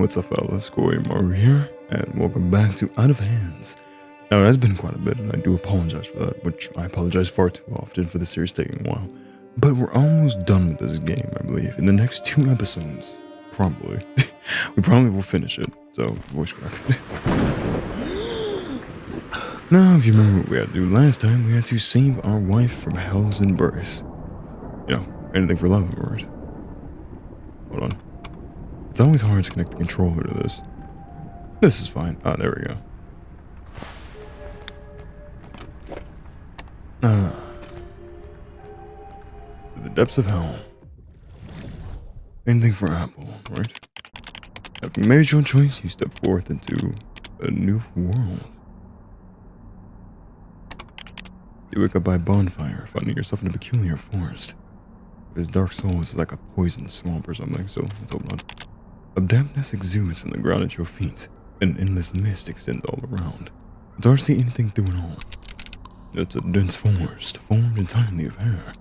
what's up fellas, Corey Maru here, and welcome back to Out of Hands. Now it has been quite a bit, and I do apologize for that, which I apologize far too often for the series taking a while. But we're almost done with this game, I believe. In the next 2 episodes, probably. We probably will finish it, so voice crack. Now, if you remember what we had to do last time, we had to save our wife from hell's embrace. You know, anything for love, right? Hold on. It's always hard to connect the controller to this. This is fine. Ah, there we go. To the depths of hell. Anything for Apple, right? Having made your choice, you step forth into a new world. You wake up by a bonfire, finding yourself in a peculiar forest. This dark soul is like a poison swamp or something, so let's hope not. A dampness exudes from the ground at your feet, and an endless mist extends all around. It's hard to see anything through it all. It's a dense forest, formed entirely of hair.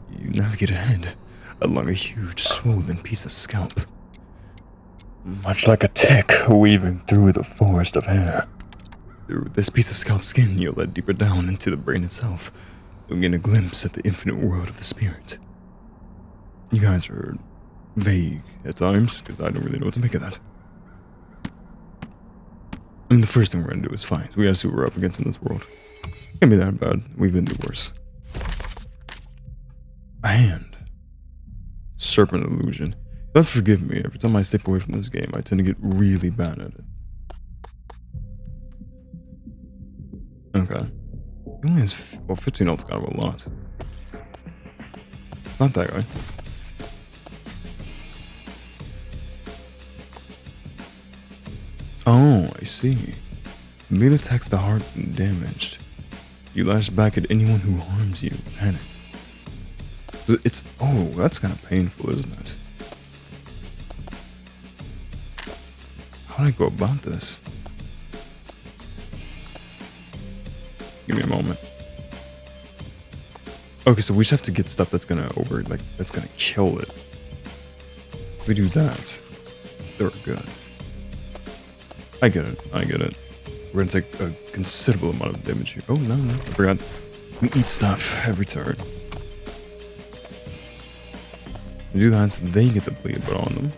You navigate ahead, along a huge, swollen piece of scalp. Much like a tick weaving through the forest of hair. Through this piece of scalp skin, you're led deeper down into the brain itself. You'll gain a glimpse at the infinite world of the spirit. You guys are vague at times, because I don't really know what to make of that. I mean, the first thing we're gonna do is fight. We gotta see what we're up against in this world. Can't be that bad. We've been through worse. A hand. Serpent illusion. Let's forgive me. Every time I step away from this game, I tend to get really bad at it. Okay. He only has 15 health, kind of a lot. It's not that guy. Oh, I see. Melee attacks the heart and damaged. You lash back at anyone who harms you. Panic. It's... Oh, that's kind of painful, isn't it? How do I go about this? Give me a moment. Okay, so we just have to get stuff that's gonna that's gonna kill it. If we do that, they're good. I get it. We're gonna take a considerable amount of damage here. Oh, no, I forgot. We eat stuff every turn. We do that so they get the bleed put on them.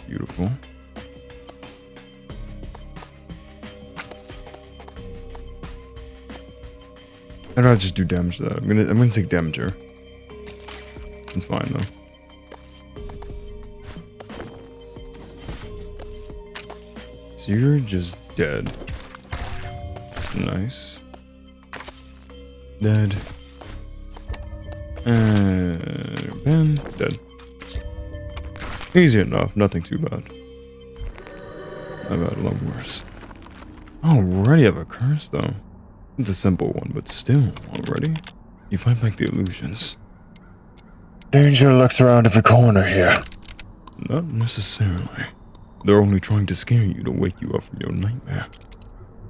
Beautiful. I'd rather just do damage to that. I'm gonna take damage here. It's fine though. So you're just dead. Nice. Dead. And Ben, dead. Easy enough, nothing too bad. I've had a lot worse. Already have a curse though. It's a simple one, but still, already? You fight back the illusions. Danger lurks around every corner here. Not necessarily. They're only trying to scare you to wake you up from your nightmare.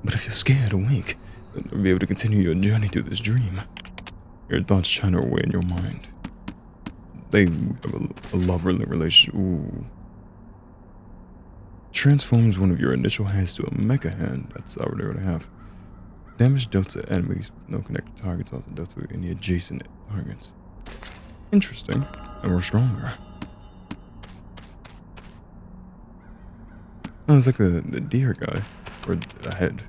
But if you're scared awake, then you'll be able to continue your journey through this dream. Your thoughts channel away in your mind. They have a loverly relationship. Ooh. Transforms one of your initial hands to a mecha hand. That's already what I have. Damage dealt to enemies with no connected targets also dealt to any adjacent targets. Interesting. And we're stronger. Oh, it's like the deer guy. Or the head.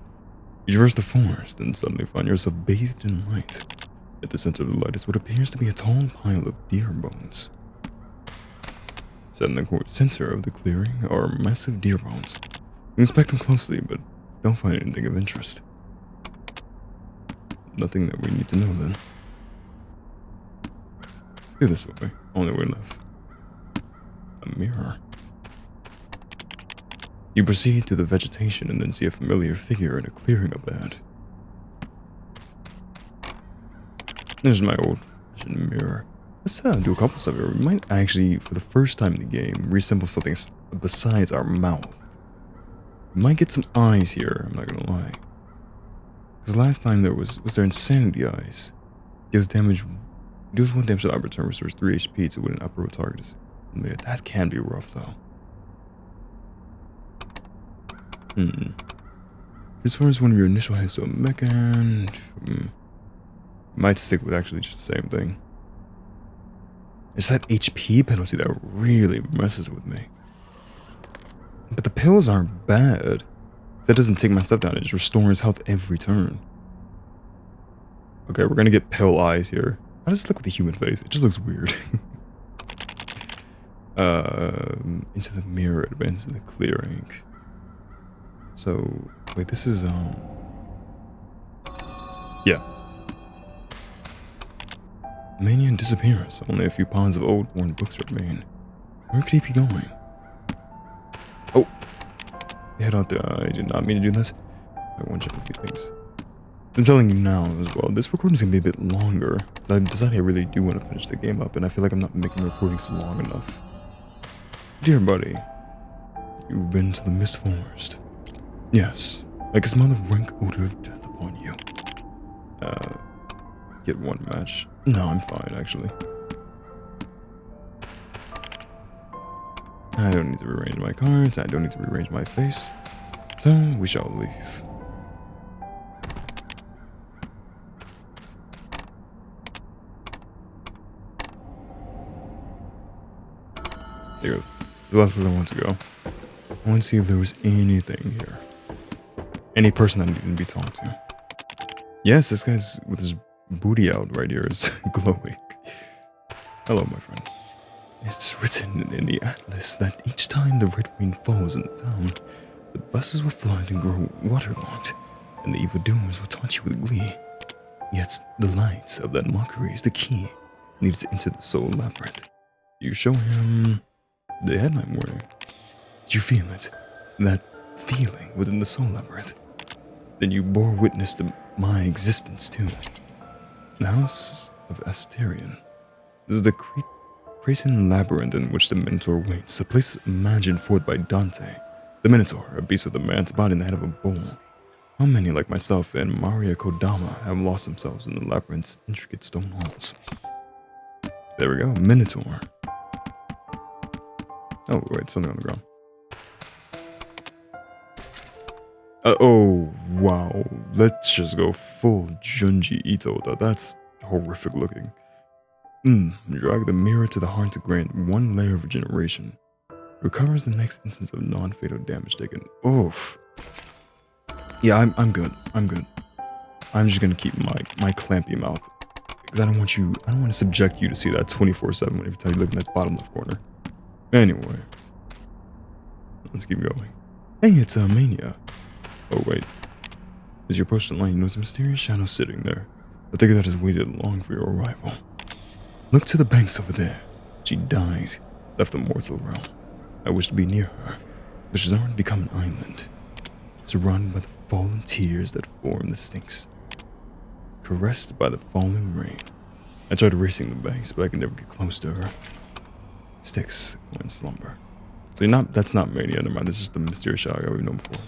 You traverse the forest and suddenly find yourself bathed in light. At the center of the light is what appears to be a tall pile of deer bones. Set in the center of the clearing are massive deer bones. You inspect them closely, but don't find anything of interest. Nothing that we need to know then. Do this way. Only way left. A mirror. You proceed to the vegetation and then see a familiar figure in a clearing up ahead. This is my old-fashioned mirror. Let's do a couple stuff here. We might actually, for the first time in the game, reassemble something besides our mouth. We might get some eyes here, I'm not gonna lie. Because last time there was there insanity eyes. Deals damage. Deals 1 damage to the upper turn, restores 3 HP to when an upper target is. Yeah, that can be rough though. Transform as one of your initial heads to a mecha. Might stick with actually just the same thing. It's that HP penalty that really messes with me. But the pills aren't bad. That doesn't take my stuff down. It just restores health every turn. Okay, we're gonna get pill eyes here. How does it look with the human face? It just looks weird. Into the mirror, advance in the clearing. So, wait, this is, yeah. Mania and disappearance. Only a few pounds of old worn books remain. Where could he be going? Oh! Head out there. I did not mean to do this. I want to check a few things. I'm telling you now as well, this recording is going to be a bit longer. Because I've decided I really do want to finish the game up, and I feel like I'm not making recordings long enough. Dear buddy, you've been to the Mist Forest. Yes, I can smell the rank odor of death upon you. Get one match. No, I'm fine, actually. I don't need to rearrange my cards, I don't need to rearrange my face. So, we shall leave. There goes. The last place I want to go. I want to see if there was anything here. Any person that needed to be talked to. Yes, this guy's with his booty out right here is glowing. Hello, my friend. It's written in the atlas that each time the red rain falls in the town, the buses will flood and grow waterlogged, and the evildoers will taunt you with glee. Yet the light of that mockery is the key needed to enter the soul labyrinth. You show him the headline warning. Did you feel it? That feeling within the soul labyrinth? Then you bore witness to my existence too. The House of Asterion. This is the Cretan labyrinth in which the Minotaur waits, a place imagined forth by Dante. The Minotaur, a beast with a man's body and the head of a bull. How many, like myself and Maria Kodama, have lost themselves in the labyrinth's intricate stone halls? There we go, Minotaur. Oh, wait, something on the ground. Oh, wow. Let's just go full Junji Ito, though. That's horrific looking. Drag the mirror to the heart to grant one layer of regeneration. Recovers the next instance of non-fatal damage taken. Oof. Yeah, I'm good. I'm good. I'm just gonna keep my clampy mouth. Because I don't want to subject you to see that 24/7 every time you look in that bottom left corner. Anyway. Let's keep going. Hey, it's Mania. Oh, wait. As you approach the line, you notice a mysterious shadow sitting there. A figure that has waited long for your arrival. Look to the banks over there. She died, left the mortal realm. I wish to be near her, but she's already become an island, surrounded by the fallen tears that form the Styx. Caressed by the falling rain. I tried racing the banks, but I could never get close to her. Styx, in slumber. So that's not Mania, never mind, this is the mysterious shadow guy we've known before.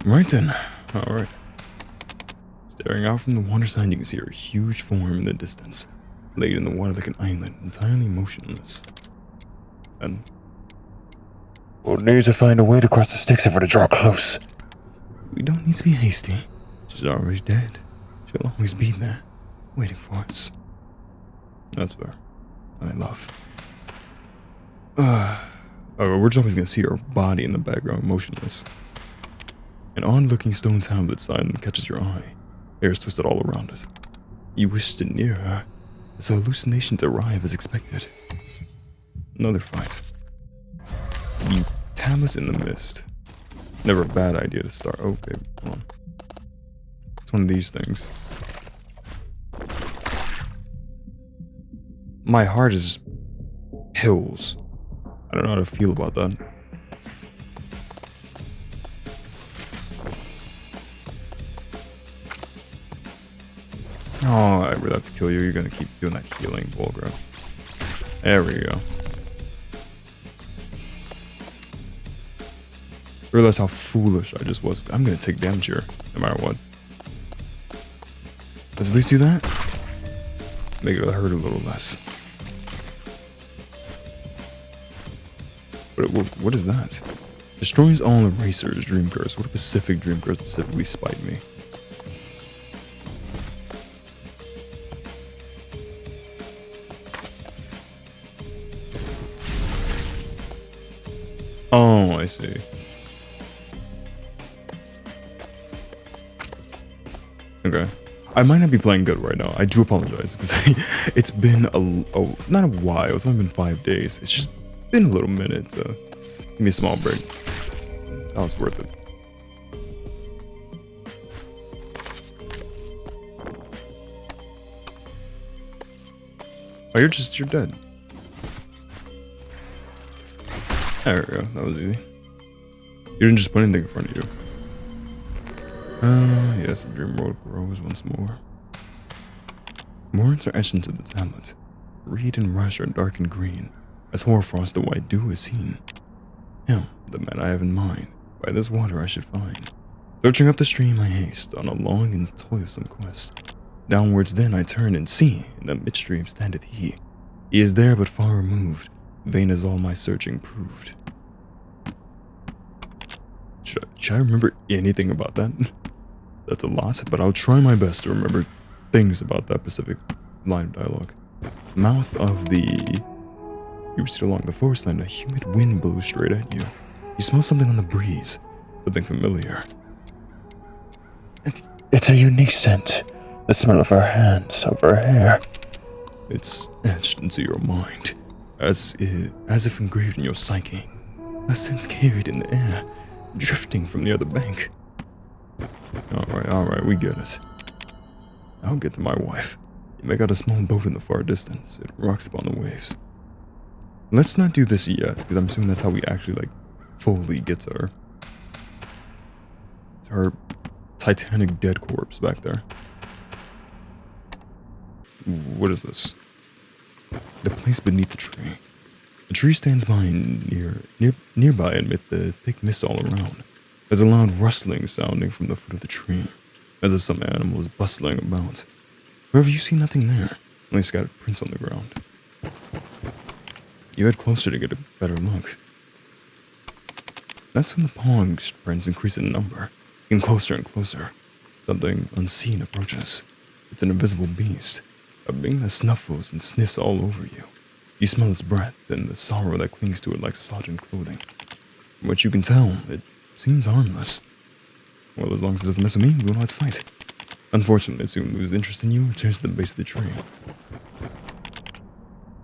Right then, alright. Staring out from the water side, you can see her huge form in the distance, laid in the water like an island, entirely motionless. And we'll need to find a way to cross the Styx if we're to draw close. We don't need to be hasty. She's already dead. She'll always be there, waiting for us. That's fair. And I love. We're just always gonna see her body in the background, motionless. An odd-looking stone tablet sign catches your eye. Hair is twisted all around it. You wish to near her, so hallucinations arrive as expected. Another fight. The tablet's in the mist. Never a bad idea to start. Okay, hold on. It's one of these things. My heart is just pills. I don't know how to feel about that. Oh, I really have to kill you. You're gonna keep doing that healing bullcrap. There we go. Realize how foolish I just was. I'm gonna take damage here, no matter what. Let's at least do that. Make it hurt a little less. What is that? Destroys all erasers, dream curse. What a specific dream curse specifically spite me? Oh, I see. Okay. I might not be playing good right now. I do apologize because it's been not a while. It's only been 5 days. It's just been a little minute. So give me a small break. That was worth it. Oh, you're dead. There we go. That was easy. You didn't just put anything in front of you. Yes, the dream world grows once more. Words are etched into the tablet. Reed and Rush are dark and green, as hoarfrost the white dew is seen. Him, the man I have in mind, by this water I should find. Searching up the stream I haste, on a long and toilsome quest. Downwards then I turn and see, in the midstream standeth he. He is there but far removed, vain as all my searching proved. Should I remember anything about that? That's a lot, but I'll try my best to remember things about that specific line of dialogue. Mouth of the... You proceed along the forest line, a humid wind blows straight at you. You smell something on the breeze, something familiar. It's a unique scent. The smell of her hands, of her hair. It's etched into your mind, as if engraved in your psyche. A sense carried in the air, drifting from the other bank. Alright, we get it. I'll get to my wife. You make out a small boat in the far distance. It rocks upon the waves. Let's not do this yet, because I'm assuming that's how we actually, like, fully get to her. To her Titanic dead corpse back there. What is this? The place beneath the tree. The tree stands by nearby amid the thick mist all around. There's a loud rustling sounding from the foot of the tree, as if some animal is bustling about. However, you see nothing there, only scattered prints on the ground. You head closer to get a better look. That's when the pong prints increase in number, getting closer and closer. Something unseen approaches. It's an invisible beast, a being that snuffles and sniffs all over you. You smell its breath and the sorrow that clings to it like sodden clothing. From what you can tell, it seems harmless. Well, as long as it doesn't mess with me, we will not fight. Unfortunately, it soon loses interest in you and returns to the base of the tree.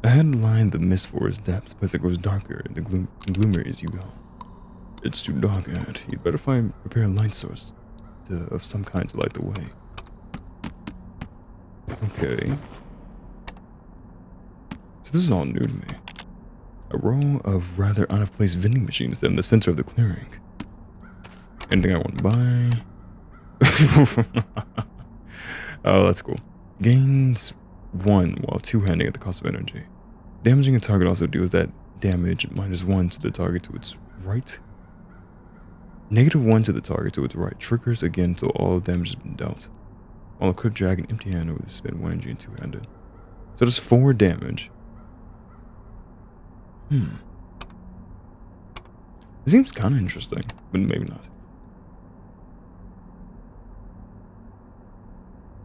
Ahead lie the mist forest depths, place that grows darker and the gloomier as you go. It's too dark ahead. You'd better prepare a light source of some kind to light the way. Okay. So this is all new to me. A row of rather out-of-place vending machines in the center of the clearing. Anything I want to buy? Oh, that's cool. Gains 1 while two-handing at the cost of energy. Damaging a target also deals that damage -1 to the target to its right. -1 to the target to its right. Triggers again until all damage has been dealt. While equipped, drag an empty hand with spend 1 energy and two-handed. So there's 4 damage. It seems kind of interesting, but maybe not.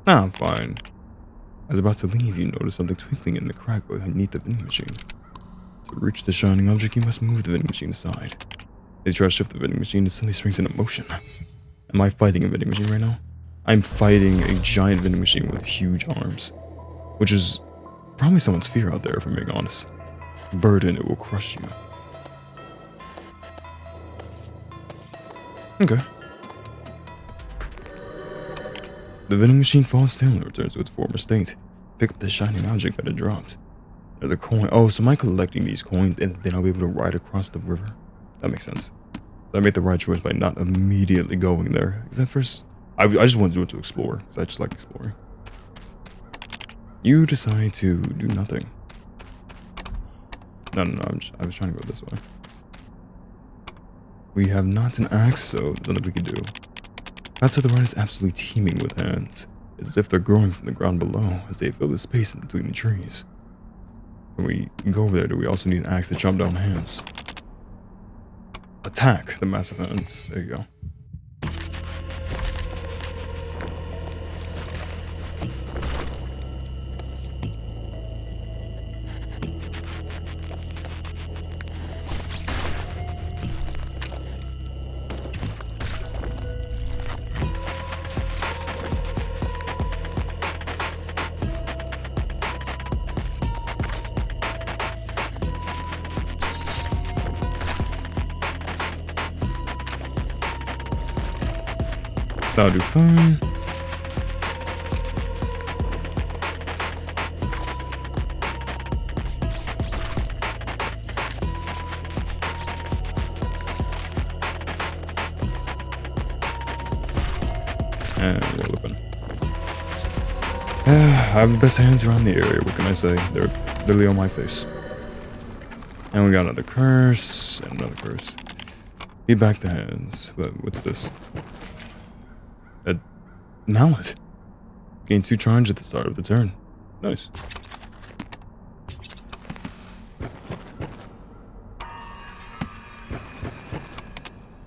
I'm fine. I was about to leave, you notice something twinkling in the crack beneath the vending machine. To reach the shining object, you must move the vending machine aside. As you try to shift the vending machine, it suddenly springs into motion. Am I fighting a vending machine right now? I'm fighting a giant vending machine with huge arms. Which is probably someone's fear out there, if I'm being honest. Burden, it will crush you. Okay. The vending machine falls still and returns to its former state. Pick up the shining object that it dropped. Another coin. Oh, so am I collecting these coins and then I'll be able to ride across the river? That makes sense. So I made the right choice by not immediately going there. Because at first, I just wanted to do it to explore. Because I just like exploring. You decide to do nothing. No, I was trying to go this way. We have not an axe, so nothing we can do. That to the right is absolutely teeming with hands. It's as if they're growing from the ground below as they fill the space in between the trees. When we go over there, do we also need an axe to chop down hands? attack the massive hands. There you go. That'll do fine. And we're looking. I have the best hands around the area, what can I say? They're literally on my face. And we got another curse, and another curse. Feed back the hands. But what's this? A mallet. Gain 2 charge at the start of the turn. Nice.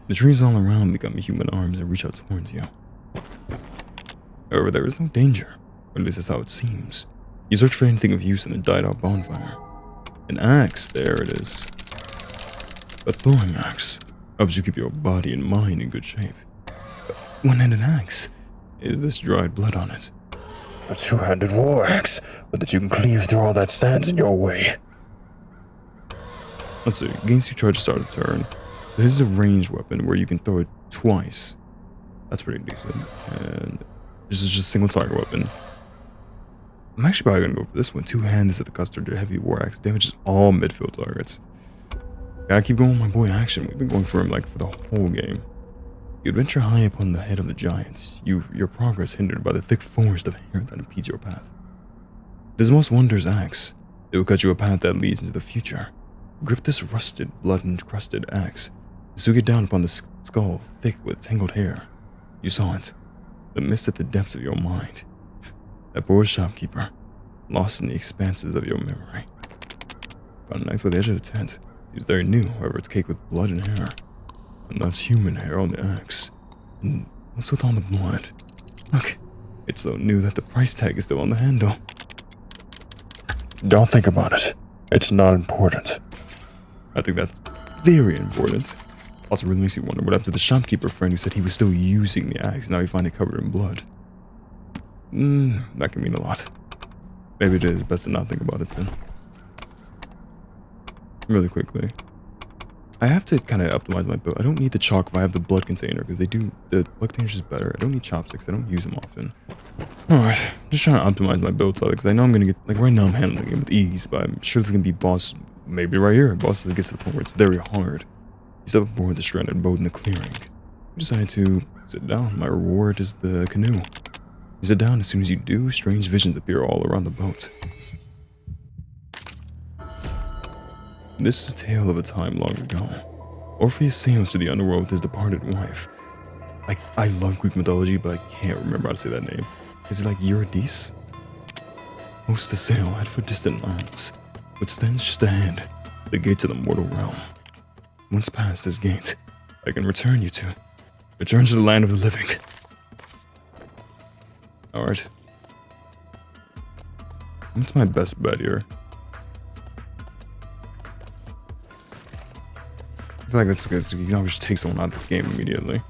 The trees all around become human arms and reach out towards you. However, there is no danger, or at least that's how it seems. You search for anything of use in the died-out bonfire. An axe, there it is. A throwing axe helps you keep your body and mind in good shape. One-handed axe. Is this dried blood on it? A two-handed war axe, but that you can cleave through all that stands in your way. Let's see. Gains 2 charge to start a turn. This is a ranged weapon where you can throw it twice. That's pretty decent. And this is just a single target weapon. I'm actually probably gonna go for this one. 2 hands at the custard. Heavy war axe damages all midfield targets. Gotta keep going with my boy Action. We've been going for him like for the whole game. You adventure high upon the head of the giants. Your progress hindered by the thick forest of hair that impedes your path. It is most wondrous axe. It will cut you a path that leads into the future. Grip this rusted, blood-encrusted axe. Swing it down upon the skull, thick with tangled hair. You saw it. The mist at the depths of your mind. That poor shopkeeper, lost in the expanses of your memory. Found an axe by the edge of the tent. It was very new, however it's caked with blood and hair. And that's human hair on the axe. And what's with all the blood? Look, it's so new that the price tag is still on the handle. Don't think about it. It's not important. I think that's very important. Also really makes you wonder what happened to the shopkeeper friend who said he was still using the axe, now you find it covered in blood. That can mean a lot. Maybe it is best to not think about it then. Really quickly. I have to kind of optimize my build. I don't need the chalk if I have the blood container, because the blood container is better. I don't need chopsticks, I don't use them often. Alright, just trying to optimize my build slightly, because I know I'm going to get, like right now I'm handling it with ease, but I'm sure there's going to be boss, maybe right here, bosses that get to the point where it's very hard. You step aboard the stranded boat in the clearing. You decide to sit down. My reward is the canoe. You sit down. As soon as you do, strange visions appear all around the boat. This is a tale of a time long ago. Orpheus sails to the underworld with his departed wife. I love Greek mythology, but I can't remember how to say that name. Is it like Eurydice? Hosts to sail, head for distant lands, which stands just ahead, the gate to the mortal realm. Once past this gate, I can return you to. Return to the land of the living. Alright. What's my best bet here? I feel like that's good. You can always just take someone out of the game immediately.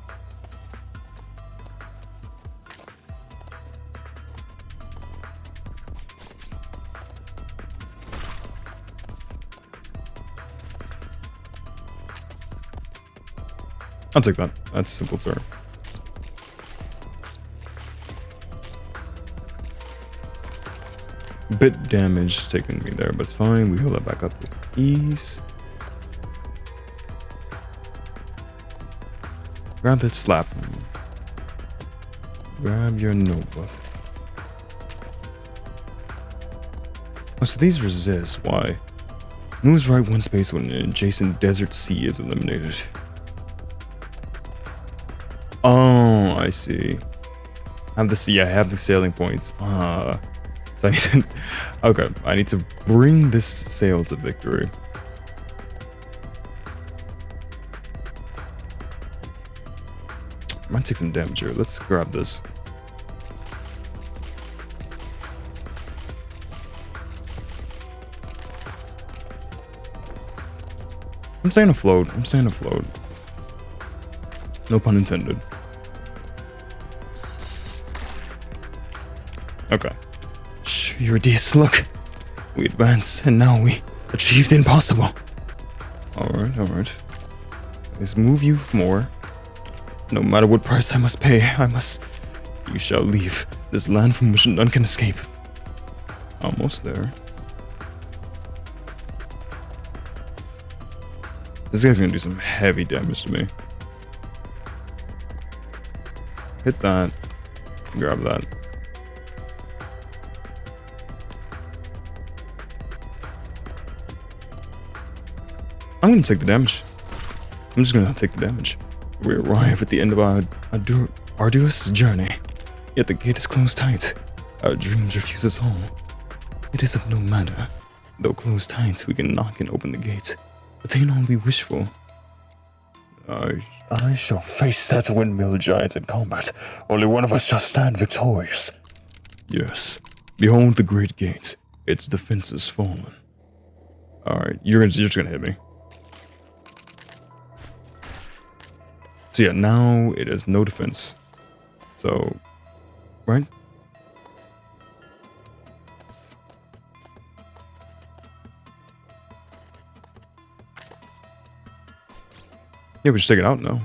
I'll take that. That's a simple turn. Bit damage taking me there, but it's fine. We heal that back up with ease. Grab that slap. Grab your notebook. Oh, so these resist. Why? Moves right 1 space when an adjacent desert sea is eliminated. Oh, I see. I have the sea. I have the sailing points. So I need to. Okay, I need to bring this sail to victory. Might take some damage here. Let's grab this. I'm staying afloat. I'm staying afloat. No pun intended. Okay. Eurydice, look. We advanced, and now we achieved the impossible. Alright, alright. Let's move you more. No matter what price I must pay, You shall leave this land from which none can escape. Almost there. This guy's gonna do some heavy damage to me. Hit that. Grab that. I'm gonna take the damage. I'm just gonna take the damage. We arrive at the end of our arduous journey. Yet the gate is closed tight. Our dreams refuse us all. It is of no matter. Though closed tight, we can knock and open the gate. Attain all we wish for. I shall face that windmill giant in combat. Only one of us shall stand victorious. Yes. Behold the great gate. Its defense is fallen. Alright, you're just gonna hit me. So yeah, now it has no defense. So, right? Yeah, we just take it out now.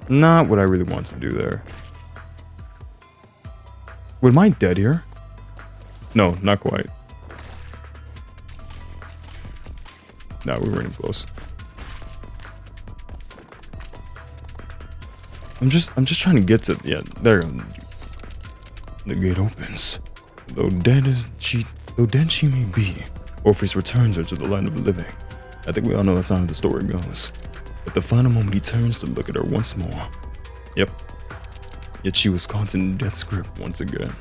Not what I really want to do there. Wait, am I dead here? No, not quite. No, we were getting close. I'm just trying to get to, yeah, there. The gate opens. Though dead she may be, Orpheus returns her to the land of the living. I think we all know that's not how the story goes. At the final moment, he turns to look at her once more. Yep. Yet she was caught in death's grip once again.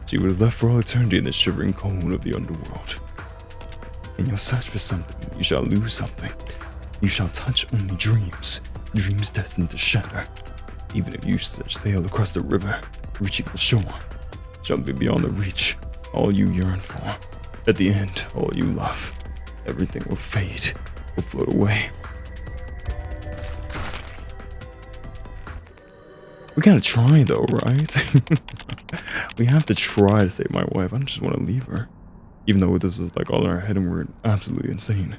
She was left for all eternity in the shivering cold of the underworld. In your search for something, you shall lose something. You shall touch only dreams, dreams destined to shatter. Even if you sail across the river, reaching the shore, shall be beyond the reach, all you yearn for. At the end, all you love, everything will fade, will float away. We gotta try though, right? We have to try to save my wife. I don't just want to leave her. Even though this is like all in our head and we're absolutely insane.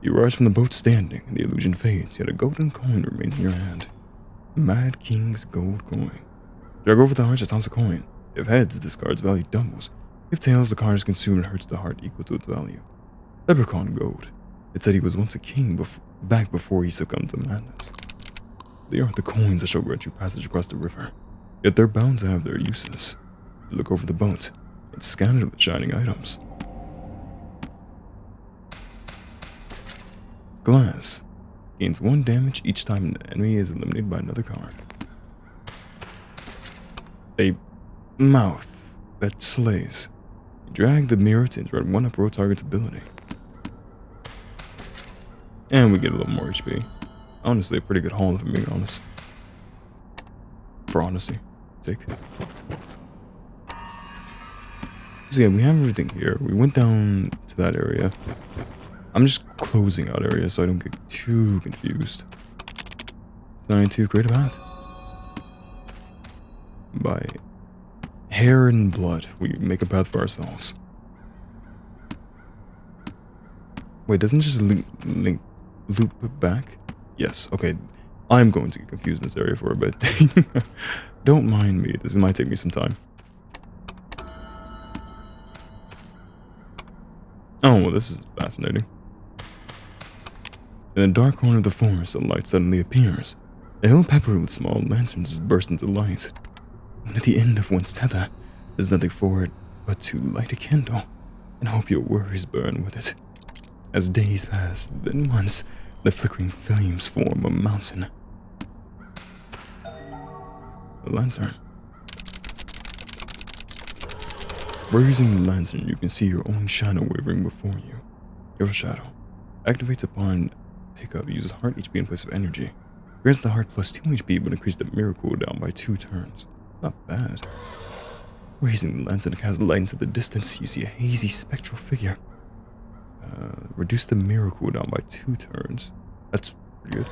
You rise from the boat standing, and the illusion fades, yet a golden coin remains in your hand. Mad King's gold coin. Drag over the heart, it toss a coin. If heads, this card's value doubles. If tails, the card is consumed and hurts the heart equal to its value. Leprechaun gold. It said he was once a king back before he succumbed to madness. They are the coins that shall grant you passage across the river, yet they're bound to have their uses. You look over the boat, it's scattered with shining items. Glass. Gains 1 damage each time an enemy is eliminated by another card. A mouth that slays. You drag the mirror to interrupt one up row target's ability. And we get a little more HP. Honestly, a pretty good haul if I'm being honest. For honesty sake. So yeah, we have everything here. We went down to that area. I'm just closing out areas so I don't get too confused. So I need to create a path. By hair and blood, we make a path for ourselves. Wait, doesn't it just loop back? Yes, okay. I'm going to get confused in this area for a bit. Don't mind me, this might take me some time. Oh, well, this is fascinating. In a dark corner of the forest, a light suddenly appears. A hill peppered with small lanterns bursts into light. And at the end of one's tether, there's nothing for it but to light a candle and hope your worries burn with it. As days pass, then once, the flickering flames form a mountain. The lantern. Raising the lantern, you can see your own shadow wavering before you. Your shadow activates upon pickup, uses heart HP in place of energy. Grants the heart plus 2 HP, but increase the mirror cooldown by 2 turns. Not bad. Raising the lantern to cast light into the distance, you see a hazy spectral figure. Reduce the mirror cooldown by 2 turns. That's pretty good.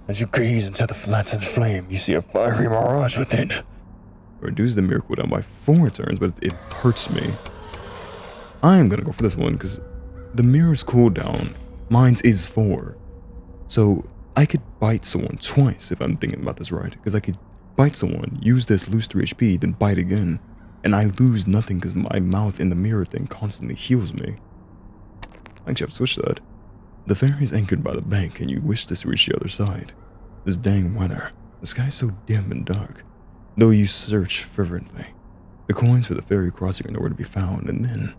As you gaze into the lantern's flame, you see a fiery mirage within. Reduce the mirror cooldown by 4 turns, but it hurts me. I am gonna go for this one because the mirror's cooldown, mine's is 4. So I could bite someone twice if I'm thinking about this right. Because I could bite someone, use this, lose 3 HP, then bite again. And I lose nothing because my mouth in the mirror thing constantly heals me. Actually, I've switched that. The ferry is anchored by the bank and you wish to reach the other side. This dang weather. The sky's so dim and dark. Though you search fervently. The coins for the ferry crossing are nowhere to be found, and then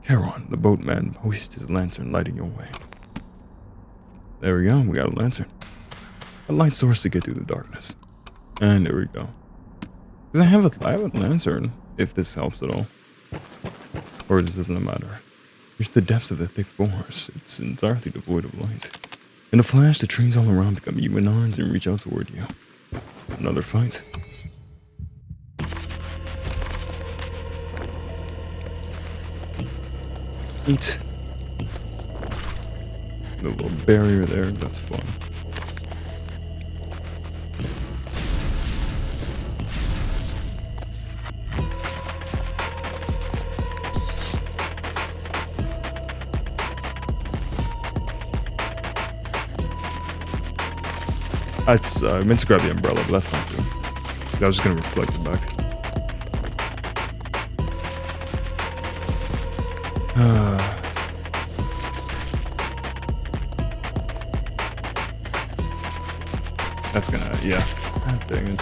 Charon, the boatman, hoists his lantern, lighting your way. There we go, we got a lantern. A light source to get through the darkness. And there we go. Because I have a lantern, if this helps at all. Or this doesn't matter. Reach the depths of the thick forest. It's entirely devoid of light. In a flash, the trees all around become human arms and reach out toward you. Another fight. Eat. The little barrier there, that's fun. I meant to grab the umbrella, but that's fine too. I was just gonna reflect it back. That's gonna, yeah. God dang it.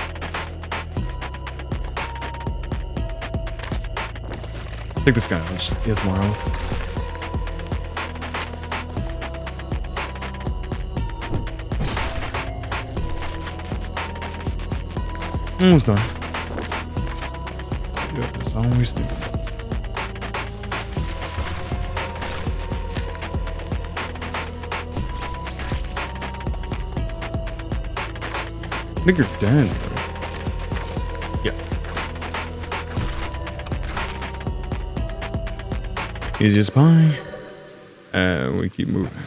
Take this guy out. He has more health. Almost done. Yeah, that's always thinking. I think you're dead, right? Yeah. Easy as pie. And we keep moving.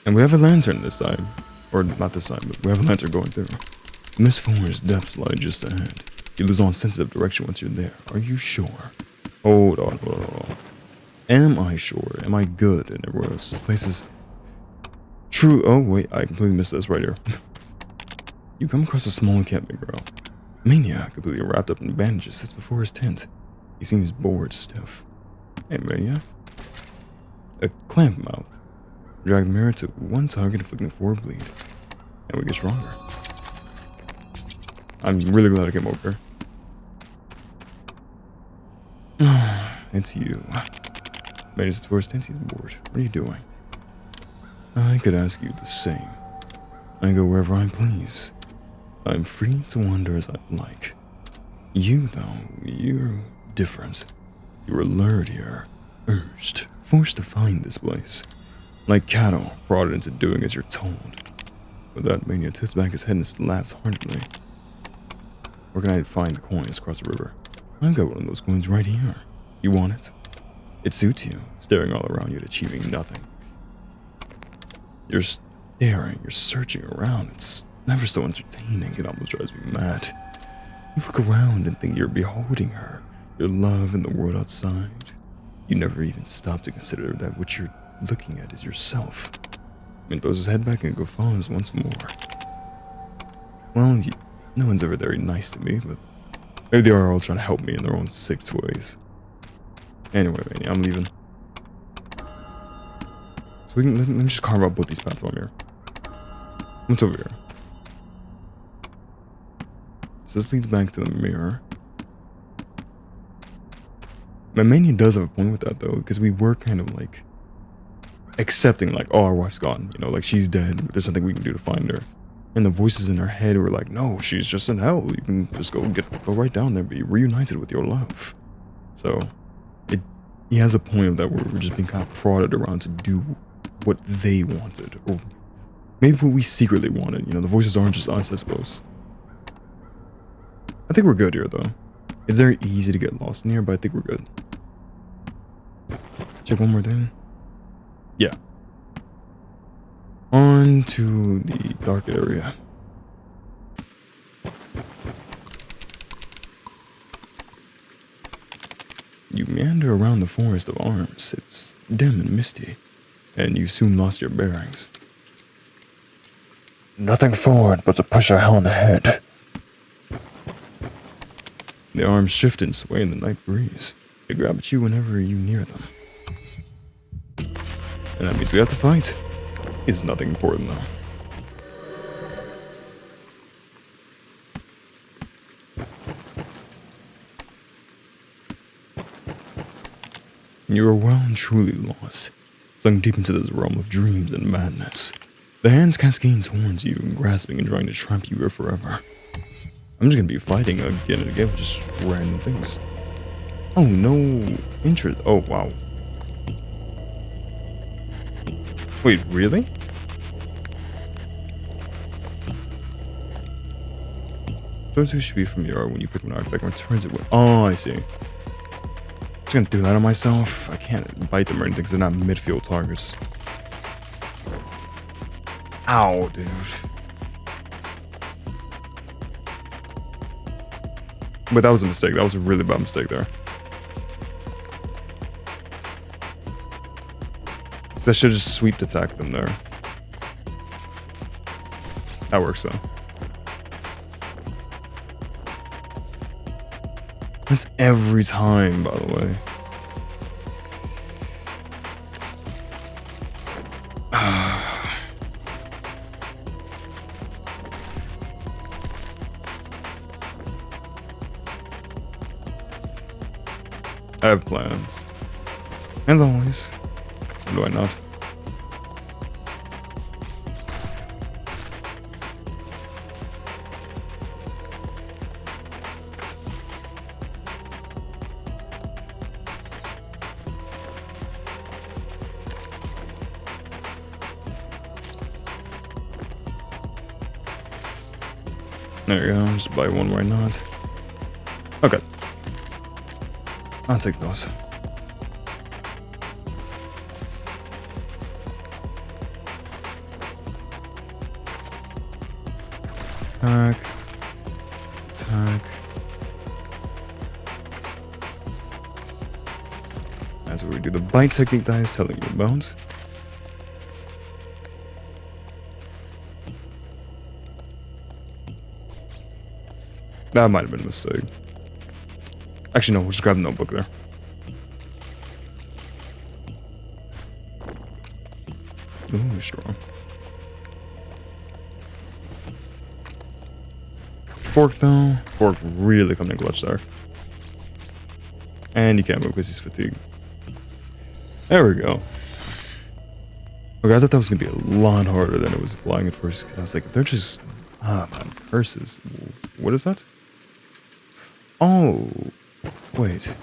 And we have a lantern this time. Or not this time, but we have a lantern going through. The mist forest depths lie just ahead. You lose all sense of direction once you're there. Are you sure? Hold on. Am I sure? Am I good? And everywhere else, this place is true. Oh wait, I completely missed this right here. You come across a small camping ground. Mania, completely wrapped up in bandages, sits before his tent. He seems bored stiff. Hey Mania. A clamp mouth. Drag mirror to one target, inflicting 4 bleed. And we get stronger. I'm really glad I came over. It's you. Made his first tent, he's bored. What are you doing? I could ask you the same. I go wherever I please. I'm free to wander as I like. You, though, you're different. You were lured here, urged, forced to find this place. Like cattle, brought into doing as you're told. With that, Mania tips back his head and laughs heartily. Where can I find the coins across the river? I've got one of those coins right here. You want it? It suits you, staring all around you, achieving nothing. You're staring, you're searching around. It's never so entertaining, it almost drives me mad. You look around and think you're beholding her, your love in the world outside. You never even stop to consider that what you're looking at is yourself. And throws his head back and guffaws once more. Well, no one's ever very nice to me, but maybe they are all trying to help me in their own sick ways. Anyway, Mania, I'm leaving. So let me just carve out both these paths on here. What's over here? So this leads back to the mirror. My Mania does have a point with that though, because we were kind of like accepting like, oh, our wife's gone, you know, like she's dead, there's nothing we can do to find her. And the voices in her head were like, no, she's just in hell. You can just go right down there and be reunited with your love. So he has a point of that where we're just being kind of prodded around to do what they wanted. Or maybe what we secretly wanted. You know, the voices aren't just us, I suppose. I think we're good here, though. It's very easy to get lost in here, but I think we're good. Check one more thing. Yeah. On to the dark area. You meander around the forest of arms. It's dim and misty, and you soon lost your bearings. Nothing forward but to push our hound ahead. The arms shift and sway in the night breeze. They grab at you whenever you near them. And that means we have to fight. It's nothing important, though. You are well and truly lost, sunk deep into this realm of dreams and madness. The hands cascade towards you, grasping and trying to trap you here forever. I'm just gonna be fighting again and again with just random things. Oh, no interest. Oh, wow. Wait, really? Those who should be familiar when you pick an artifact and returns it with. Oh, I see. I'm just gonna do that on myself. I can't bite them or anything because they're not midfield targets. Ow, dude. But that was a mistake. That was a really bad mistake there. I should have just sweep attacked them there. That works though. That's every time, by the way. I have plans. As always. Or do I not? There you go, just buy one, why not? Okay. I'll take those. Attack. Attack. That's where we do the bite technique that I was telling you about. That might have been a mistake. Actually, no, we'll just grab the notebook there. Ooh, strong. Fork, though. Fork really coming in clutch there. And he can't move because he's fatigued. There we go. Okay, I thought that was going to be a lot harder than it was applying at first. Because I was like, if they're just... Ah, man, curses. What is that? Oh, wait.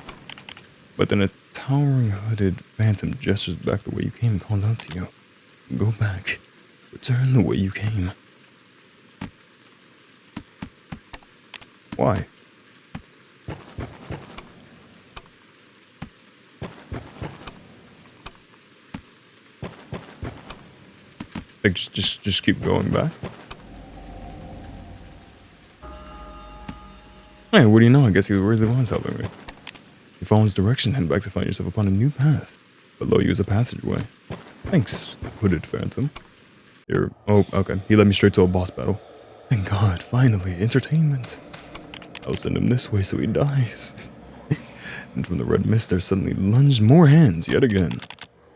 But then a towering hooded phantom gestures back the way you came and calls out to you. Go back. Return the way you came. Why? Like, just keep going back? Hey, what do you know? I guess he really was helping me. You follow his direction, head back to find yourself upon a new path. Below you is a passageway. Thanks, hooded phantom. You're... Oh, okay. He led me straight to a boss battle. Thank God, finally, entertainment. I'll send him this way so he dies. And from the red mist there suddenly lunged more hands yet again.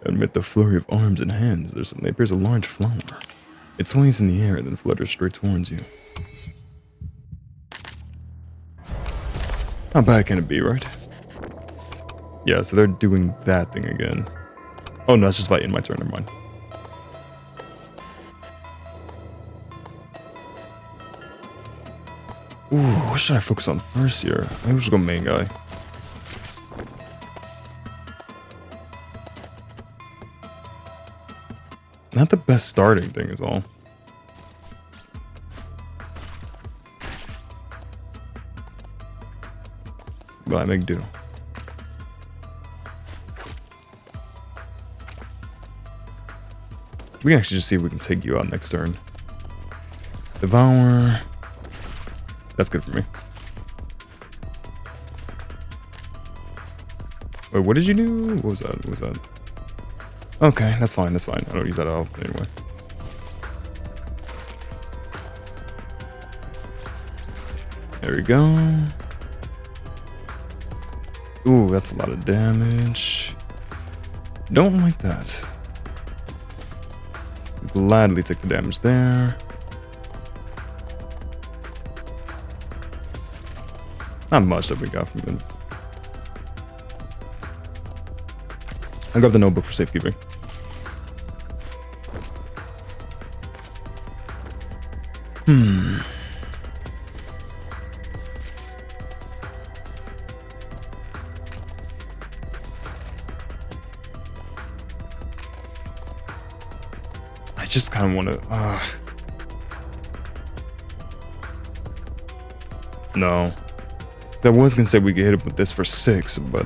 Amid the flurry of arms and hands, there suddenly appears a large flower. It swings in the air and then flutters straight towards you. How bad can it be, right? Yeah, so they're doing that thing again. Oh no, that's just fighting my turn, never mind. Ooh, what should I focus on first here? Maybe we'll just go main guy. Not the best starting thing is all. But I make do. We can actually just see if we can take you out next turn. Devour. That's good for me. Wait, what did you do? What was that? What was that? Okay, that's fine. That's fine. I don't use that often anyway. There we go. Ooh, that's a lot of damage. Don't like that. Gladly take the damage there. Not much that we got from them. I got the notebook for safekeeping. I just kind of want to. No. I was gonna say we could hit it with this for 6, but.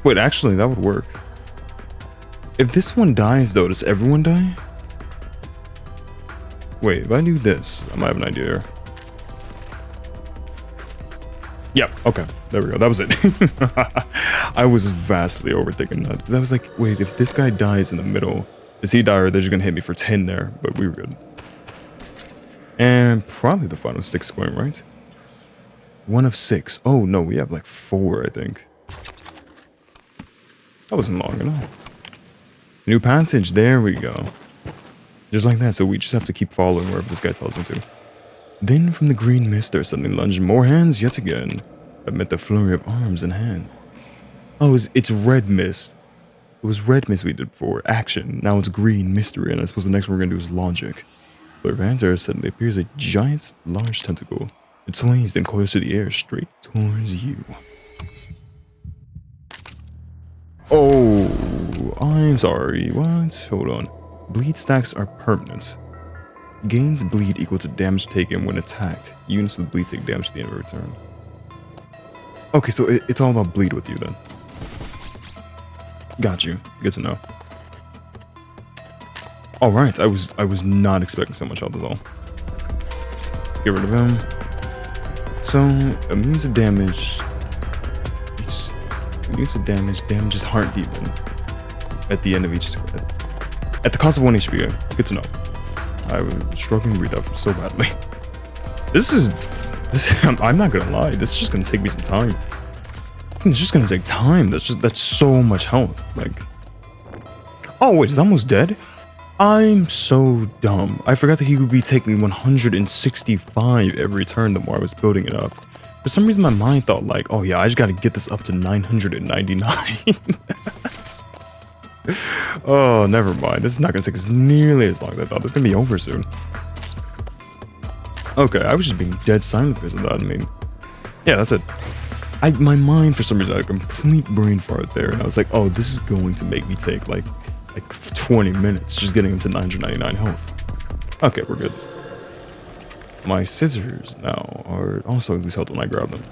Wait, actually, that would work. If this one dies, though, does everyone die? Wait, if I do this, I might have an idea here. Yep, okay, there we go. That was it. I was vastly overthinking that. Because I was like, wait, if this guy dies in the middle, does he die or they're just gonna hit me for 10 there? But we were good. And probably the final stick's going, right? 1 of 6. Oh, no, we have like 4, I think. That wasn't long at all. New passage, there we go. Just like that, so we just have to keep following wherever this guy tells me to. Then from the green mist there suddenly lunged more hands yet again, amid the flurry of arms and hand. Oh, it's red mist. It was red mist we did before, action. Now it's green mystery, and I suppose the next one we're gonna do is logic. Flurry of hands there suddenly appears a giant large tentacle. It sways then coils through the air straight towards you. Oh, I'm sorry. What? Hold on. Bleed stacks are permanent. Gains bleed equal to damage taken when attacked. Units with bleed take damage at the end of a turn. Okay, so it's all about bleed with you then. Got you. Good to know. All right, I was not expecting so much health at all. Get rid of him. So immune to damage. Immune to damage. Damages heart demon at the end of each. At the cost of 1 HP. Good to know. I was struggling to read that so badly. This. I'm not gonna lie. This is just gonna take me some time. It's just gonna take time. That's so much health. Like. Oh wait, is almost dead? I'm so dumb. I forgot that he would be taking 165 every turn the more I was building it up. For some reason, my mind thought like, oh yeah, I just gotta get this up to 999. Oh, never mind. This is not gonna take us nearly as long as I thought. This is gonna be over soon. Okay, I was just being dead silent because of that. I mean, yeah, that's it. My mind, for some reason, had a complete brain fart there, and I was like, oh, this is going to make me take like 20 minutes just getting him to 999 health. Okay, we're good. My scissors now are also lose health when I grab them.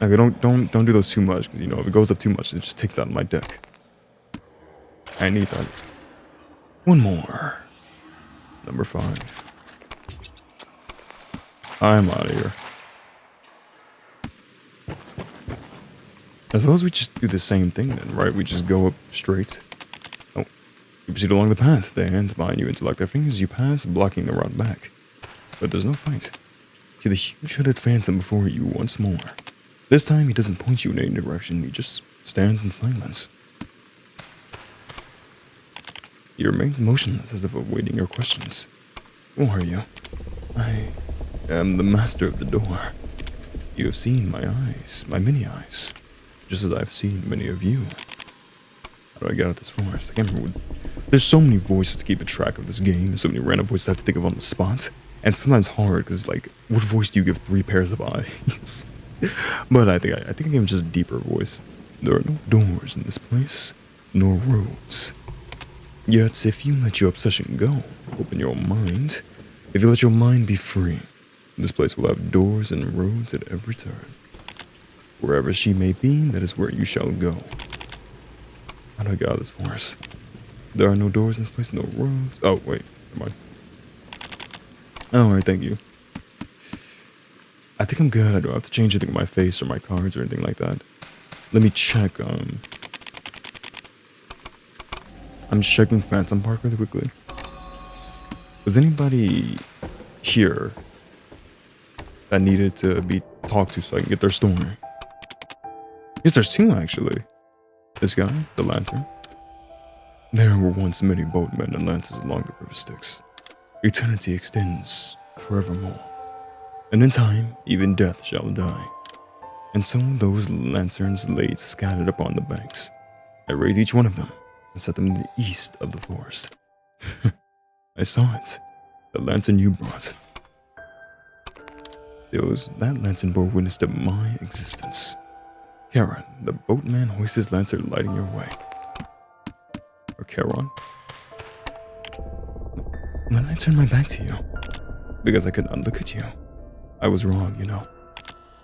Okay, don't do those too much, because you know if it goes up too much, it just takes out my deck. I need that. One more. Number 5. I'm out of here. I suppose we just do the same thing then, right? We just go up straight. Oh, you proceed along the path. The hands behind you interlock their fingers as you pass, blocking the route back. But there's no fight. See the huge-headed phantom before you once more. This time he doesn't point you in any direction, he just stands in silence. He remains motionless as if awaiting your questions. Who are you? I am the master of the door. You have seen my eyes, my many eyes, just as I've seen many of you. How do I get out this forest? I can't remember what... There's so many voices to keep a track of this game, and so many random voices I have to think of on the spot. And sometimes hard, because, like, what voice do you give 3 pairs of eyes? But I think I give him just a deeper voice. There are no doors in this place, nor roads. Yet, if you let your obsession go, open your mind, if you let your mind be free, this place will have doors and roads at every turn. Wherever she may be, that is where you shall go. How do I get out of this forest? There are no doors in this place, no roads. Oh, wait, never mind. Alright, thank you. I think I'm good. I don't have to change anything on my face or my cards or anything like that. Let me check, I'm checking Phantom Park really quickly. Was anybody here that needed to be talked to so I can get their story? Yes, there's 2 actually. This guy, the lantern. There were once many boatmen and lancers along the river Styx. Eternity extends forevermore. And in time, even death shall die. And so those lanterns laid scattered upon the banks. I raised each one of them and set them in the east of the forest. I saw it. The lantern you brought. That lantern bore witness to my existence. Charon, the boatman hoists his lantern lighting your way. Or Charon? When I turned my back to you, because I could not look at you, I was wrong, you know.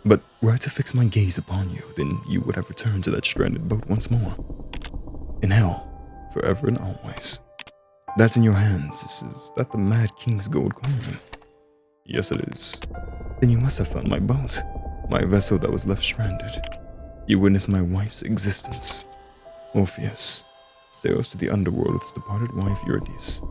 But were I to fix my gaze upon you, then you would have returned to that stranded boat once more. In hell, forever and always. That's in your hands. Is that the Mad King's gold coin? Yes, it is. Then you must have found my boat, my vessel that was left stranded. You witnessed my wife's existence. Orpheus sails to the underworld with his departed wife Eurydice.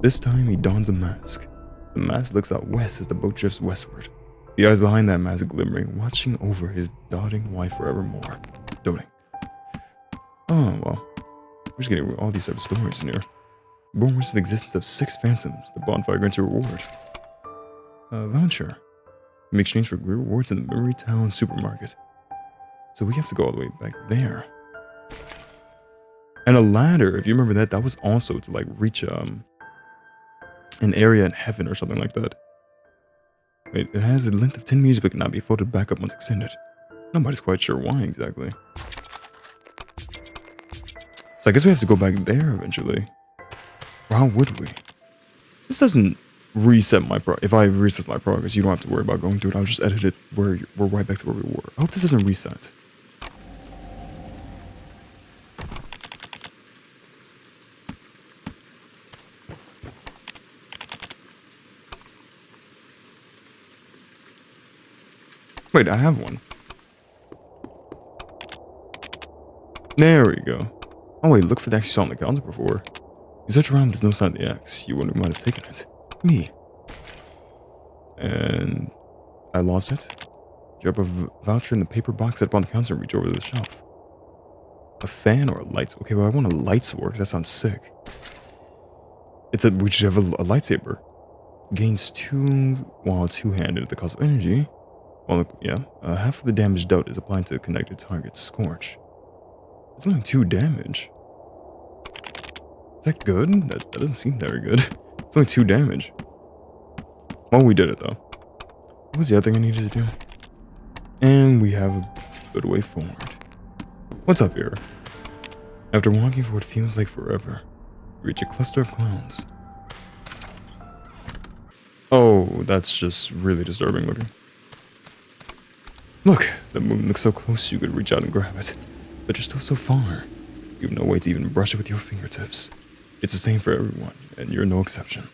This time he dons a mask. The mask looks out west as the boat drifts westward. The eyes behind that mask glimmering, watching over his doting wife forevermore. Doting. Oh, well. We're just getting all these type of stories in here. Born witness to the existence of 6 phantoms. The bonfire grants a reward. Voucher. In exchange for great rewards in the Memory Town supermarket. So we have to go all the way back there. And a ladder, if you remember that, that was also to like reach an area in heaven or something like that. Wait, it has a length of 10 meters but cannot be floated back up once extended. Nobody's quite sure why exactly. So I guess we have to go back there eventually. Or how would we? This doesn't reset my if I reset my progress, you don't have to worry about going through it. I'll just edit it where we're right back to where we were. I hope this doesn't reset. Wait, I have one. There we go. Oh wait, look for the X you saw on the counter before. You search around, there's no sign of the X. You wonder who might have taken it. Me. And I lost it. Drop a voucher in the paper box, set up on the counter and reach over to the shelf. A fan or a light? Okay, well I want a light sword, that sounds sick. We should have a lightsaber. Gains 2 while 2-handed at the cost of energy. Well, yeah, half of the damage dealt is applied to a connected target. Scorch. It's only 2 damage. Is that good? That doesn't seem very good. It's only 2 damage. Well, we did it though. What was the other thing I needed to do? And we have a good way forward. What's up here? After walking for what feels like forever, we reach a cluster of clouds. Oh, that's just really disturbing looking. Look, the moon looks so close you could reach out and grab it. But you're still so far. You have no way to even brush it with your fingertips. It's the same for everyone, and you're no exception.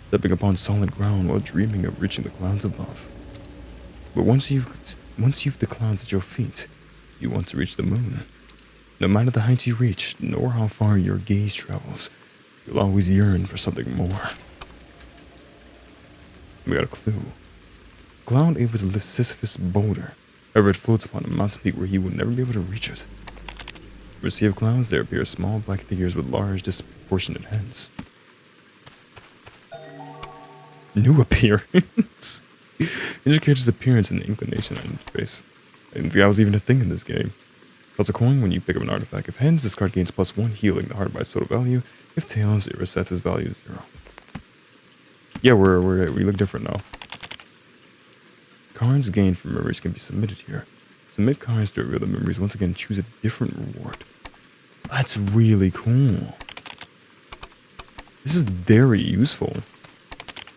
Stepping upon solid ground while dreaming of reaching the clouds above. But once you've the clouds at your feet, you want to reach the moon. No matter the heights you reach, nor how far your gaze travels, you'll always yearn for something more. We got a clue. Cloud able to lift Sisyphus' boulder. However, it floats upon a mountain peak where he would never be able to reach it. In a sea of clouds, there appear small black figures with large, disproportionate heads. New appearance. Indicates his appearance and the inclination on his face. I didn't think that was even a thing in this game. Toss a coin when you pick up an artifact. If heads, this card gains +1 healing, the heart by its total value. If tails, it resets its value to 0. Yeah, we look different now. Cards gained from memories can be submitted here. Submit cards to reveal the memories. Once again, choose a different reward. That's really cool. This is very useful.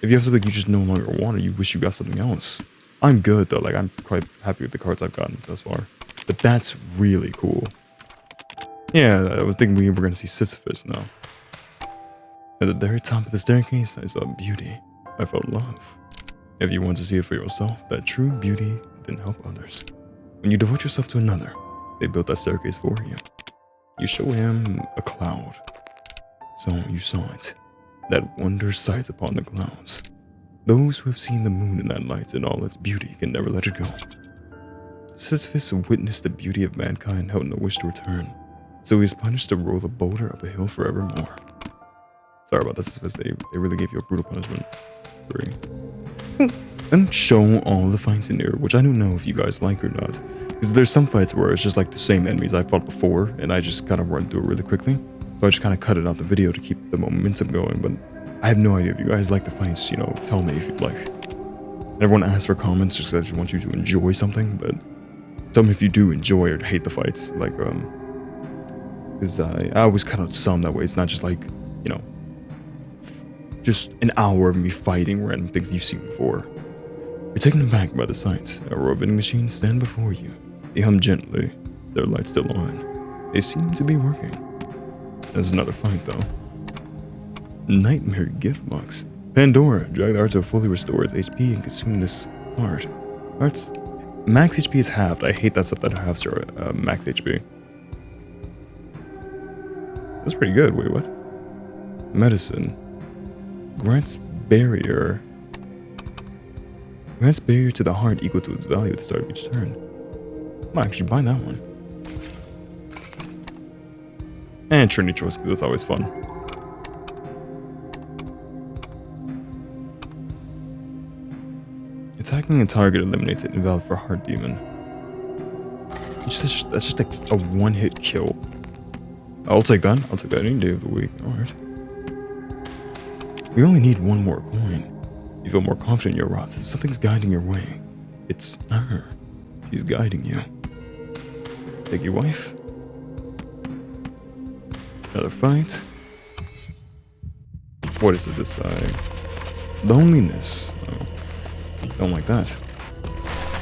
If you have something you just no longer want or you wish you got something else. I'm good though, like I'm quite happy with the cards I've gotten thus far. But that's really cool. Yeah, I was thinking we were going to see Sisyphus now. At the very top of the staircase, I saw beauty. I felt love. If you want to see it for yourself, that true beauty then help others. When you devote yourself to another, they built that staircase for you. You show him a cloud. So you saw it. That wondrous sight upon the clouds. Those who have seen the moon in that light in all its beauty can never let it go. Sisyphus witnessed the beauty of mankind and held no wish to return. So he was punished to roll a boulder up a hill forevermore. Sorry about this, Sisyphus. They really gave you a brutal punishment. 3. And show all the fights in here, which I don't know if you guys like or not. Because there's some fights where it's just like the same enemies I fought before, and I just kind of run through it really quickly. So I just kind of cut it out the video to keep the momentum going, but I have no idea if you guys like the fights, you know, tell me if you'd like. Everyone asks for comments just because I just want you to enjoy something, but tell me if you do enjoy or hate the fights, like, because I always cut out some, that way it's not just like, you know, just an hour of me fighting random things you've seen before. You're taken aback by the sight. A row of vending machines stand before you. They hum gently, their lights still on. They seem to be working. There's another fight though. Nightmare gift box. Pandora, drag the heart to fully restore its HP and consume this card. Hearts, max HP is halved. I hate that stuff that halves your max HP. That's pretty good. Wait, what? Medicine. Grants barrier. Grants barrier to the heart equal to its value at the start of each turn. I might actually buy that one. And Trinity Choice, because that's always fun. Attacking a target eliminates it, invalid for Heart Demon. That's just a one-hit kill. I'll take that. I'll take that any day of the week. Alright. We only need one more coin. You feel more confident in your route. Something's guiding your way. It's her. She's guiding you. Take your wife. Another fight. What is it this time? Loneliness. Oh, don't like that.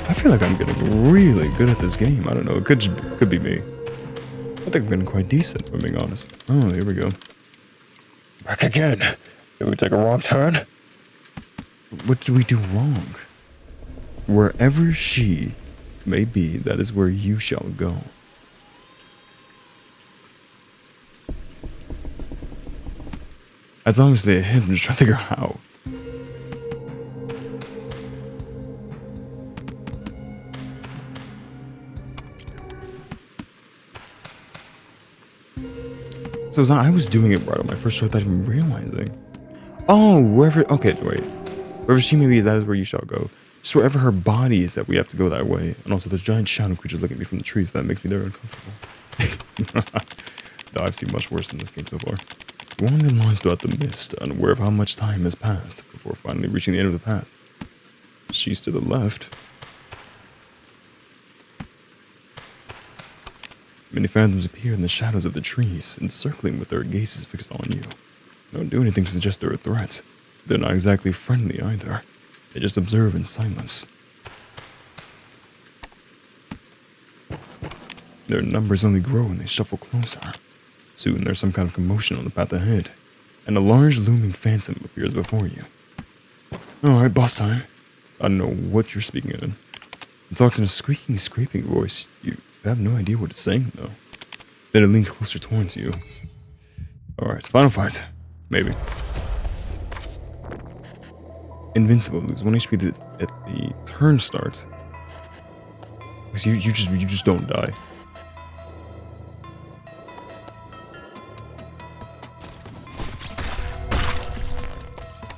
I feel like I'm getting really good at this game. I don't know. It could be me. I think I'm getting quite decent, if I'm being honest. Oh, here we go. Back again. Did we take a wrong turn? What did we do wrong? Wherever she may be, that is where you shall go. That's obviously a hint. I'm just trying to figure out how. So I was doing it right on my first try without even realizing. Oh, wherever. Okay, wait. Wherever she may be, that is where you shall go. Just wherever her body is, that we have to go that way. And also, there's giant shadow creatures looking at me from the trees. That makes me very uncomfortable. No, I've seen much worse in this game so far. Wandering lies throughout the mist, unaware of how much time has passed before finally reaching the end of the path. She's to the left. Many phantoms appear in the shadows of the trees, encircling with their gazes fixed on you. They don't do anything to suggest they're a threat. They're not exactly friendly either. They just observe in silence. Their numbers only grow when they shuffle closer. Soon there's some kind of commotion on the path ahead, and a large looming phantom appears before you. Alright, boss time. I don't know what you're speaking in. It talks in a squeaking, scraping voice. You have no idea what it's saying, though. Then it leans closer towards you. Alright, final fight. Maybe. Invincible. Lose 1 HP at the turn start. Because you just don't die.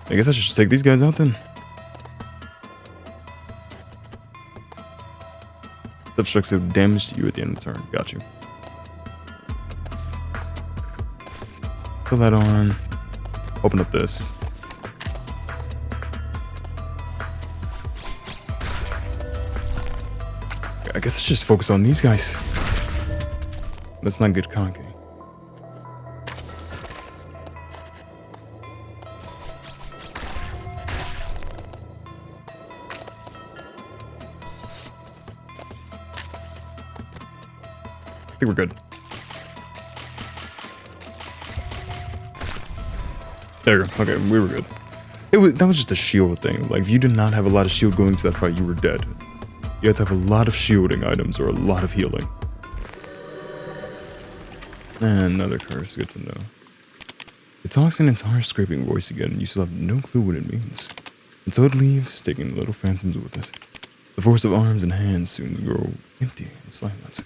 I guess I should take these guys out then. Stuff strikes do damage to you at the end of the turn. Got you. Put that on. Open up this. I guess let's just focus on these guys. Let's not get cocky. I think we're good. There you go. Okay, we were good. That was just a shield thing. Like, if you did not have a lot of shield going into that fight, you were dead. You have to have a lot of shielding items or a lot of healing. And another curse, good to know. It talks in an entire scraping voice again, and you still have no clue what it means. And so it leaves, taking the little phantoms with it. The force of arms and hands soon grow empty and silent.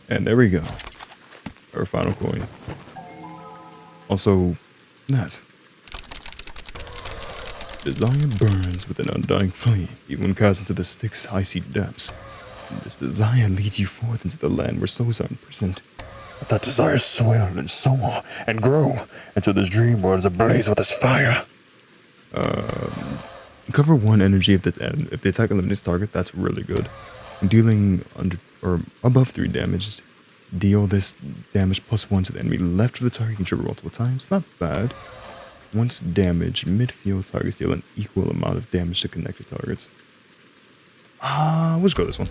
And there we go. Our final coin. Also, that. Desire burns with an undying flame, even when cast into the Styx's icy depths. And this desire leads you forth into the land where souls are imprisoned. Let that desire swell and soar and grow until this dream world is ablaze with this fire. Cover 1 energy if the attack eliminates target. That's really good. Dealing under or above 3 damage. Deal this damage +1 to the enemy left of the target. You can trigger multiple times. Not bad. Once damaged, mid-field targets deal an equal amount of damage to connected targets. We'll just go this one.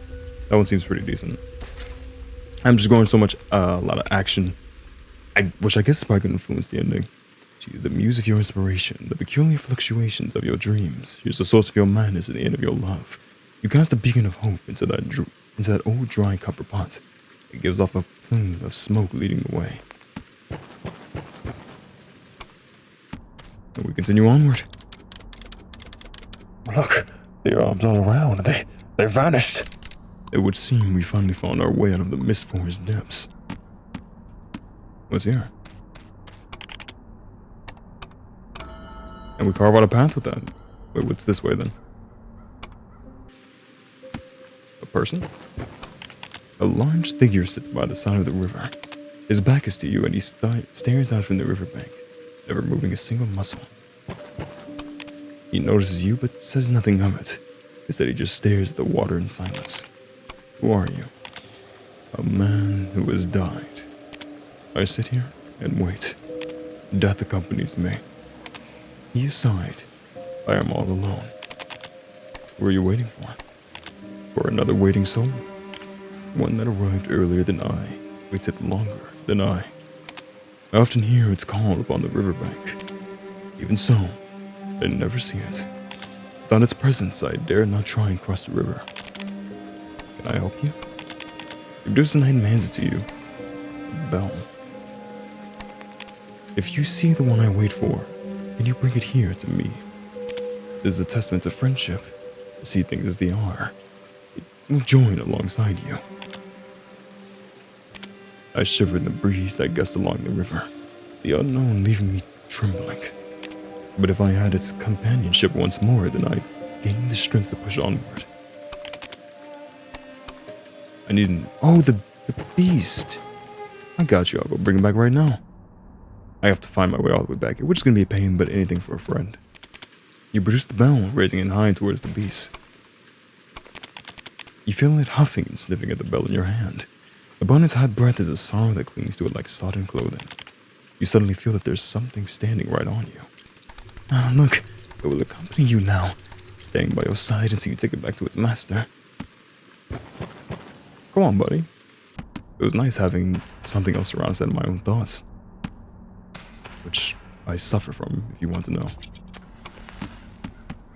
That one seems pretty decent. I'm just going so much, a lot of action. Which I guess is probably going to influence the ending. She's the muse of your inspiration, the peculiar fluctuations of your dreams. She's the source of your madness and the end of your love. You cast a beacon of hope into that old dry copper pot. It gives off a plume of smoke leading the way. And we continue onward. Look, the arms all around. They vanished. It would seem we finally found our way out of the mist forest depths. What's here? And we carve out a path with that. Wait, what's this way then? A person? A large figure sits by the side of the river. His back is to you and he stares out from the riverbank, never moving a single muscle. He notices you but says nothing of it. Instead he just stares at the water in silence. Who are you? A man who has died. I sit here and wait. Death accompanies me. He is sighed. I am all alone. Who are you waiting for? For another waiting soul? One that arrived earlier than I, waited longer than I. I often hear its call upon the riverbank. Even so, I never see it. Without its presence, I dare not try and cross the river. Can I help you? If there's a night and hands it to you, a bell. If you see the one I wait for, can you bring it here to me? This is a testament to friendship. To see things as they are. It will join alongside you. I shiver in the breeze that gusts along the river, the unknown leaving me trembling. But if I had its companionship once more, then I'd gain the strength to push onward. I need an... Oh, the beast! I got you, I'll go bring it back right now. I have to find my way all the way back here, which is going to be a pain, but anything for a friend. You produce the bell, raising it high towards the beast. You feel it huffing and sniffing at the bell in your hand. Upon its hot breath is a sorrow that clings to it like sodden clothing. You suddenly feel that there's something standing right on you. Ah, look, it will accompany you now, staying by your side until you take it back to its master. Come on, buddy. It was nice having something else around instead of my own thoughts. Which I suffer from, if you want to know.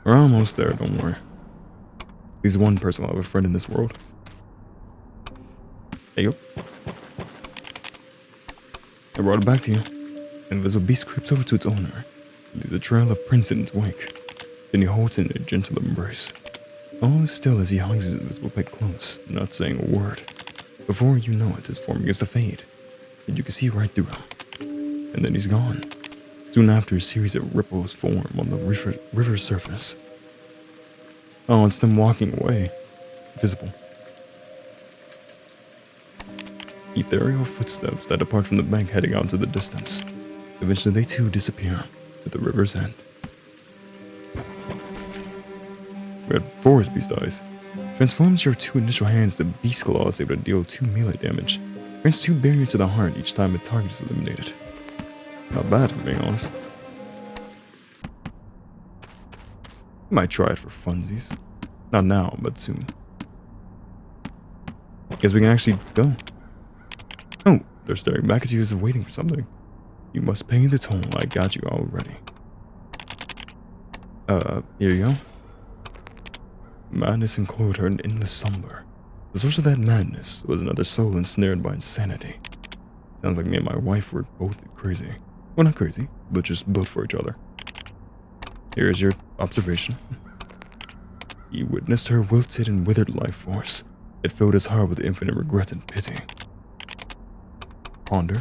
We're almost there, don't worry. At least one person will have a friend in this world. There you go. I brought it back to you. And as a beast creeps over to its owner, it leaves a trail of prints in its wake. Then he holds it in a gentle embrace. All is still as he hugs his invisible pet close, not saying a word. Before you know it, his form begins to fade, and you can see right through him. And then he's gone. Soon after, a series of ripples form on the river's surface. Oh, it's them walking away. visible. Ethereal footsteps that depart from the bank heading out into the distance. Eventually they too disappear at the river's end. Red Forest Beast Eyes. Transforms your 2 initial hands to Beast Claws, able to deal 2 melee damage. Grants 2 barrier to the heart each time a target is eliminated. Not bad, for being honest. Might try it for funsies. Not now, but soon. Guess we can actually go. Oh, they're staring back at you as if waiting for something. You must pay the toll. I got you already. Here you go. Madness enclosed her in endless slumber. The source of that madness was another soul ensnared by insanity. Sounds like me and my wife were both crazy. Well, not crazy, but just built for each other. Here is your observation. He witnessed her wilted and withered life force. It filled his heart with infinite regret and pity. Ponder.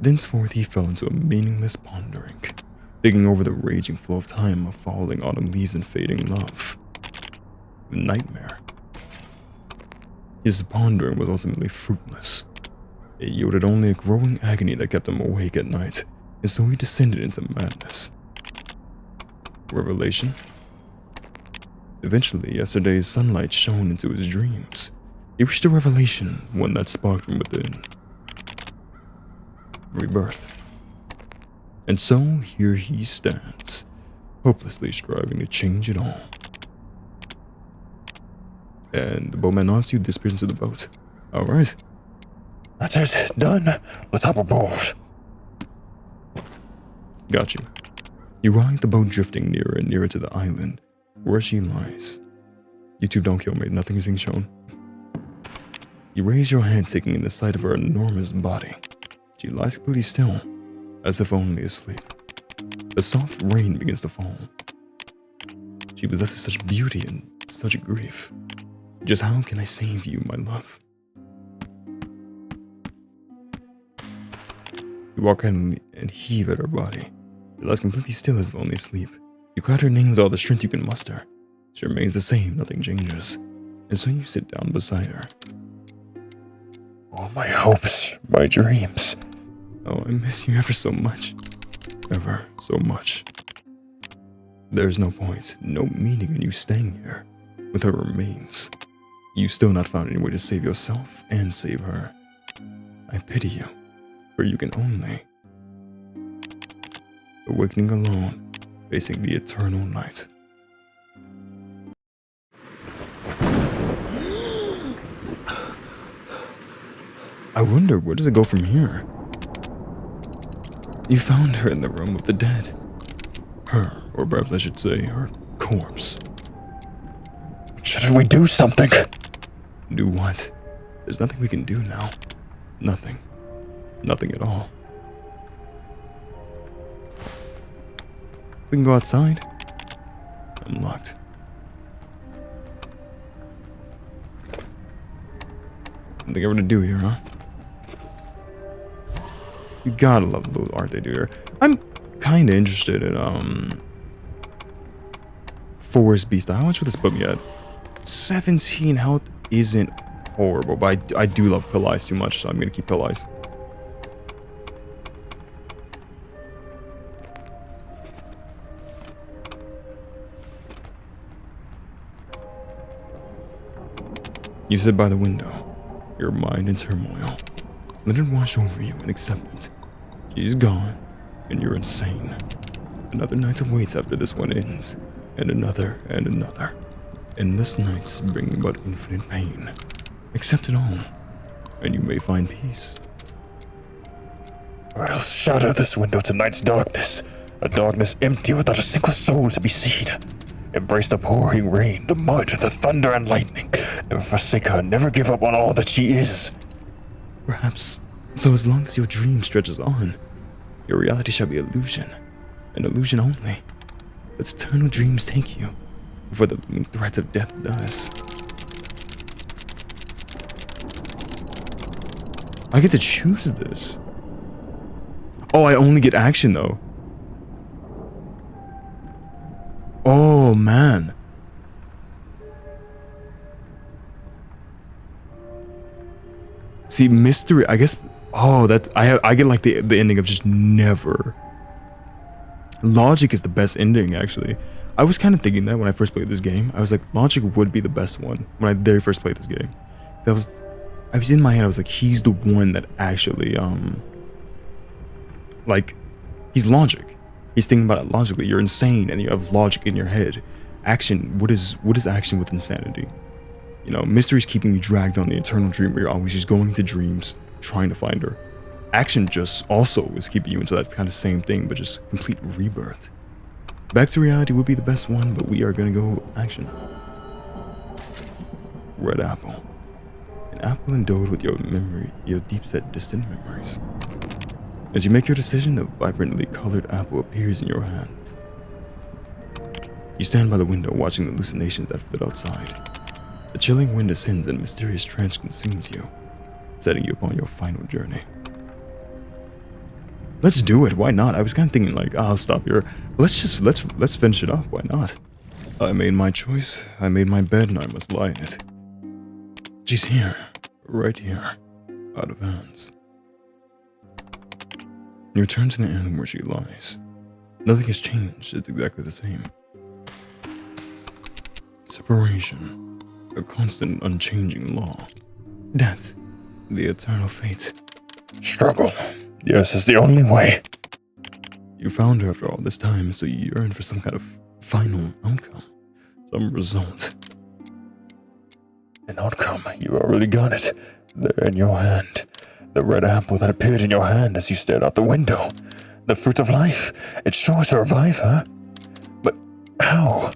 Thenceforth he fell into a meaningless pondering, digging over the raging flow of time of falling autumn leaves and fading love. Nightmare. His pondering was ultimately fruitless. It yielded only a growing agony that kept him awake at night, and so he descended into madness. Revelation. Eventually, yesterday's sunlight shone into his dreams. He reached a revelation, one that sparked from within. Rebirth. And so here he stands, hopelessly striving to change it all. And the boatman nods you, disappears into the boat. Alright. That's it. Done. Let's hop aboard. Got you. You ride the boat drifting nearer and nearer to the island, where she lies. YouTube, don't kill me. Nothing is being shown. You raise your head, taking in the sight of her enormous body. She lies completely still, as if only asleep. A soft rain begins to fall. She possesses such beauty and such grief. Just how can I save you, my love? You walk in and heave at her body. She lies completely still as if only asleep. You cry her name with all the strength you can muster. She remains the same, nothing changes. And so you sit down beside her. All my hopes, my dreams. Oh, I miss you ever so much. Ever so much. There's no point, no meaning in you staying here with her remains. You've still not found any way to save yourself and save her. I pity you, for you can only. Awakening alone, facing the eternal night. I wonder, where does it go from here? You found her in the realm of the dead. Her, or perhaps I should say, her corpse. Shouldn't we do something? Do what? There's nothing we can do now. Nothing. Nothing at all. We can go outside. I'm locked. Nothing ever to do here, huh? You gotta love the little art they do here. I'm kinda interested in, Forest Beast. How much for this book yet? 17 health isn't horrible, but I do love Pill Eyes too much, so I'm gonna keep Pill Eyes. You sit by the window, your mind in turmoil. Let it wash over you and accept it. She's gone, and you're insane. Another night awaits after this one ends, and another and another. Endless nights bring but infinite pain. Accept it all, and you may find peace. Or else shatter this window to night's darkness, a darkness empty without a single soul to be seen. Embrace the pouring rain, the mud, the thunder and lightning. Never forsake her, never give up on all that she is. Perhaps, so as long as your dream stretches on, your reality shall be illusion, an illusion only. Let eternal dreams take you, before the looming threat of death does. I get to choose this. Oh, I only get action though. Oh man. See, mystery, I guess. Oh, that I get like the ending of just never. Logic is the best ending, actually. I was kind of thinking that when I first played this game. I was like, Logic would be the best one when I very first played this game. I was in my head. I was like, he's the one that actually like, he's Logic. He's thinking about it logically. You're insane, and you have logic in your head. Action. What is action with insanity? You know, mystery's keeping you dragged on the eternal dream where you're always just going into dreams, trying to find her. Action just also is keeping you into that kind of same thing, but just complete rebirth. Back to reality would be the best one, but we are gonna go action. Red apple. An apple endowed with your memory, your deep-set distant memories. As you make your decision, a vibrantly colored apple appears in your hand. You stand by the window watching the hallucinations that flit outside. A chilling wind ascends and a mysterious trance consumes you, setting you upon your final journey. Let's do it. Why not? I was kind of thinking like, I'll stop here. Let's finish it up. Why not? I made my choice. I made my bed and I must lie in it. She's here. Right here. Out of hands. You return to the inn where she lies. Nothing has changed. It's exactly the same. Separation. A constant, unchanging law. Death. The eternal fate. Struggle. Yes, it's the only way. You found her after all this time, so you yearn for some kind of final outcome. Some result. An outcome. You already got it. There in your hand. The red apple that appeared in your hand as you stared out the window. The fruit of life. It's sure to revive her. But how?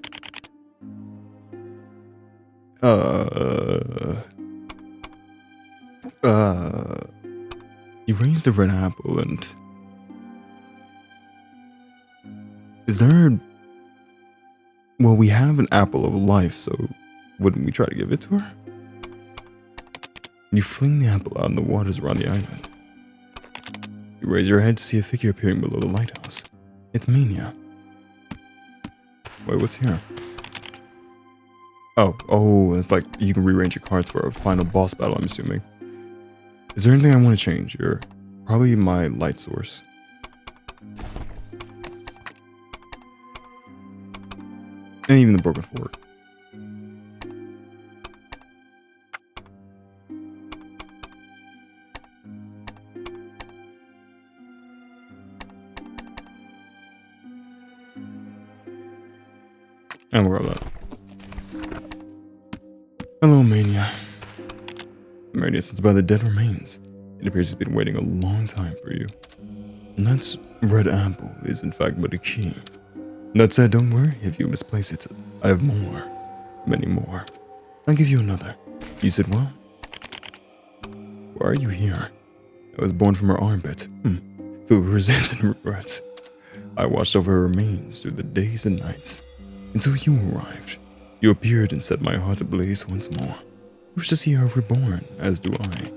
You raise the red apple and... Is there... Well, we have an apple of life, so wouldn't we try to give it to her? You fling the apple out in the waters around the island. You raise your head to see a figure appearing below the lighthouse. It's Mania. Wait, what's here? Oh, it's like you can rearrange your cards for a final boss battle, I'm assuming. Is there anything I want to change? You're probably my light source. And even the broken fork. And we're all that. Hello, Mania. Mania sits by the dead remains. It appears it's been waiting a long time for you. And that red apple is in fact but a key. That said, don't worry if you misplace it. I have more. Many more. I'll give you another. You said, well? Why are you here? I was born from her armpit. Filled with resentment and regrets. I watched over her remains through the days and nights. Until you arrived. You appeared and set my heart ablaze once more. I wish to see her reborn, as do I.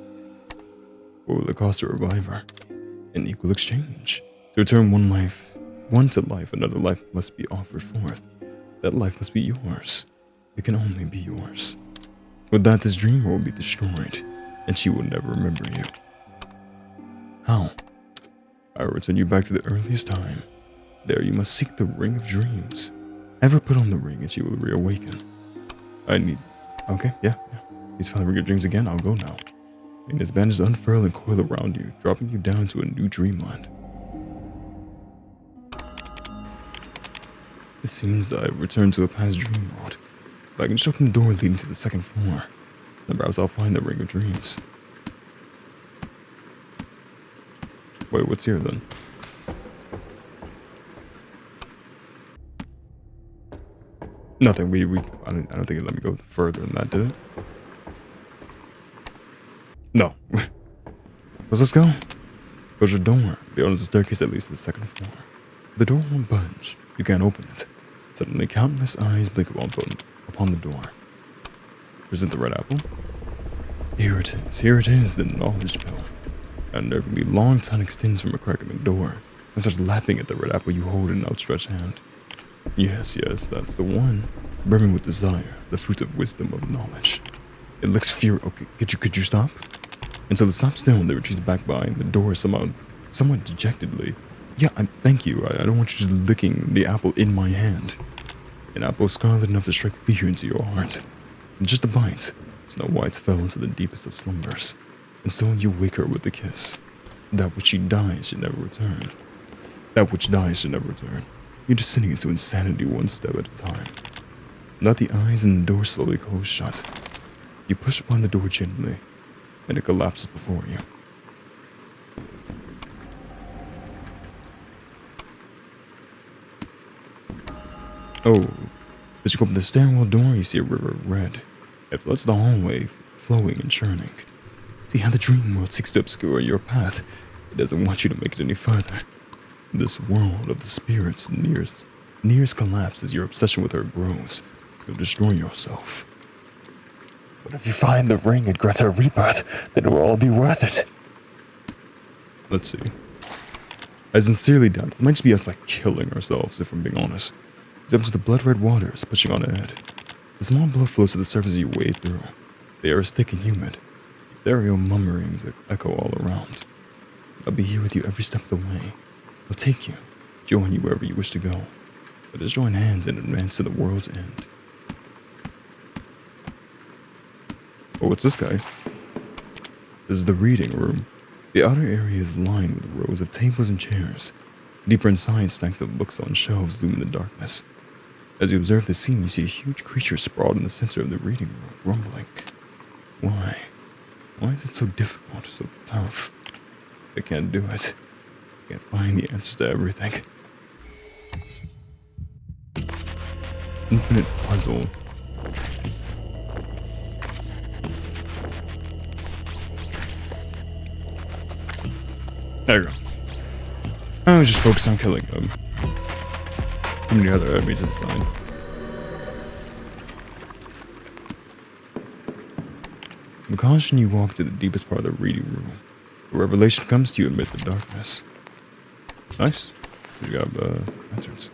What will it cost to revive her? An equal exchange. To return one to life, another life must be offered forth. That life must be yours. It can only be yours. With that, this dreamer will be destroyed, and she will never remember you. How? I will return you back to the earliest time. There you must seek the ring of dreams. Have her put on the ring and she will reawaken. Okay, yeah. He's found the ring of dreams again, I'll go now. And his bandages unfurl and coil around you, dropping you down to a new dreamland. It seems that I've returned to a past dream world, but I can just open the door leading to the second floor. And perhaps I'll find the ring of dreams. Wait, what's here then? Nothing. I don't think it let me go further than that, did it? No. Let's go. There's a door. Beyond the staircase that leads to the second floor. The door won't budge. You can't open it. Suddenly, countless eyes blink upon the door. Present the red apple. Here it is. Here it is, the knowledge pill. And a really long tongue extends from a crack in the door and starts lapping at the red apple you hold in an outstretched hand. Yes, that's the one. Brimming with desire, the fruit of wisdom of knowledge. It looks Okay, could you stop? Until it stops still and it retreats back behind the door somewhat dejectedly. Yeah, thank you. I don't want you just licking the apple in my hand. An apple scarlet enough to strike fear into your heart. And just a bite, Snow White fell into the deepest of slumbers. And so you wake her with a kiss. That which she dies should never return. That which dies should never return. You're descending into insanity one step at a time. Let the eyes and the door slowly close shut. You push upon the door gently, and it collapses before you. Oh, as you go up the stairwell door, you see a river of red. It floods the hallway, flowing and churning. See how the dream world seeks to obscure your path. It doesn't want you to make it any further. This world of the spirits nears collapse as your obsession with her grows. You'll destroy yourself. But if you find the ring and grant her rebirth, then it will all be worth it. Let's see. I sincerely doubt it might just be us killing ourselves, if I'm being honest. Except the blood red water is pushing on ahead. The small blood flows to the surface as you wade through. The air is thick and humid. Ethereal murmurings that echo all around. I'll be here with you every step of the way. I'll take you, join you wherever you wish to go. Let us join hands and advance to the world's end. Oh, what's this guy? This is the reading room. The outer area is lined with rows of tables and chairs. Deeper inside, stacks of books on shelves loom in the darkness. As you observe the scene, you see a huge creature sprawled in the center of the reading room, rumbling. Why? Why is it so difficult, so tough? I can't do it. I can't find the answers to everything. Infinite puzzle. There you go. I was just focused on killing them. Too many other enemies inside. With caution, you walk to the deepest part of the reading room. A revelation comes to you amid the darkness. Nice. You got entrance.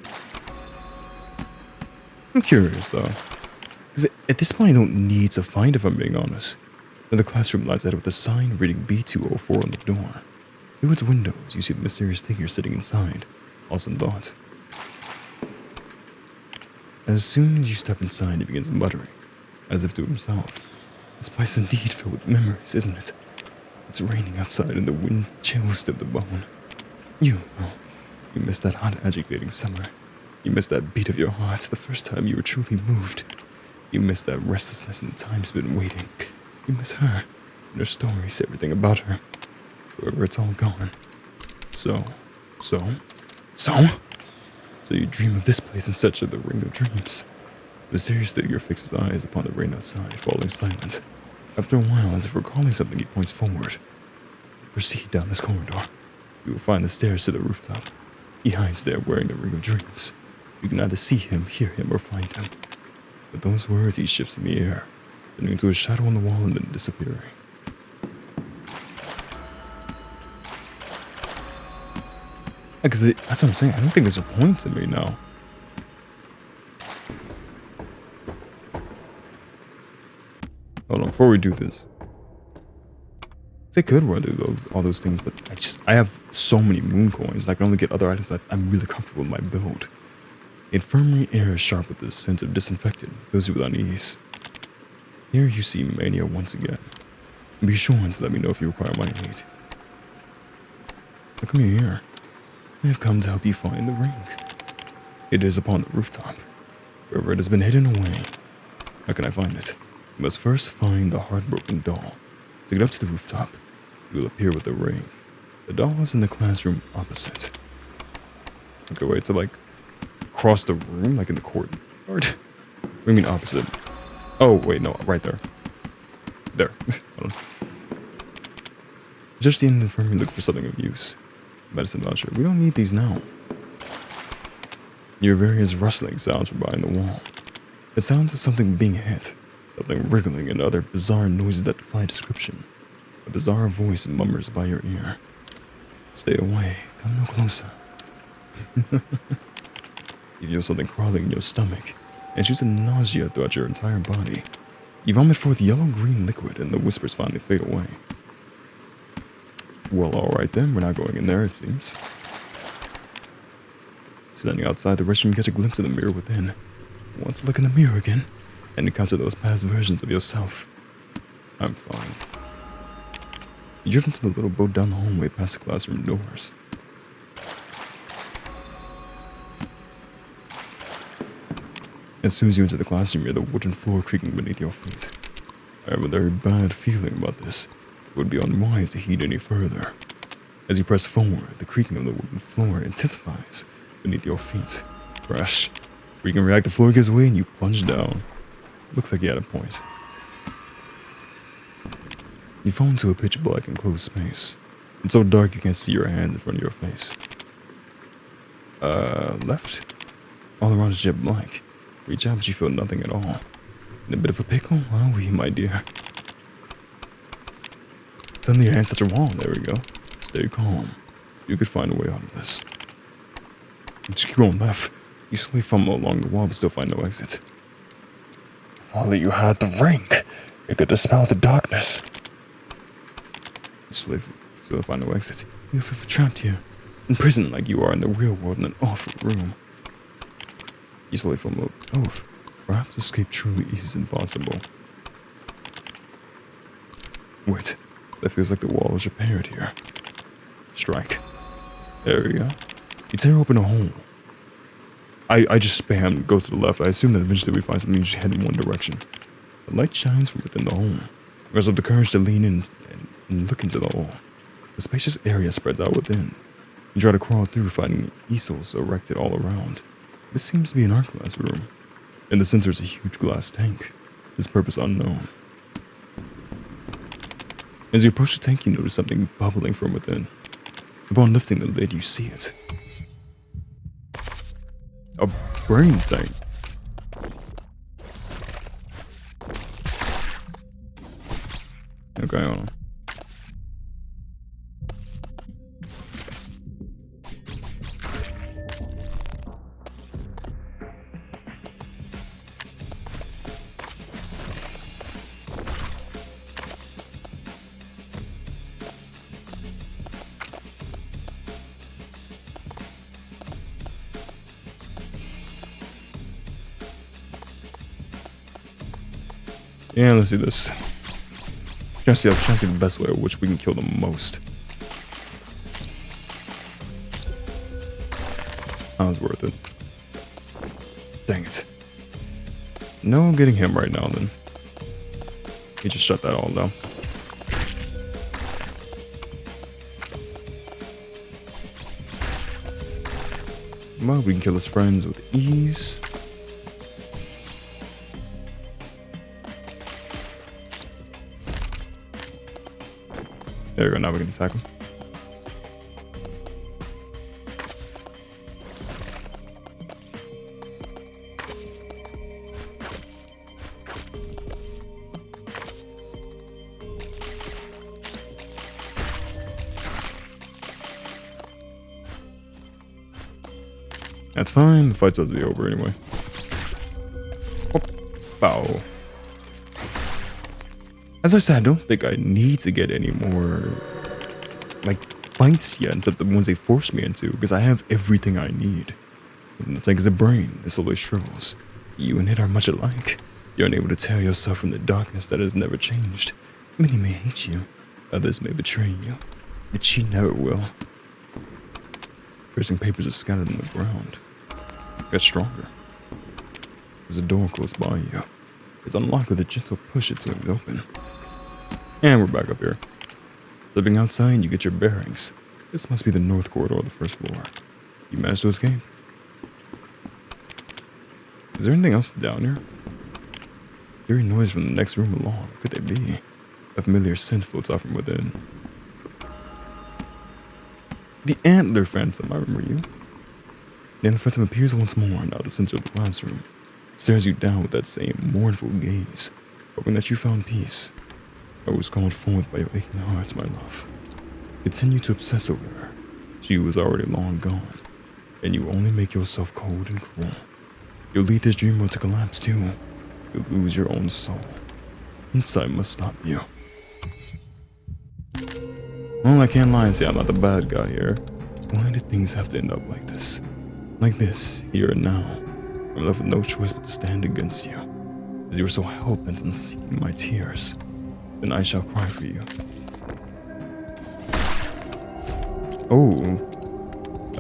I'm curious though, because at this point I don't need to find, if I'm being honest. But the classroom lies ahead with a sign reading B204 on the door. Through its windows, you see the mysterious figure sitting inside, lost in thought. As soon as you step inside, he begins muttering, as if to himself. This place is indeed filled with memories, isn't it? It's raining outside and the wind chills to the bone. You missed that hot, agitating summer. You missed that beat of your heart the first time you were truly moved. You missed that restlessness in the time spent waiting. You miss her, and her stories, everything about her. However, it's all gone. So you dream of this place in search of the ring of dreams. The mysterious figure fixes eyes upon the rain outside, falling silent. After a while, as if recalling something, he points forward. Proceed down this corridor. You will find the stairs to the rooftop. He hides there wearing the ring of dreams. You can neither see him, hear him, or find him. With those words, he shifts in the air, turning into a shadow on the wall and then disappearing. Because that's what I'm saying. I don't think there's a point to me now. Hold on, before we do this. They could run through all those things, but I have so many moon coins, and I can only get other items that I'm really comfortable with my build. The infirmary air is sharp with the scent of disinfectant, fills you with unease. Here you see Mania once again. Be sure to let me know if you require my aid. How come you're here? I have come to help you find the ring. It is upon the rooftop, wherever it has been hidden away. How can I find it? You must first find the heartbroken doll. To get up to the rooftop, you will appear with the ring. The doll is in the classroom opposite. Okay, wait, to cross the room, in the courtyard? What do you mean opposite? Oh, wait, no, right there. There. Hold on. Just the end of the infirmary, look for something of use. Medicine voucher. We don't need these now. You hear various rustling sounds from behind the wall. It sounds of something being hit, something wriggling, and other bizarre noises that defy description. A bizarre voice murmurs by your ear. Stay away. Come no closer. You feel something crawling in your stomach, and shoots a nausea throughout your entire body. You vomit forth yellow-green liquid, and the whispers finally fade away. Well, alright then, we're not going in there, it seems. Standing outside the restroom, you catch a glimpse of the mirror within. Want to look in the mirror again and encounter those past versions of yourself. I'm fine. You drift into the little boat down the hallway past the classroom doors. As soon as you enter the classroom, you hear the wooden floor creaking beneath your feet. I have a very bad feeling about this. It would be unwise to heed any further. As you press forward, the creaking of the wooden floor intensifies beneath your feet. Crash. Where you can react, the floor gives way and you plunge down. Looks like you had a point. You fall into a pitch black enclosed space. It's so dark you can't see your hands in front of your face. Left? All around is jet black. Reach out but you feel nothing at all. In a bit of a pickle? Ah oui, my dear. Suddenly your hands touch a wall. There we go. Stay calm. You could find a way out of this. Just keep going left. You slowly fumble along the wall but still find no exit. If only you had the ring. It could dispel the darkness. You slowly still find no exit. You feel trapped here. Imprisoned like you are in the real world in an awful room. You slowly fumble. Oh, perhaps escape truly is impossible. Wait. That feels like the wall was repaired here. Strike. There we go. You tear open a hole. I just spam, go to the left. I assume that eventually we find something, you just head in one direction. The light shines from within the hole. There's the courage to lean in and look into the hole. The spacious area spreads out within. You try to crawl through, finding easels erected all around. This seems to be an art class room. In the center is a huge glass tank. Its purpose unknown. As you approach the tank, you notice something bubbling from within. Upon lifting the lid, you see it. A brain tank. Okay, hold on. Yeah, let's do this. I'm trying to see the best way at which we can kill them most. Sounds worth it. Dang it. No getting him right now then. He just shut that all down. Well, we can kill his friends with ease. There we go, now we can attack him. That's fine, the fight's about to be over anyway. Bow. As I said, I don't think I need to get any more, like, fights yet, except the ones they forced me into, because I have everything I need. And the tank is a brain, it slowly shrivels. You and it are much alike. You're unable to tear yourself from the darkness that has never changed. Many may hate you, others may betray you, but she never will. Tracing papers are scattered on the ground. Get stronger. There's a door close by you. It's unlocked with a gentle push, it swings open. And we're back up here. Stepping outside, you get your bearings. This must be the north corridor of the first floor. You managed to escape. Is there anything else down here? Hearing noise from the next room along. What could they be? A familiar scent floats out from within. The Antler Phantom, I remember you. The Antler Phantom appears once more, now at the center of the classroom. Stares you down with that same mournful gaze, hoping that you found peace. I was called forth by your aching hearts, my love. Continue to obsess over her. She was already long gone, and you only make yourself cold and cruel. You'll lead this dream world to collapse too. You'll lose your own soul. Insight must stop you. Well, I can't lie and say I'm not the bad guy here. Why did things have to end up like this? Like this, here and now. I'm left with no choice but to stand against you. As you were so hell-bent on seeking my tears, then I shall cry for you. Oh,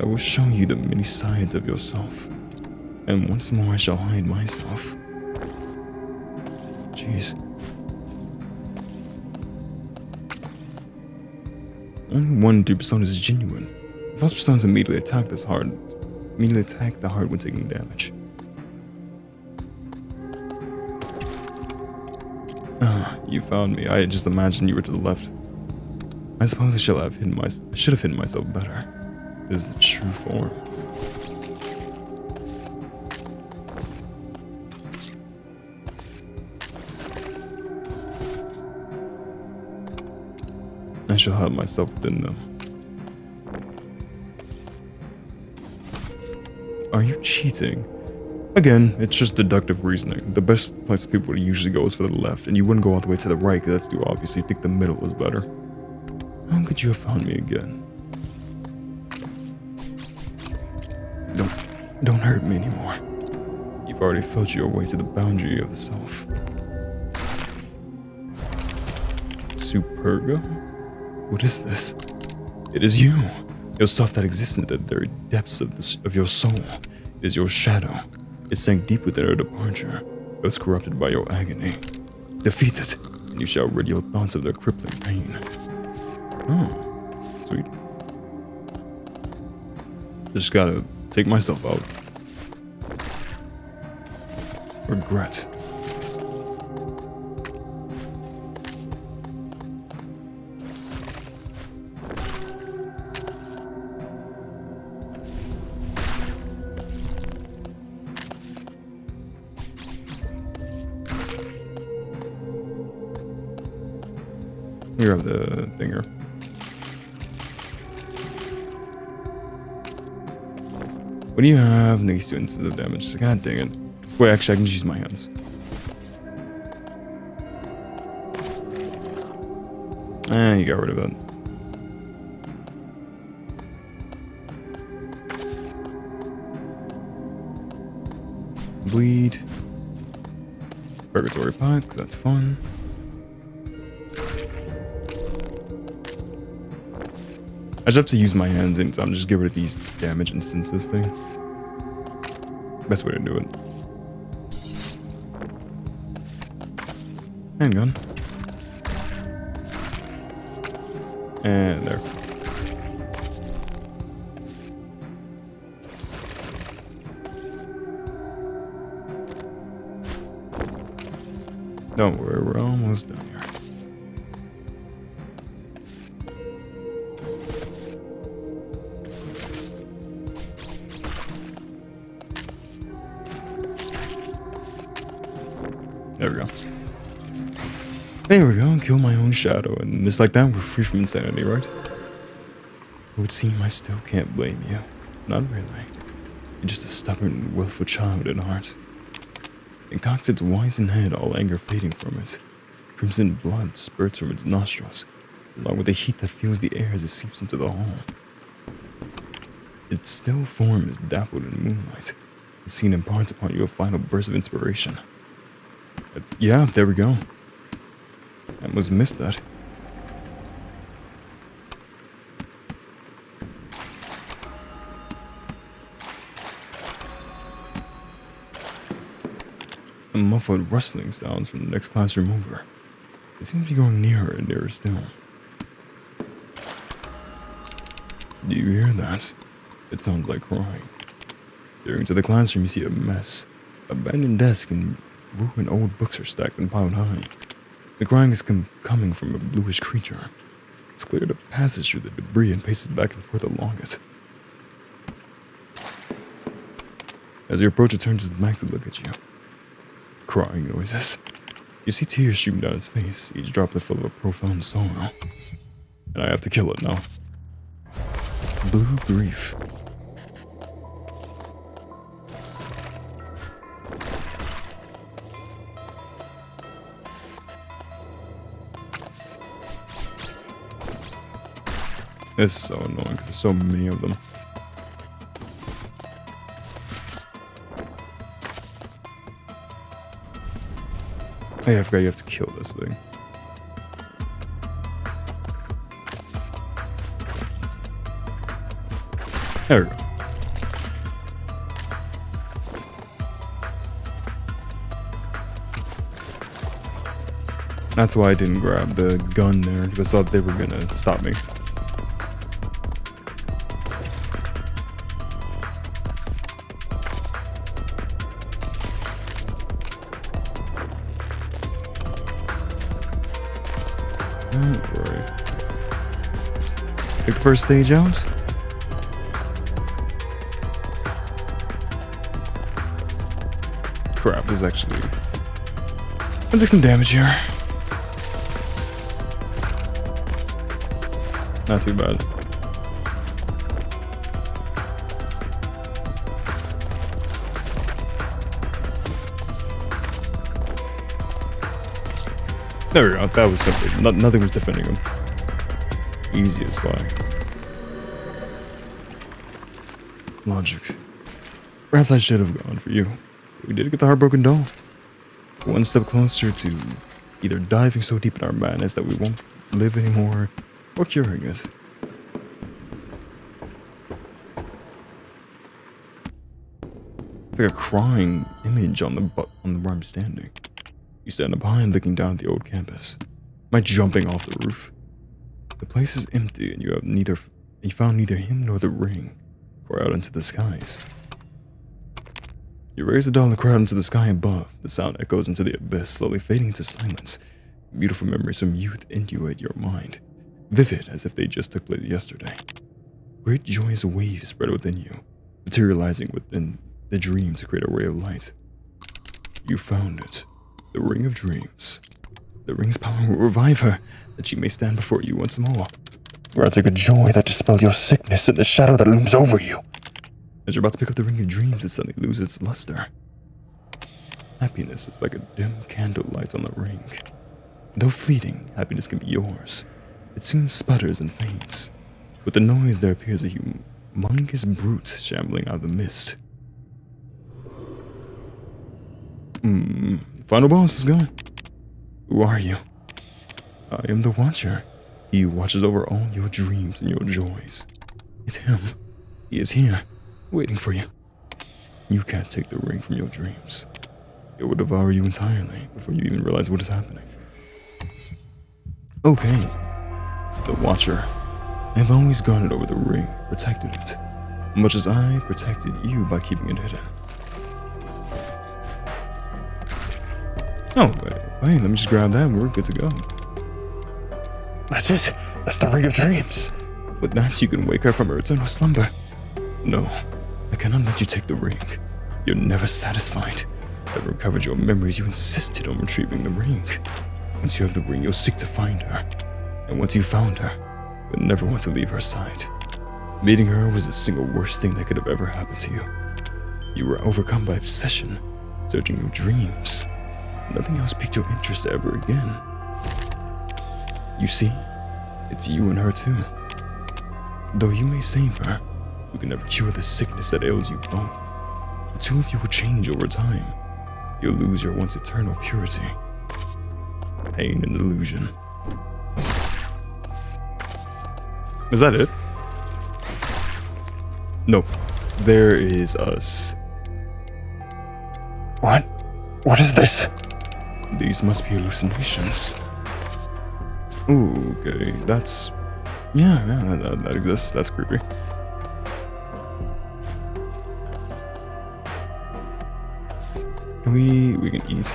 I will show you the many sides of yourself. And once more I shall hide myself. Jeez. Only one deep persona is genuine. The false personas immediately attack the heart when taking damage. Ah, you found me. I just imagined you were to the left. I suppose I should have hidden myself better. This is the true form. I shall hide myself within them. Are you cheating? Again, it's just deductive reasoning. The best place people would usually go is for the left, and you wouldn't go all the way to the right because that's too obvious. You think the middle is better. How could you have found me again? Don't hurt me anymore. You've already felt your way to the boundary of the self. Superga? What is this? It is you. Yourself that exists in the very depths of your soul. It is your shadow. It sank deep within our departure. It was corrupted by your agony. Defeat it, and you shall rid your thoughts of their crippling pain. Oh, sweet. Just gotta take myself out. Regret. You have the thinger. What do you have? Negates 2 instances of damage. God dang it. Wait, actually, I can just use my hands. You got rid of it. Bleed. Purgatory pot, because that's fun. I just have to use my hands anytime. Just get rid of these damage instances thing. Best way to do it. Handgun. And there. Don't worry, we're almost done here. There we go. There we go, kill my own shadow, and just like that, we're free from insanity, right? It would seem I still can't blame you. Not really. You're just a stubborn, willful child at heart. It cocks its wizened head, all anger fading from it. Crimson blood spurts from its nostrils, along with the heat that fills the air as it seeps into the hall. Its still form is dappled in moonlight. The scene imparts upon you a final burst of inspiration. Yeah, there we go. I almost missed that. A muffled rustling sounds from the next classroom over. It seems to be going nearer and nearer still. Do you hear that? It sounds like crying. Peering into the classroom, you see a mess. Abandoned desk and ruined old books are stacked and piled high. The crying is coming from a bluish creature. It's cleared a passage through the debris and paces back and forth along it. As you approach, it turns its back to look at you. Crying noises. You see tears shooting down its face, each droplet full of a profound sorrow. And I have to kill it now. Blue grief. This is so annoying because there's so many of them. Oh yeah, I forgot you have to kill this thing. There we go. That's why I didn't grab the gun there, because I thought they were gonna stop me. Don't worry. Take the first stage out. Crap, this is actually... I'll take some damage here. Not too bad. There we go. That was simple. Nothing was defending him. Easy as pie. Logic. Perhaps I should have gone for you. We did get the heartbroken doll. One step closer to either diving so deep in our madness that we won't live anymore, or curing it. It's like a crying image on the where I'm standing. You stand up high and looking down at the old campus. Am I jumping off the roof? The place is empty, and you found neither him nor the ring. Pour out into the skies. You raise the doll and cry out into the sky above. The sound echoes into the abyss, slowly fading into silence. Beautiful memories from youth inundate your mind, vivid as if they just took place yesterday. Great joyous waves spread within you, materializing within the dream to create a ray of light. You found it. The Ring of Dreams. The ring's power will revive her, that she may stand before you once more. Granting a joy that dispels your sickness and the shadow that looms over you. As you're about to pick up the Ring of Dreams, it suddenly loses its luster. Happiness is like a dim candlelight on the ring. Though fleeting, happiness can be yours. It soon sputters and fades. With the noise, there appears a humongous brute shambling out of the mist. Final boss is gone. Who are you? I am the Watcher. He who watches over all your dreams and your joys. It's him. He is here, waiting for you. You can't take the ring from your dreams. It will devour you entirely before you even realize what is happening. Okay. The Watcher. I have always guarded over the ring, protected it, much as I protected you by keeping it hidden. Oh, wait, let me just grab that and we're good to go. That's it. That's the Ring of Dreams. With that, you can wake her from her eternal slumber. No, I cannot let you take the ring. You're never satisfied. Having recovered your memories, you insisted on retrieving the ring. Once you have the ring, you'll seek to find her. And once you found her, you'll never want to leave her side. Meeting her was the single worst thing that could have ever happened to you. You were overcome by obsession, searching your dreams. Nothing else piqued your interest ever again. You see, it's you and her too. Though you may save her, you can never cure the sickness that ails you both. The two of you will change over time. You'll lose your once eternal purity. Pain and illusion. Is that it? No. There is us. What? What is this? These must be hallucinations. Ooh, okay, that's... Yeah, that exists. That's creepy. Can we can eat.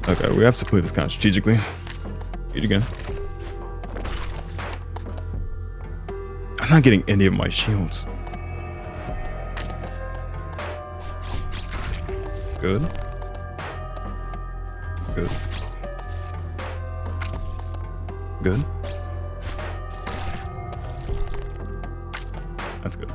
Okay, we have to play this kind of strategically. Eat again. I'm not getting any of my shields. Good. Good. Good. That's good.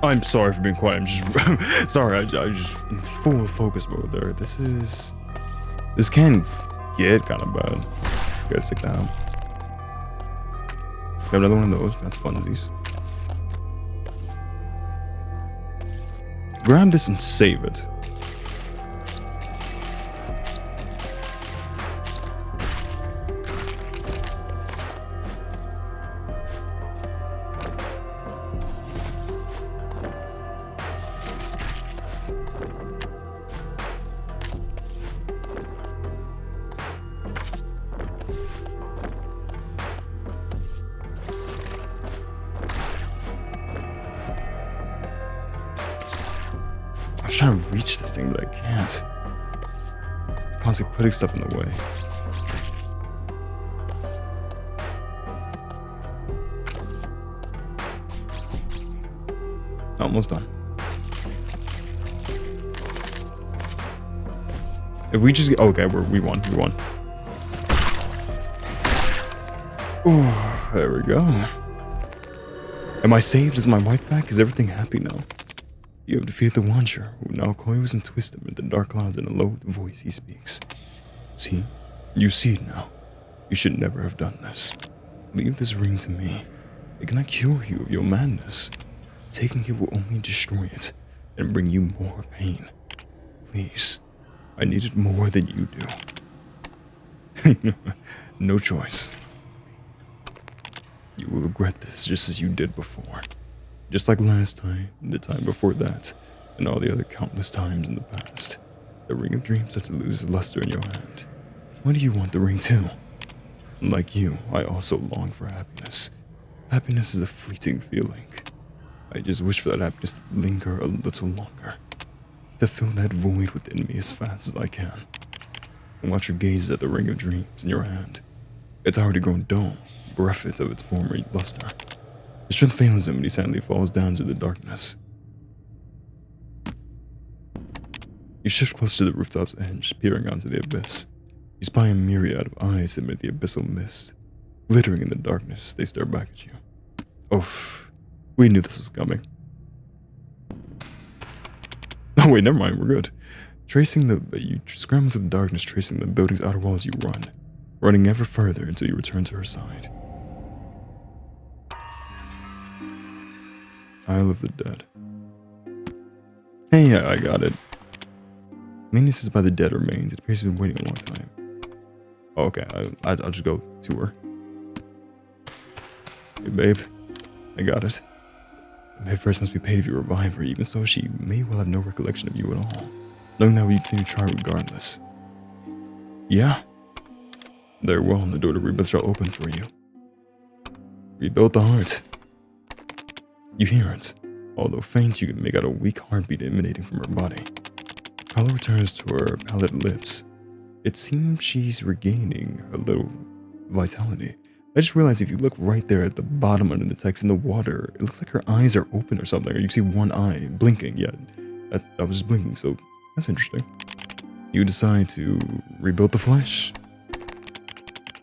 I'm sorry for being quiet. I'm just sorry. I just in full focus mode there. This can get kind of bad. You gotta stick that out. Got another one of those. That's funsies. Grab this and save it. I'm trying to reach this thing, but I can't. It's constantly putting stuff in the way. Almost done. If we just get, okay, we won. Ooh, there we go. Am I saved? Is my wife back? Is everything happy now? You have defeated the Watcher, who now coils and twists amid the dark clouds. In a low voice he speaks. See? You see it now. You should never have done this. Leave this ring to me. It cannot cure you of your madness. Taking it will only destroy it and bring you more pain. Please, I need it more than you do. No choice. You will regret this just as you did before. Just like last time, the time before that, and all the other countless times in the past. The ring of dreams starts to lose its luster in your hand. What do you want the ring to? Like you, I also long for happiness. Happiness is a fleeting feeling. I just wish for that happiness to linger a little longer. To fill that void within me as fast as I can. And watch her gaze at the ring of dreams in your hand. It's already grown dull, bereft of its former luster. The strength fails him and he sadly falls down to the darkness. You shift close to the rooftop's edge, peering onto the abyss. You spy a myriad of eyes amid the abyssal mist. Glittering in the darkness, they stare back at you. Oof. We knew this was coming. Oh wait, never mind, we're good. You scramble to the darkness, tracing the building's outer walls. You run, running ever further until you return to her side. Isle of the Dead. Hey, yeah, I got it. Maintenance is by the dead remains. It appears to have been waiting a long time. Oh, okay, I'll just go to her. Hey, babe. I got it. The maid first must be paid if you revive her, even so she may well have no recollection of you at all. Knowing that we continue to try regardless. Yeah. Very well, the door to rebirth shall open for you. Rebuild the heart. You hear it. Although faint, you can make out a weak heartbeat emanating from her body. Color returns to her pallid lips. It seems she's regaining a little vitality. I just realized if you look right there at the bottom under the text in the water, it looks like her eyes are open or something, or you see one eye blinking. Yeah, that was just blinking, so that's interesting. You decide to rebuild the flesh.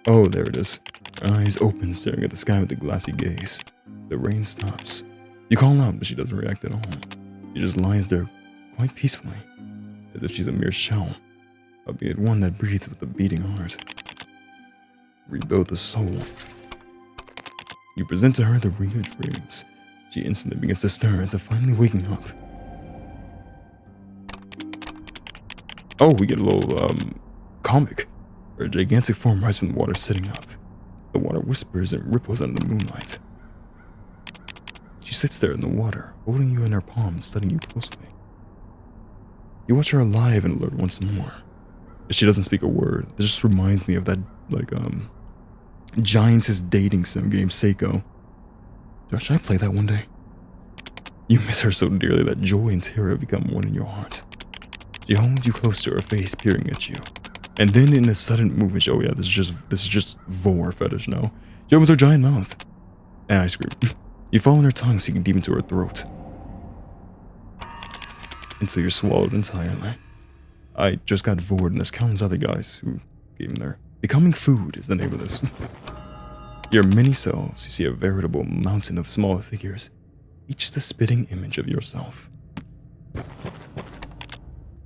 Oh, there it is. Her eyes open, staring at the sky with a glassy gaze. The rain stops. You call out, but she doesn't react at all. She just lies there quite peacefully, as if she's a mere shell, albeit one that breathes with a beating heart. Rebuild the soul. You present to her the ring of dreams. She instantly begins to stir as if finally waking up. Oh, we get a little, comic. Her gigantic form rises from the water, sitting up. The water whispers and ripples under the moonlight. She sits there in the water, holding you in her palms, studying you closely. You watch her alive and alert once more. She doesn't speak a word. This just reminds me of that, giantess dating sim game, Seiko. Should I play that one day? You miss her so dearly that joy and terror become one in your heart. She holds you close to her face, peering at you. And then in a sudden movement, oh yeah, this is just vor fetish now. She opens her giant mouth. And I scream. You fall on her tongue, sinking deep into her throat. Until you're swallowed entirely. I just got vored, and there's countless other guys who came there. Becoming food is the name of this. Your many cells, you see a veritable mountain of small figures. each the spitting image of yourself.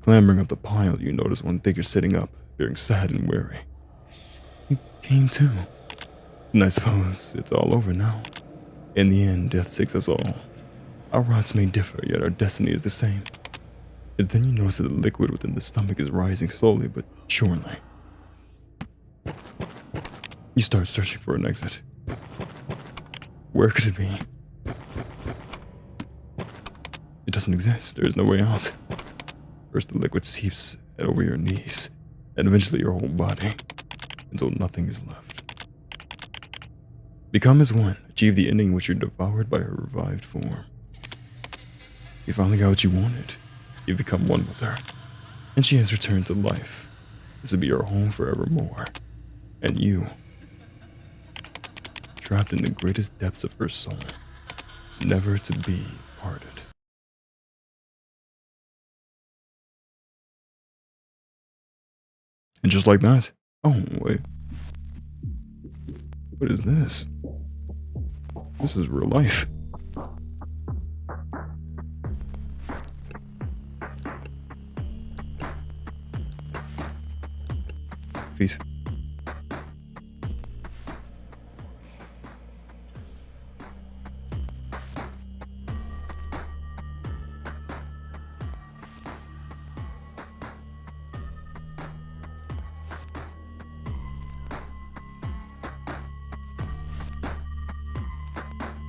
Clambering up the pile, you notice one figure sitting up, appearing sad and weary. You came too. And I suppose it's all over now. In the end, death takes us all. Our routes may differ, yet our destiny is the same. It's then you notice that the liquid within the stomach is rising slowly but surely. You start searching for an exit. Where could it be? It doesn't exist. There is no way out. First the liquid seeps over your knees, and eventually your whole body, until nothing is left. Become as one. Achieve the ending in which you're devoured by her revived form. You finally got what you wanted. You've become one with her, and she has returned to life. This will be your home forevermore. And you, trapped in the greatest depths of her soul, never to be parted. And just like that, oh wait, what is this? This is real life. Feet.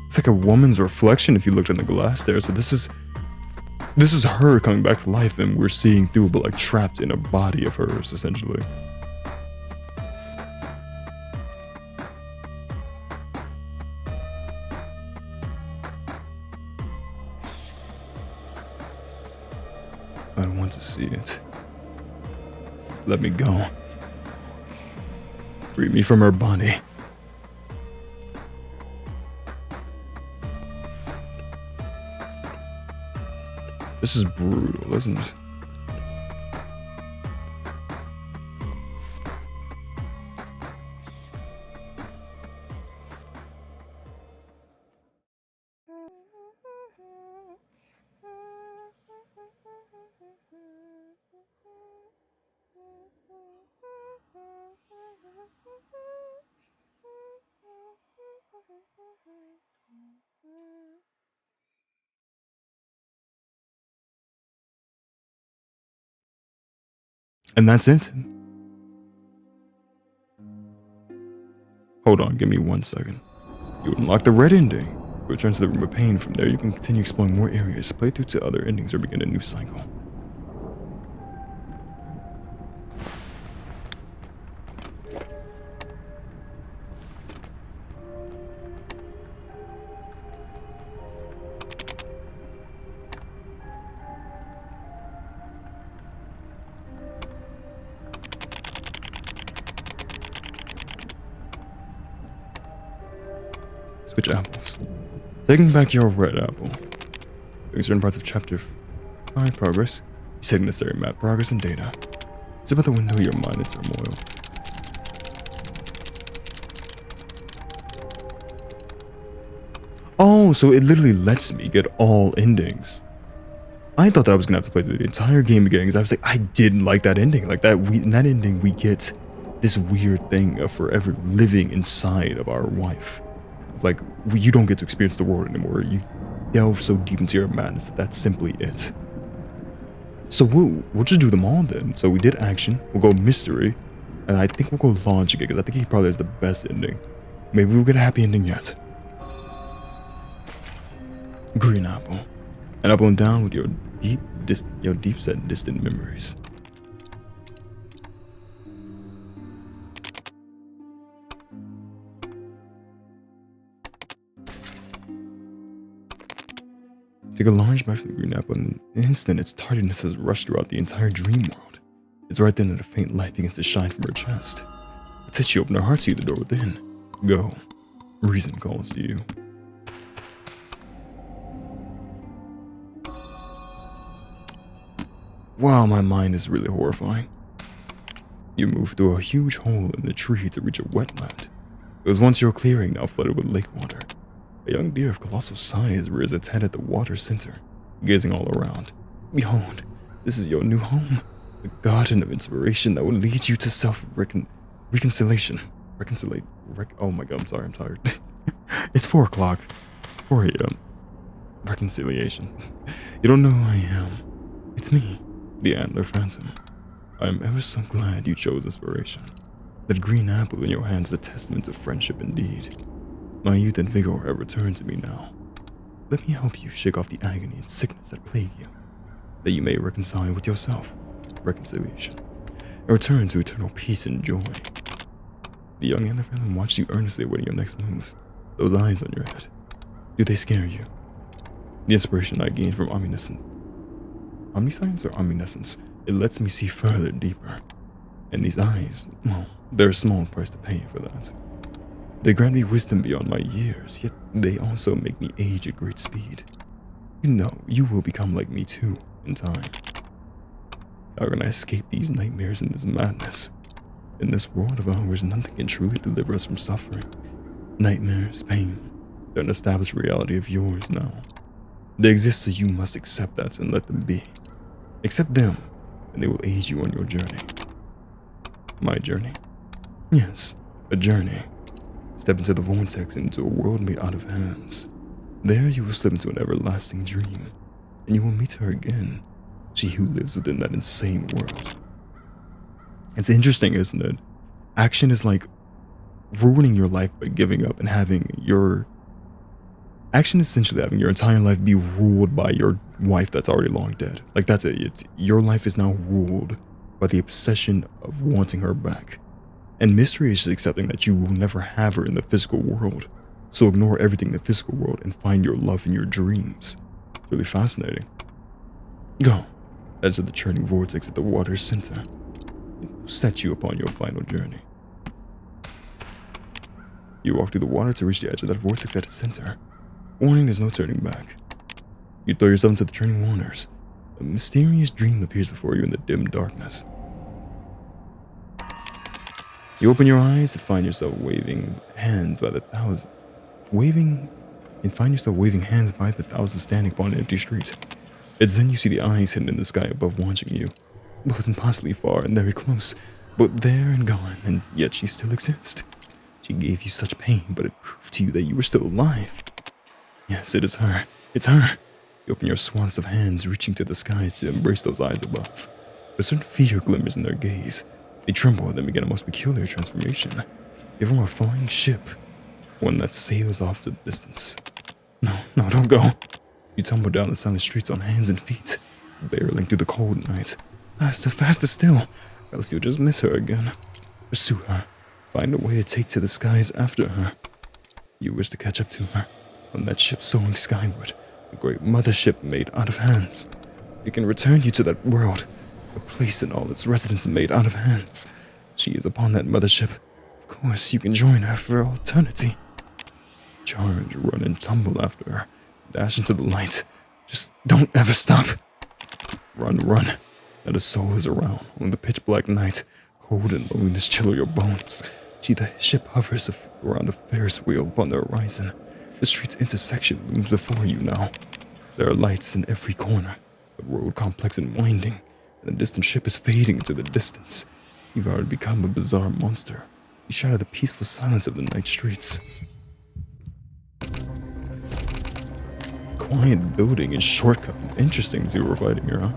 It's like a woman's reflection if you looked in the glass there. So this is her coming back to life, and we're seeing through, but like trapped in a body of hers, essentially. I don't want to see it. Let me go. Free me from her body. This is brutal, isn't it? And that's it. Hold on, give me 1 second. You unlock the red ending. Return to the room of pain. From there, you can continue exploring more areas, play through to other endings, or begin a new cycle. Switch apples. Taking back your red apple. Doing certain parts of chapter 5 progress. You set necessary map progress and data. Zip out the window of your mind in turmoil. Oh, so it literally lets me get all endings. I thought that I was gonna have to play through the entire game again, because I was like, I didn't like that ending. Like in that ending, we get this weird thing of forever living inside of our wife. Like, you don't get to experience the world anymore. You delve so deep into your madness that that's simply it. So we'll just do them all then. So we did action, we'll go mystery, and I think we'll go logic, because I think he probably has the best ending. Maybe we'll get a happy ending yet. Green apple. And up and down with your deep set distant memories. Take a large bite from the green apple, and in an instant its tardiness has rushed throughout the entire dream world. It's right then that a faint light begins to shine from her chest. It's as she opened her heart to you, the door within. Go. Reason calls to you. Wow, my mind is really horrifying. You move through a huge hole in the tree to reach a wetland. It was once your clearing, now flooded with lake water. A young deer of colossal size rears its head at the water's center, gazing all around. Behold, this is your new home, the garden of inspiration that will lead you to reconciliation. Oh my god, I'm sorry, I'm tired. It's 4 o'clock. 4 a.m. Reconciliation. You don't know who I am. It's me, the Antler Phantom. I am ever so glad you chose inspiration. That green apple in your hand is a testament to friendship indeed. My youth and vigor have returned to me now. Let me help you shake off the agony and sickness that plague you, that you may reconcile with yourself. Reconciliation. And return to eternal peace and joy. The young Antler Phantom watched you earnestly awaiting your next move. Those eyes on your head. Do they scare you? The inspiration I gained from omniscience or omniscience, it lets me see further, deeper. And these eyes, well, they're a small price to pay for that. They grant me wisdom beyond my years, yet they also make me age at great speed. You know, you will become like me too, in time. How can I escape these nightmares and this madness? In this world of ours, nothing can truly deliver us from suffering. Nightmares, pain, they're an established reality of yours now. They exist, so you must accept that and let them be. Accept them, and they will aid you on your journey. My journey? Yes, a journey. Step into the vortex, into a world made out of hands. There you will slip into an everlasting dream, and you will meet her again, she who lives within that insane world. It's interesting, isn't it? Action is like ruining your life by giving up and having your... Action is essentially having your entire life be ruled by your wife that's already long dead. Like, that's it. Your life is now ruled by the obsession of wanting her back. And mystery is just accepting that you will never have her in the physical world. So ignore everything in the physical world and find your love in your dreams. It's really fascinating. Go. Enter the churning vortex at the water's center. It will set you upon your final journey. You walk through the water to reach the edge of that vortex at its center. Warning, there's no turning back. You throw yourself into the churning waters. A mysterious dream appears before you in the dim darkness. You open your eyes and find yourself waving hands by the thousand. Waving hands by the thousand standing upon an empty street. It's then you see the eyes hidden in the sky above watching you. Both impossibly far and very close. Both there and gone, and yet she still exists. She gave you such pain, but it proved to you that you were still alive. Yes, it is her. It's her. You open your swathes of hands, reaching to the skies to embrace those eyes above. A certain fear glimmers in their gaze. They tremble and then begin a most peculiar transformation. They form a flying ship, one that sails off to the distance. No, don't go. You tumble down the silent streets on hands and feet, barreling through the cold night. Faster still, else you'll just miss her again. Pursue her. Find a way to take to the skies after her. You wish to catch up to her, on that ship soaring skyward, a great mothership made out of hands. It can return you to that world, a place in all its residents made out of hands. She is upon that mothership. Of course, you can join her for all eternity. Charge, run, and tumble after her. Dash into the light. Just don't ever stop. Run. Not a soul is around on the pitch black night. Cold and loneliness chill your bones. The ship hovers around a Ferris wheel upon the horizon. The street's intersection looms before you now. There are lights in every corner, the road complex and winding, and the distant ship is fading into the distance. You've already become a bizarre monster. You shatter the peaceful silence of the night streets. Quiet building and shortcut. Interesting zero fighting here, huh?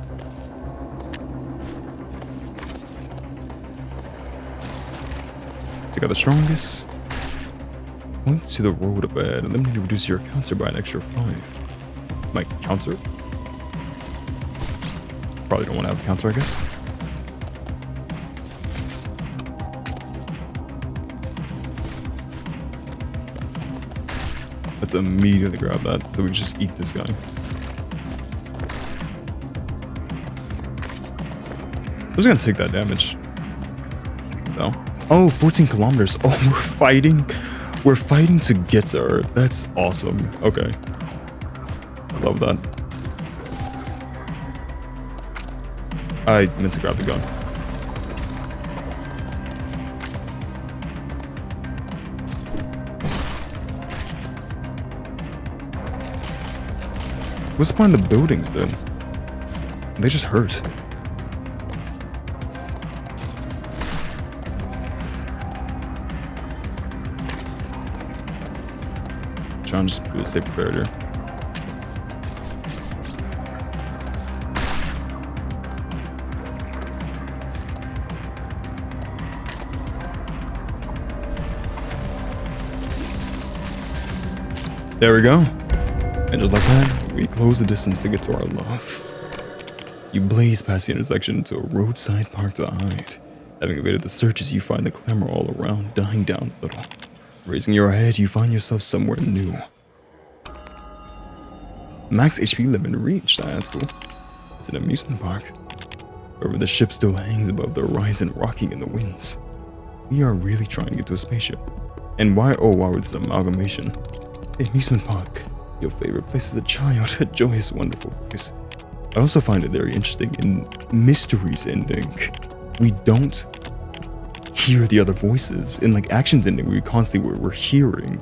Take out the strongest. Point to the road up ahead and then need to reduce your counter by an extra 5. My counter? Probably don't want to have a counter, I guess. Let's immediately grab that so we can just eat this guy. I'm just gonna take that damage. No. Oh, 14 kilometers. Oh, we're fighting. We're fighting to get to her. That's awesome. Okay. I love that. I meant to grab the gun. What's the point of the buildings then? They just hurt. Trying to just stay prepared here. There we go. And just like that, we close the distance to get to our love. You blaze past the intersection into a roadside park to hide. Having evaded the searches, you find the clamor all around dying down a little. Raising your head, you find yourself somewhere new. Max HP limit reached. That's cool. It's an amusement park. However, the ship still hangs above the horizon, rocking in the winds. We are really trying to get to a spaceship. And why with this amalgamation? The amusement park, your favorite place as a child, a joyous, wonderful place. I also find it very interesting in Mysteries ending. We don't hear the other voices. In like Actions ending, we constantly were hearing,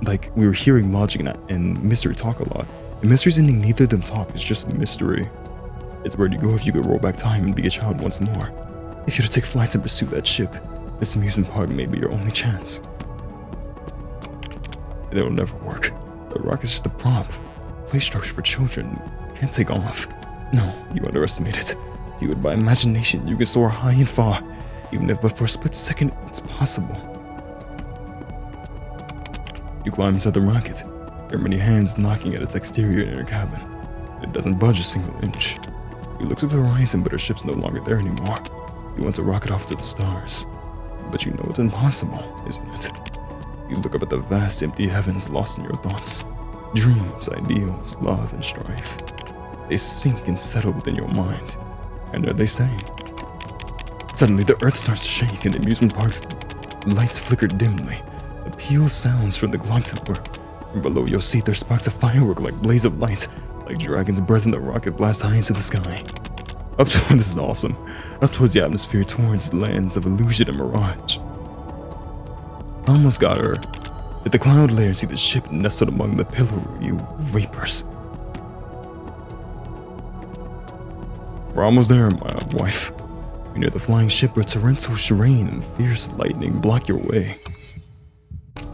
like we were hearing Logic and Mystery talk a lot. In Mysteries ending, neither of them talk. It's just Mystery. It's where you go if you could roll back time and be a child once more. If you were to take flights and pursue that ship, this amusement park may be your only chance. It'll never work. The rock is just a prop. Play structure for children. Can't take off. No, you underestimate it. Fueled by imagination, you can soar high and far. Even if but for a split second, it's possible. You climb inside the rocket. There are many hands knocking at its exterior in your cabin. It doesn't budge a single inch. You look to the horizon, but our ship's no longer there anymore. You want to rocket off to the stars. But you know it's impossible, isn't it? You look up at the vast empty heavens lost in your thoughts. Dreams, ideals, love, and strife. They sink and settle within your mind. And there they stay. Suddenly, the earth starts to shake and the amusement park's lights flicker dimly. A peal sounds from the clock tower. From below your seat, there sparks a firework like blaze of light. Like dragon's breath in the rocket blast high into the sky. This is awesome. Up towards the atmosphere, towards lands of illusion and mirage. Almost got her. At the cloud layer, see the ship nestled among the pillowy vapors. We're almost there, my wife. You're near the flying ship where torrential rain and fierce lightning block your way.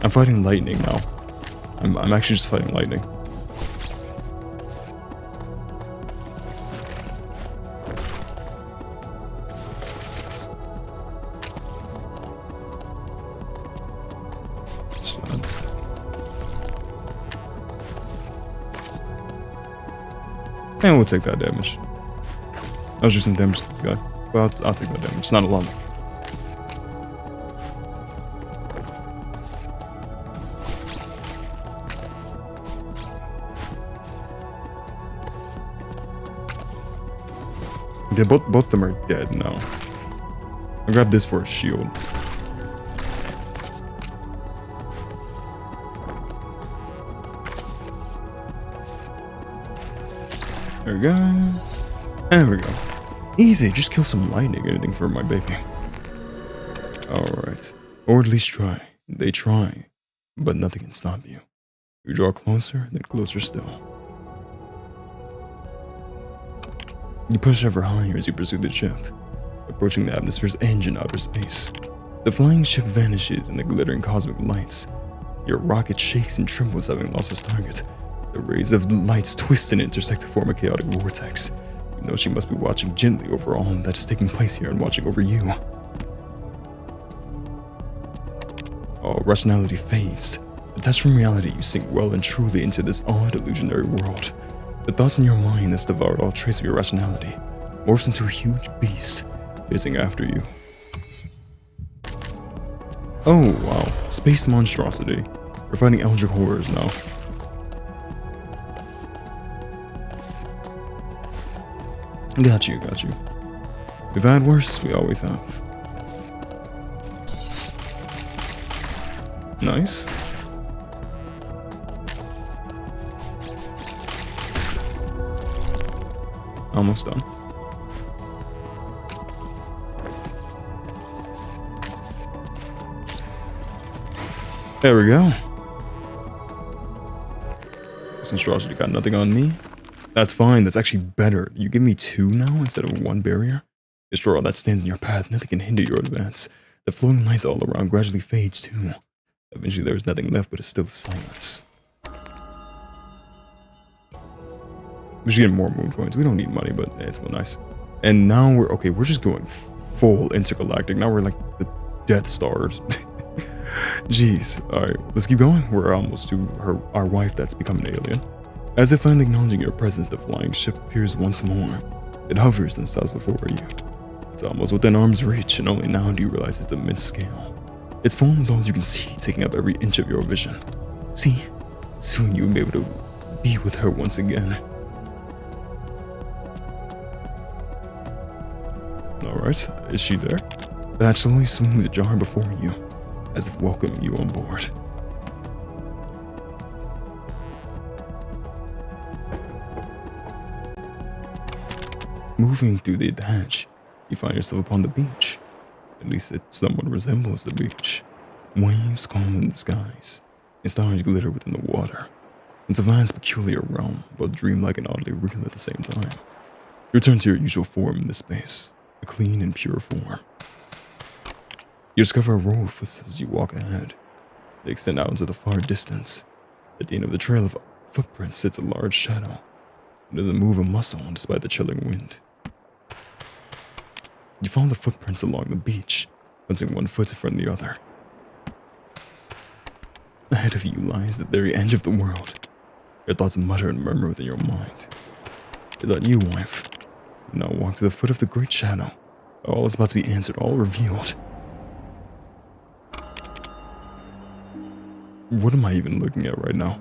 I'm fighting lightning now. I'm actually just fighting lightning. And we'll take that damage. That was just some damage to this guy. Well, I'll take that damage. It's not a lot. Yeah, both of them are dead now. I'll grab this for a shield. There we go. There we go. Easy, just kill some lightning or anything for my baby. Alright. Or at least try. They try. But nothing can stop you. You draw closer, then closer still. You push ever higher as you pursue the ship, approaching the atmosphere's edge in outer space. The flying ship vanishes in the glittering cosmic lights. Your rocket shakes and trembles, having lost its target. The rays of the lights twist and intersect to form a chaotic vortex. You know she must be watching gently over all that is taking place here and watching over you. All rationality fades. Detached from reality, you sink well and truly into this odd, illusionary world. The thoughts in your mind that's devoured all trace of your rationality morphs into a huge beast, chasing after you. Oh, wow. Space monstrosity. We're fighting eldritch horrors now. Got you. We've had worse, we always have. Nice. Almost done. There we go. monstrosity got nothing on me. That's fine. That's actually better. You give me 2 now instead of 1 barrier? Destroy all that stands in your path. Nothing can hinder your advance. The floating lights all around gradually fades too. Eventually there is nothing left but a still silence. We're just getting more moon coins. We don't need money, but it's well nice. And now we're just going full intergalactic. Now we're like the Death Stars. Jeez. Alright, let's keep going. We're almost to our wife that's become an alien. As if finally acknowledging your presence, the flying ship appears once more. It hovers and stops before you. It's almost within arm's reach, and only now do you realize it's immense scale. Its form is all you can see, taking up every inch of your vision. See, soon you will be able to be with her once again. Alright, is she there? The hatch slowly swings ajar before you, as if welcoming you on board. Moving through the hatch, you find yourself upon the beach. At least it somewhat resembles the beach. Waves calm in the skies, and stars glitter within the water. It's a vast, peculiar realm, both dreamlike and oddly real at the same time. You return to your usual form in this space, a clean and pure form. You discover a row of footsteps as you walk ahead. They extend out into the far distance. At the end of the trail of footprints sits a large shadow. It doesn't move a muscle despite the chilling wind. You follow the footprints along the beach, putting one foot in front of the other. Ahead of you lies the very edge of the world. Your thoughts mutter and murmur within your mind. Is that you, wife? You now walk to the foot of the great shadow. All is about to be answered, all revealed. What am I even looking at right now?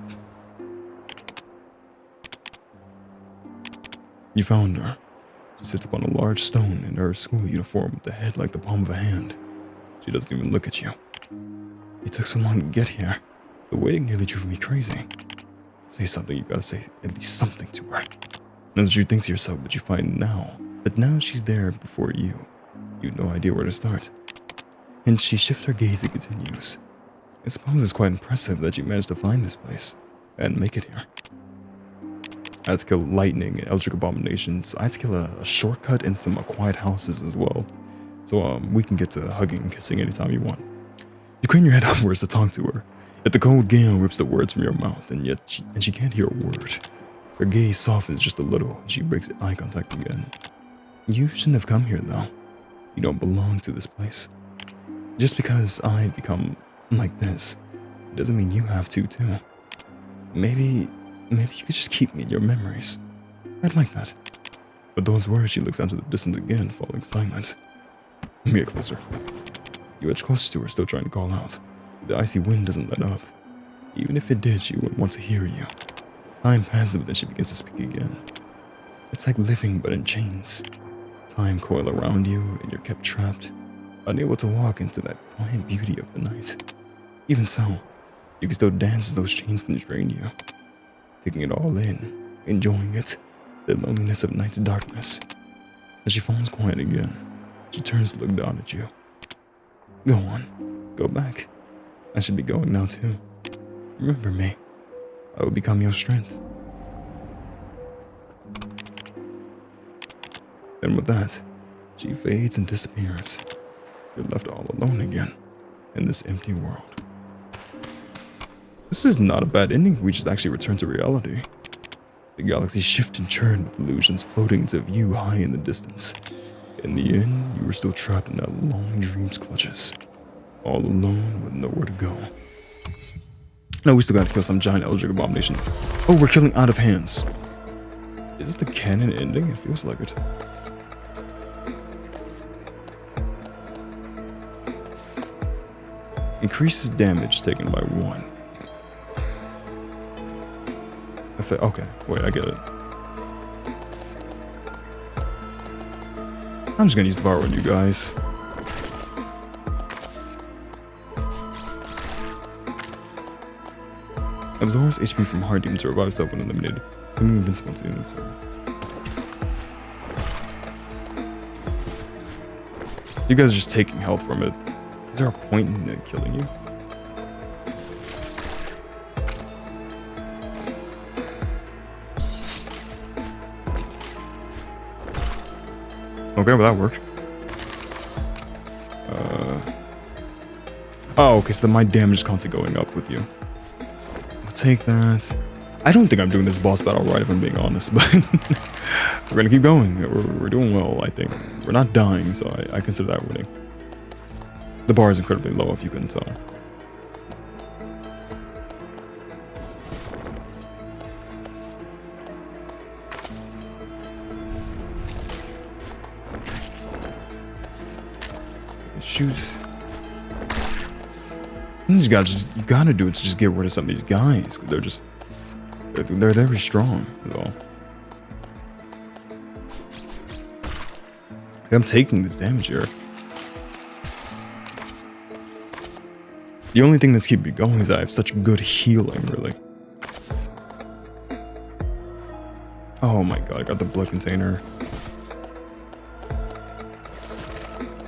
You found her. She sits upon a large stone in her school uniform with the head like the palm of a hand. She doesn't even look at you. It took so long to get here. The waiting nearly drove me crazy. Say something, you gotta say at least something to her. That's what you think to yourself, but you find now that now she's there before you. You have no idea where to start. And she shifts her gaze and continues. I suppose it's quite impressive that you managed to find this place and make it here. I had to kill lightning and eldritch abominations. I had to kill a shortcut and some quiet houses as well. So we can get to hugging and kissing anytime you want. You crane your head upwards to talk to her. Yet the cold gale rips the words from your mouth, and she can't hear a word. Her gaze softens just a little, and she breaks eye contact again. You shouldn't have come here, though. You don't belong to this place. Just because I've become like this, it doesn't mean you have to, too. Maybe you could just keep me in your memories. I'd like that. With those words, she looks out to the distance again, falling silent. Let me get closer. You edge closer to her, still trying to call out. The icy wind doesn't let up. Even if it did, she wouldn't want to hear you. Time passes, but then she begins to speak again. It's like living, but in chains. Time coil around you, and you're kept trapped, unable to walk into that quiet beauty of the night. Even so, you can still dance as those chains constrain you. Taking it all in, enjoying it, the loneliness of night's darkness. As she falls quiet again, she turns to look down at you. Go on, go back. I should be going now too. Remember me. I will become your strength. And with that, she fades and disappears. You're left all alone again, in this empty world. This is not a bad ending. We just actually return to reality. The galaxy shift and churn with illusions floating into view high in the distance. In the end, you were still trapped in that long dream's clutches. All alone with nowhere to go. No, we still gotta kill some giant eldritch abomination. Oh, we're killing out of hands. Is this the canon ending? It feels like it. Increases damage taken by 1. Okay, wait, I get it. I'm just gonna use Devour on you guys. Absorbs HP from hard demons to revive itself when eliminated, becoming invincible to the end of the turn. So you guys are just taking health from it. Is there a point in it killing you? Okay, well that worked. Oh, okay, so then my damage is constantly going up with you. I'll take that. I don't think I'm doing this boss battle right, if I'm being honest, but we're gonna keep going. We're doing well, I think. We're not dying, so I consider that winning. The bar is incredibly low, if you couldn't tell. Shoot. You gotta do it to just get rid of some of these guys. They're very strong, is all. I'm taking this damage here. The only thing that's keeping me going is that I have such good healing, really. Oh my god, I got the blood container.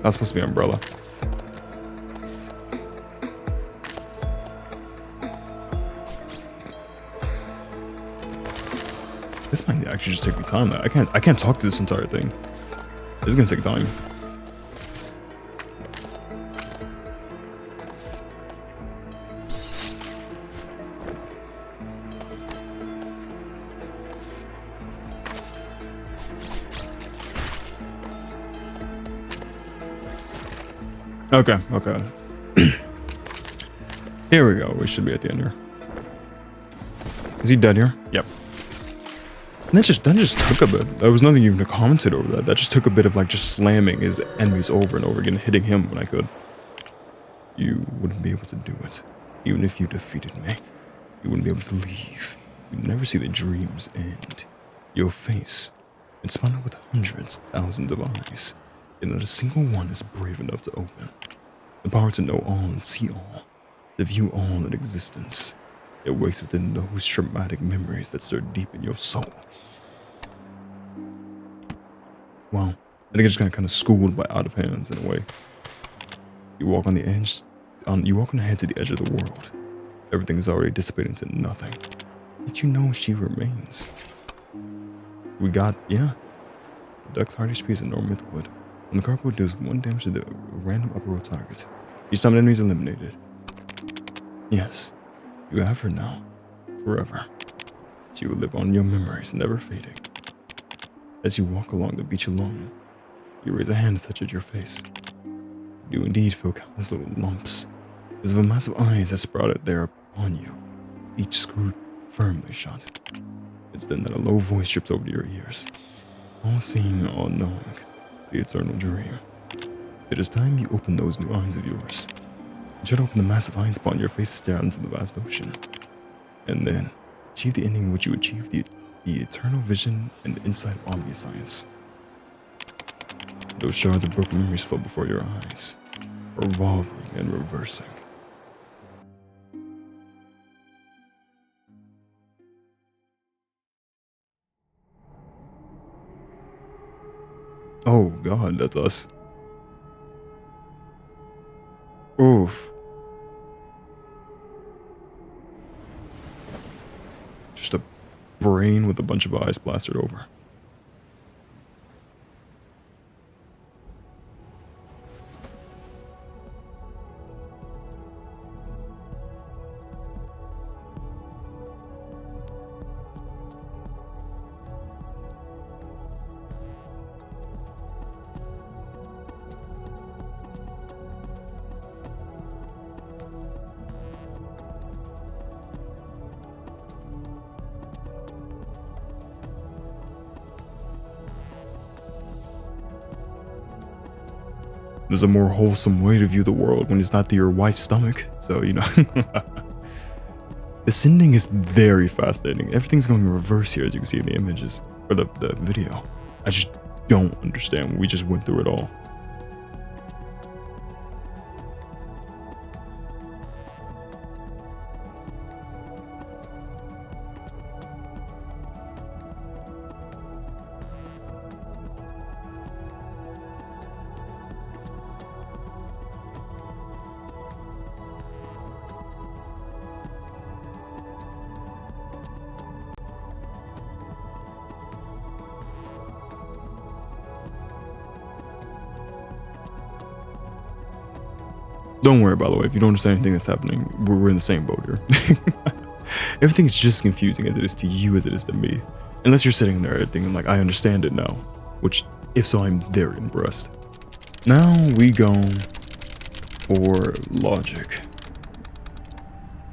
That's supposed to be umbrella. This might actually just take me time. I can't talk through this entire thing. This is gonna take time. Okay. Here we go. We should be at the end here. Is he dead here? Yep. And that just took a bit. There was nothing even to commentate over that. That just took a bit of like just slamming his enemies over and over again, hitting him when I could. You wouldn't be able to do it. Even if you defeated me. You wouldn't be able to leave. You'd never see the dreams end. Your face, it's spun with hundreds, thousands of eyes. And not a single one is brave enough to open. The power to know all and see all. To view all in existence. It wakes within those traumatic memories that stir deep in your soul. Wow, I think I just got kind of schooled by out of hands in a way. You walk on the edge, you walk on ahead to the edge of the world. Everything is already dissipating to nothing. Yet you know she remains. We got, yeah. The duck's hard HP is a normal mythwood. When the cardboard does 1 damage to the random upper row target, each time an enemy is eliminated. Yes, you have her now, forever. She will live on in your memories, never fading. As you walk along the beach alone, you raise a hand to touch at your face. You do indeed feel countless little lumps, as if a massive eyes has sprouted there upon you, each screwed firmly shut. It's then that a low voice drips over to your ears, all-seeing, all-knowing, the eternal dream. It is time you open those new eyes of yours. You try to open the massive eyes upon your face, stare out into the vast ocean, and then achieve the ending in which you achieve the eternal vision and the insight of omniscience. Those shards of broken memories flow before your eyes, revolving and reversing. Oh god, that's us. Oof. Just a brain with a bunch of eyes plastered over. There's a more wholesome way to view the world when it's not through your wife's stomach. So, you know. This ending is very fascinating. Everything's going in reverse here, as you can see in the images. Or the video. I just don't understand. We just went through it all. Don't worry, by the way, if you don't understand anything that's happening, we're in the same boat here. Everything's just confusing as it is to you as it is to me. Unless you're sitting there thinking like, I understand it now. Which, if so, I'm very impressed. Now we go for logic.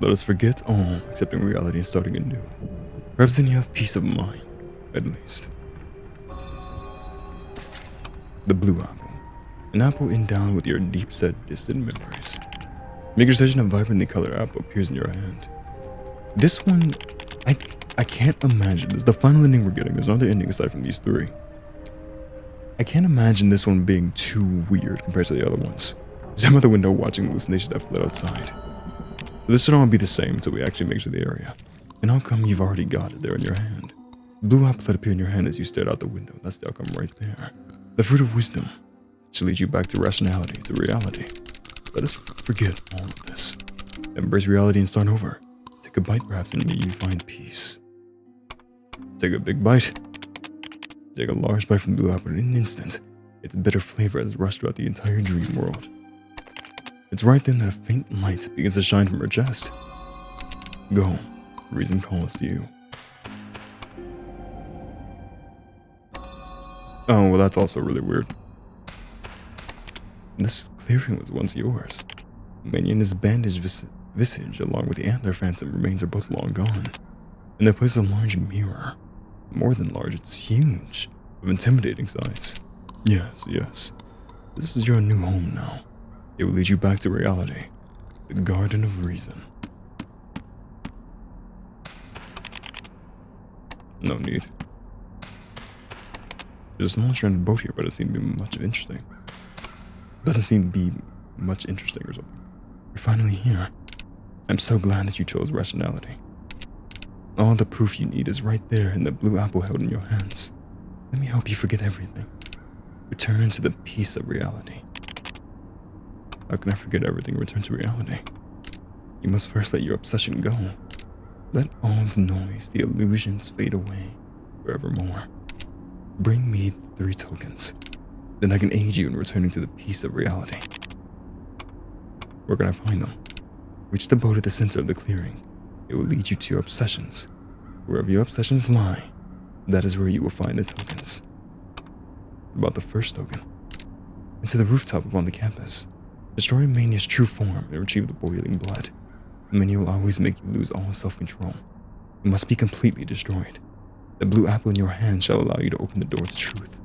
Let us forget all, accepting reality and starting anew. Perhaps then you have peace of mind, at least. The blue apple. An apple endowed with your deep-set, distant memories. Make your decision a vibrantly colored apple appears in your hand. This one, I can't imagine. This is the final ending we're getting. There's no other ending aside from these three. I can't imagine this one being too weird compared to the other ones. I'm out the window watching hallucinations that fled outside. So this should all be the same until we actually make sure the area. And how come you've already got it there in your hand? The blue apple that appeared in your hand as you stared out the window. That's the outcome right there. The fruit of wisdom should lead you back to rationality, to reality. Let us forget all of this. Embrace reality and start over. Take a bite perhaps and you find peace. Take a big bite. Take a large bite from the blue apple in an instant. Its bitter flavor has rushed throughout the entire dream world. It's right then that a faint light begins to shine from her chest. Go. Reason calls to you. Oh, well, that's also really weird. This clearing was once yours. Minion's bandaged visage, along with the antler phantom remains, are both long gone. And they place a large mirror. More than large, it's huge, of intimidating size. Yes, yes. This is your new home now. It will lead you back to reality. The Garden of Reason. No need. There's a small stranded boat here, but it doesn't seem to be much interesting. Doesn't seem to be much interesting or something. You're finally here. I'm so glad that you chose rationality. All the proof you need is right there in the blue apple held in your hands. Let me help you forget everything. Return to the peace of reality. How can I forget everything and return to reality? You must first let your obsession go. Let all the noise, the illusions fade away forevermore. Bring me 3 tokens. Then I can aid you in returning to the peace of reality. Where can I find them? Reach the boat at the center of the clearing. It will lead you to your obsessions. Wherever your obsessions lie, that is where you will find the tokens. About the first token. Into the rooftop upon the campus. Destroy Mania's true form and retrieve the boiling blood. Mania will always make you lose all self-control. It must be completely destroyed. The blue apple in your hand shall allow you to open the door to truth.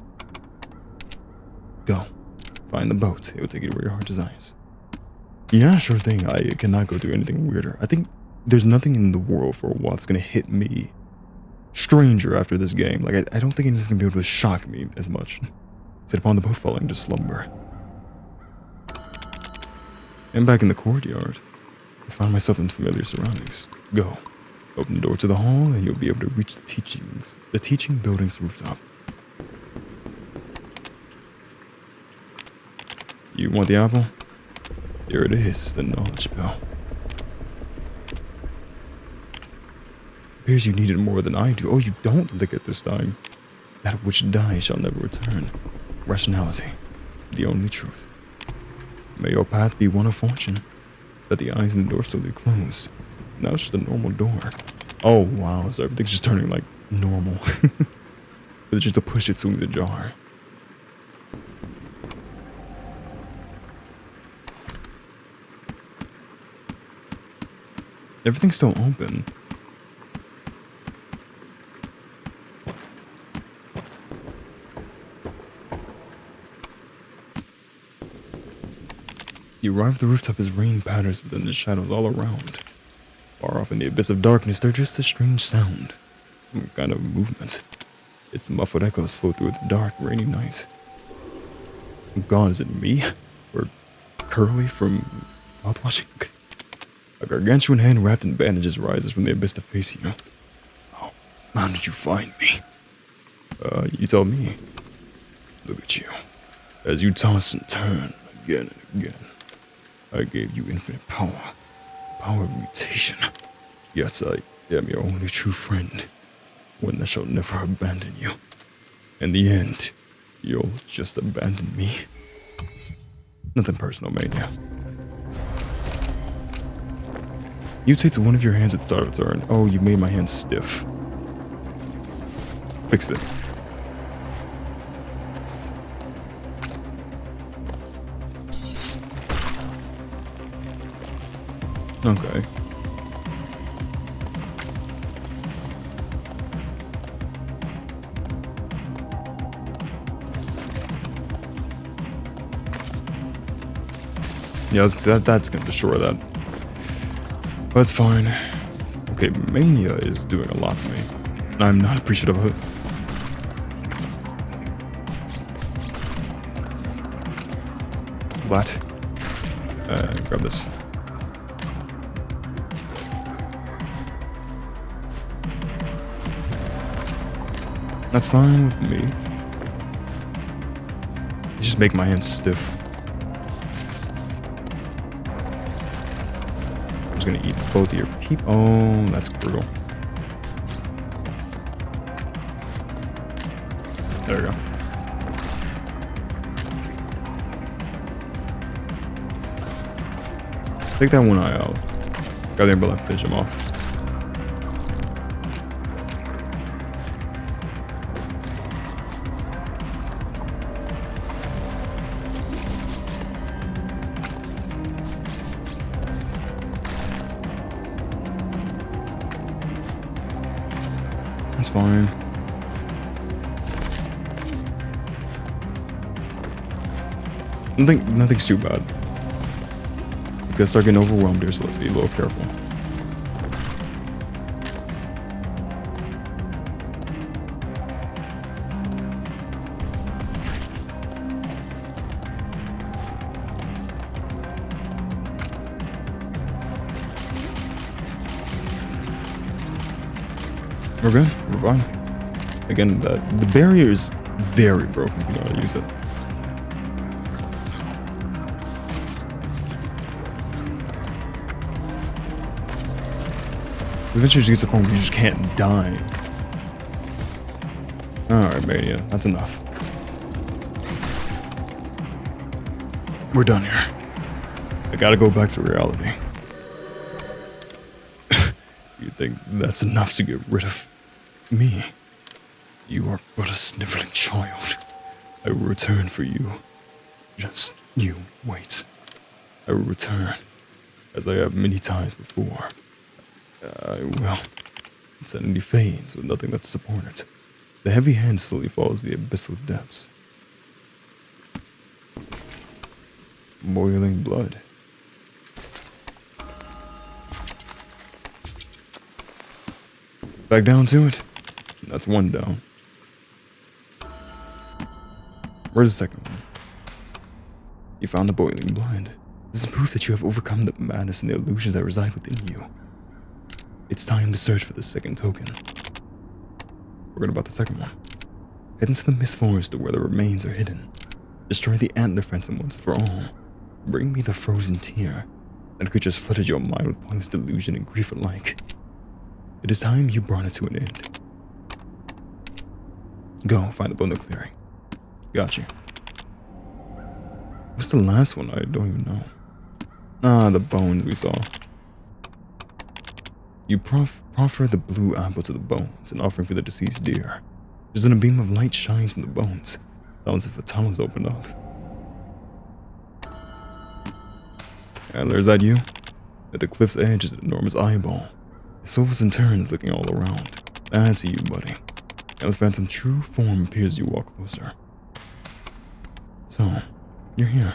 Go. Find the boat. It will take you to where your heart desires. Yeah, sure thing. I cannot go through anything weirder. I think there's nothing in the world for a while that's going to hit me stranger after this game. Like, I don't think anything's going to be able to shock me as much. Sit upon the boat falling to slumber. And back in the courtyard, I found myself in familiar surroundings. Go. Open the door to the hall and you'll be able to reach the teaching building's rooftop. You want the apple? Here it is, the knowledge bell. Appears you need it more than I do. Oh, you don't lick it this time. That which dies shall never return. Rationality, the only truth. May your path be one of fortune. Let the eyes in the door slowly close. Now it's just a normal door. Oh wow, so everything's just turning like normal. But just to push it swings ajar. Everything's still open. You arrive at the rooftop as rain patters within the shadows all around. Far off in the abyss of darkness, there's just a strange sound. Some kind of movement. Its muffled echoes flow through the dark, rainy night. God, is it me? Or Curly from mouthwashing? A gargantuan hand wrapped in bandages rises from the abyss to face you. Oh, how did you find me? You tell me. Look at you. As you toss and turn again and again. I gave you infinite power. Power of mutation. Yes, I am your only true friend. One that shall never abandon you. In the end, you'll just abandon me. Nothing personal, Mania. Mutates one of your hands at the start of a turn. Oh, you made my hand stiff. Fix it. Okay. Yeah, that's gonna destroy that. That's fine. Okay, Mania is doing a lot to me. And I'm not appreciative of it. What? Grab this. That's fine with me. It's just making my hands stiff. I'm just gonna eat both of your Oh, that's brutal. There we go. Take that one eye out. Grab the umbrella and finish him off. That's fine. Nothing's too bad. You gotta start getting overwhelmed here, so let's be a little careful. We're good. We're fine. Again, the barrier is very broken if you know how to use it. Eventually, you get to the point where you just can't die. Alright, Mania. That's enough. We're done here. I gotta go back to reality. You think that's enough to get rid of me? You are but a sniveling child. I will return for you. Just you wait. I will return, as I have many times before. I will. Insanity fades with nothing left to support it. The heavy hand slowly falls the abyssal depths. Boiling blood. Back down to it. That's one down. Where's the second one? You found the boiling blood. This is proof that you have overcome the madness and the illusions that reside within you. It's time to search for the second token. Forget about the second one. Head into the mist forest to where the remains are hidden. Destroy the antler phantom once and for all. Bring me the frozen tear. That creature's flooded your mind with pointless delusion and grief alike. It is time you brought it to an end. Go, find the boulder clearing. Got you. What's the last one? I don't even know. Ah, the bones we saw. You proffer the blue apple to the bones, an offering for the deceased deer. Just then a beam of light shines from the bones. Sounds as if a tunnel has opened up. Antler, is that you? At the cliff's edge is an enormous eyeball. It swivels and turns, looking all around. That's you, buddy. And the phantom true form appears as you walk closer. So, you're here.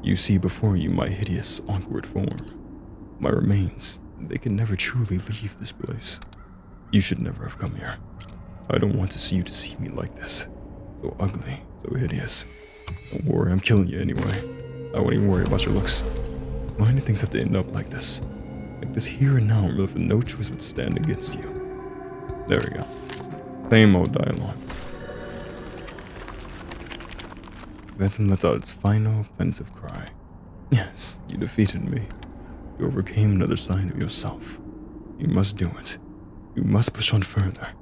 You see before you my hideous, awkward form. My remains, they can never truly leave this place. You should never have come here. I don't want to see you to see me like this. So ugly, so hideous. Don't worry, I'm killing you anyway. I won't even worry about your looks. Why do things have to end up like this? Like this here and now, I'm really for no choice but to stand against you. There we go. Same old dialogue. Phantom lets out its final, pensive cry. Yes, you defeated me. You overcame another side of yourself. You must do it. You must push on further.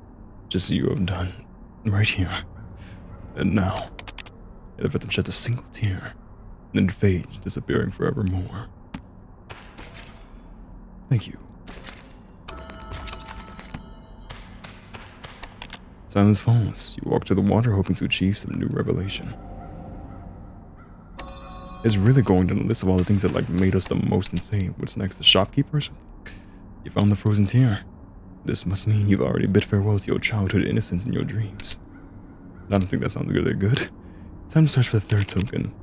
Just as you have done. Right here. And now. And the Phantom sheds a single tear. And then fades, disappearing forevermore. Thank you. Silence falls. You walk to the water hoping to achieve some new revelation. It's really going down the list of all the things that made us the most insane. What's next? The shopkeepers? You found the frozen tear. This must mean you've already bid farewell to your childhood innocence and your dreams. I don't think that sounds really good. Time to search for the third token.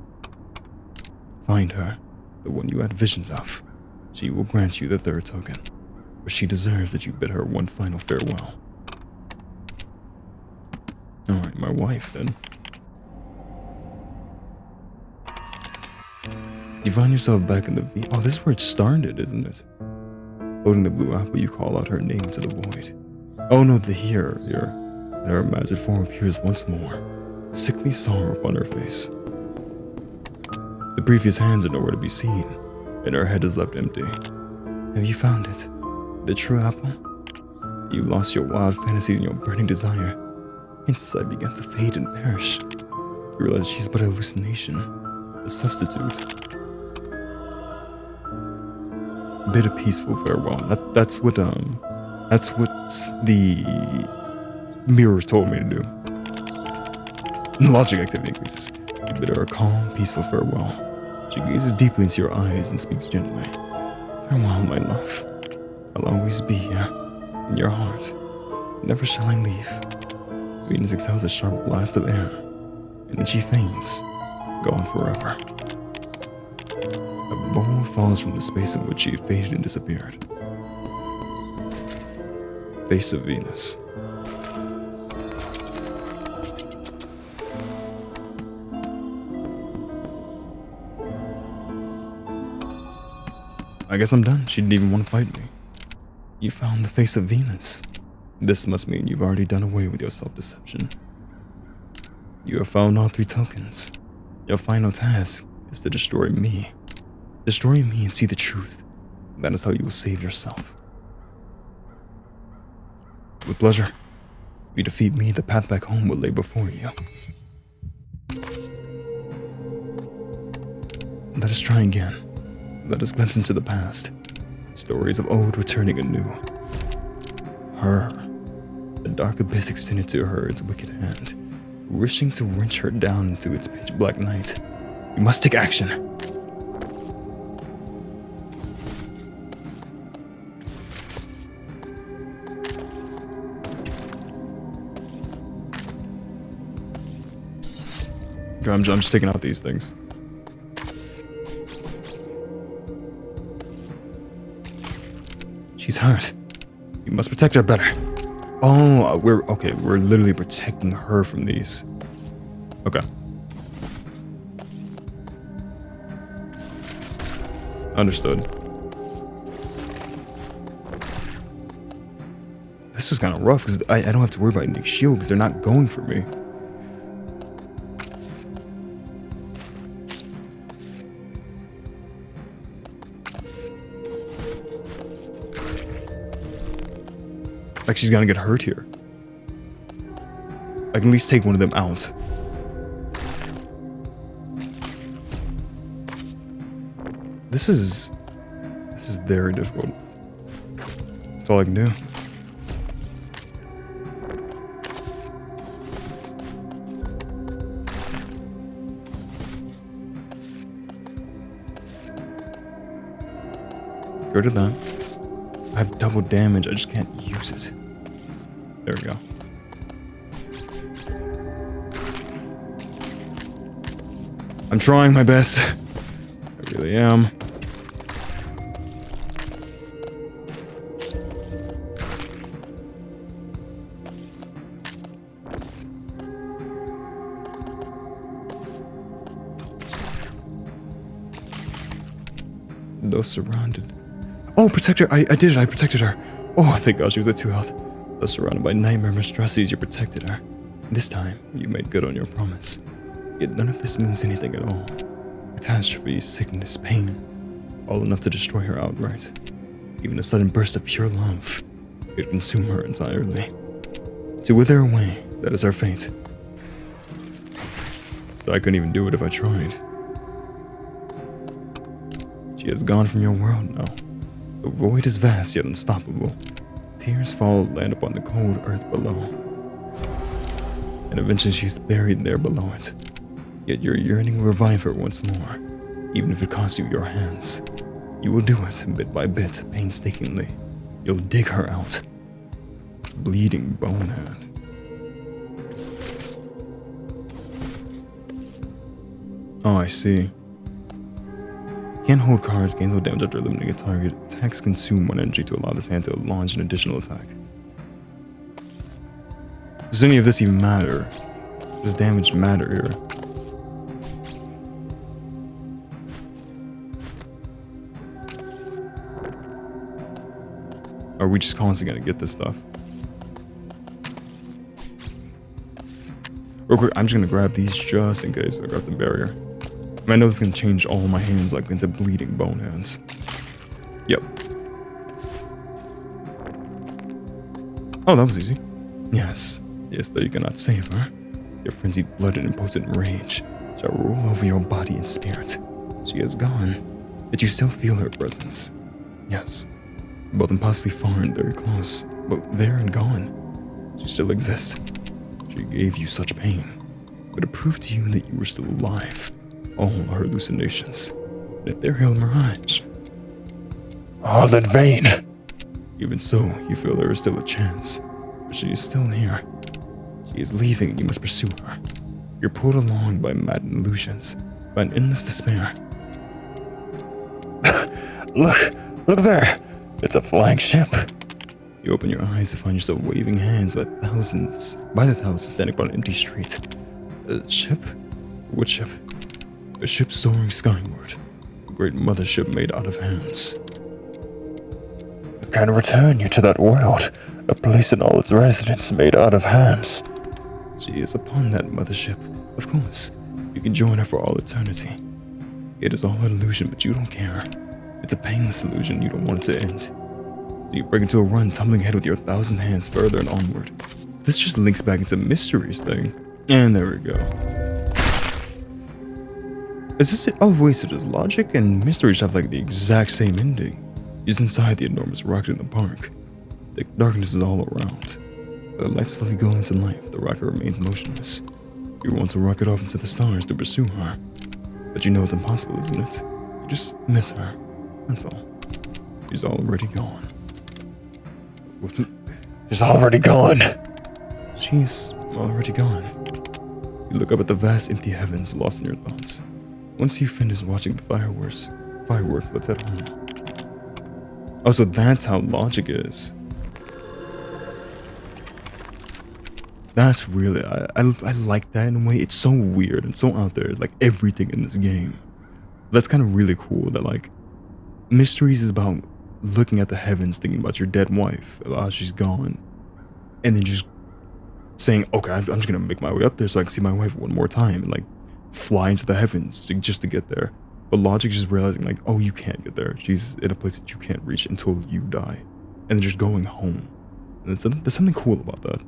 Find her, the one you had visions of. She will grant you the third token, but she deserves that you bid her one final farewell. Alright, my wife then. You find yourself back in the V. Oh, this is where it started, isn't it? Holding the blue apple, you call out her name to the void. Oh no, here. Her magic form appears once more, sickly sorrow upon her face. The previous hands are nowhere to be seen, and her head is left empty. Have you found it? The true apple? You lost your wild fantasies and your burning desire. Inside began to fade and perish. You realize she's but a hallucination, a substitute. Bid a peaceful farewell. That's what the mirrors told me to do. Logic activity increases. You bid her a calm, peaceful farewell. She gazes deeply into your eyes and speaks gently. Farewell, my love. I'll always be here, in your heart. Never shall I leave. Venus exhales a sharp blast of air, and then she faints, gone forever. A ball falls from the space in which she had faded and disappeared. Face of Venus. I guess I'm done. She didn't even want to fight me. You found the face of Venus. This must mean you've already done away with your self-deception. You have found all three tokens. Your final task is to destroy me. Destroy me and see the truth. That is how you will save yourself. With pleasure. If you defeat me, the path back home will lay before you. Let us try again. Let us glimpse into the past. Stories of old returning anew. Her. The dark abyss extended to her its wicked hand, wishing to wrench her down into its pitch black night. You must take action. Okay, I'm just taking out these things. She's hurt. You must protect her better. Oh, we're literally protecting her from these. Okay. Understood. This is kind of rough because I don't have to worry about Nick's shield because they're not going for me. Like she's gonna get hurt here. I can at least take one of them out. This is very difficult. That's all I can do. Go to that. I have double damage, I just can't use it. There we go. I'm trying my best. I really am. Those surrounded. Oh, protect her! I did it, I protected her. Oh, thank God she was at 2 health. Though surrounded by nightmare monstrosities, you protected her. This time, you made good on your promise. Yet none of this means anything at all. Catastrophe, sickness, pain, all enough to destroy her outright. Even a sudden burst of pure love could consume her entirely. To wither away, that is our fate. So I couldn't even do it if I tried. She has gone from your world now. The void is vast yet unstoppable. Tears fall land upon the cold earth below. And eventually she's buried there below it. Yet your yearning will revive her once more, even if it costs you your hands. You will do it bit by bit, painstakingly. You'll dig her out. Bleeding bone hand. Oh, I see. Can't hold cards, gains no damage after eliminating a target. Attacks consume 1 energy to allow this hand to launch an additional attack. Does any of this even matter? Does damage matter here? Are we just constantly gonna get this stuff? Real quick, I'm just gonna grab these just in case I got the barrier. I know this is gonna change all my hands like into bleeding bone hands. Yep. Oh, that was easy. Yes, though you cannot save her. Your frenzied blood and impotent rage shall rule over your body and spirit. She is gone, yet you still feel her presence. Yes, both impossibly far and very close, both there and gone. She still exists. She gave you such pain, but it proved to you that you were still alive. All are hallucinations, an ethereal mirage. All in vain. Even so, you feel there is still a chance, but she is still here. She is leaving and you must pursue her. You're pulled along by maddened illusions, by an endless despair. Look there. It's a flying ship. You open your eyes to find yourself waving hands by the thousands standing upon an empty street. A ship? What ship? A ship soaring skyward. A great mothership made out of hands. I can return you to that world, a place in all its residents made out of hands. She is upon that mothership. Of course, you can join her for all eternity. It is all an illusion, but you don't care. It's a painless illusion, you don't want it to end. So you break into a run, tumbling ahead with your 1,000 hands further and onward. This just links back into Mysteries thing. And there we go. Is this it? Oh wait, so does Logic and Mysteries have like the exact same ending? He's inside the enormous rocket in the park. The darkness is all around. The lights slowly glow into life, the rocket remains motionless. You want to rocket off into the stars to pursue her. But you know it's impossible, isn't it? You just miss her. That's all. She's already gone. She's already gone. She's already gone. You look up at the vast empty heavens, lost in your thoughts. Once you finish watching the fireworks, let's head home. Oh, so that's how Logic is. That's really, I like that in a way. It's so weird and so out there, like everything in this game. That's kind of really cool that like, Mysteries is about looking at the heavens, thinking about your dead wife, about how she's gone, and then just saying, okay, I'm just gonna make my way up there so I can see my wife one more time, and like fly into the heavens just to get there. But Logic just realizing like, oh, you can't get there. She's in a place that you can't reach until you die, and then just going home. And there's something cool about that.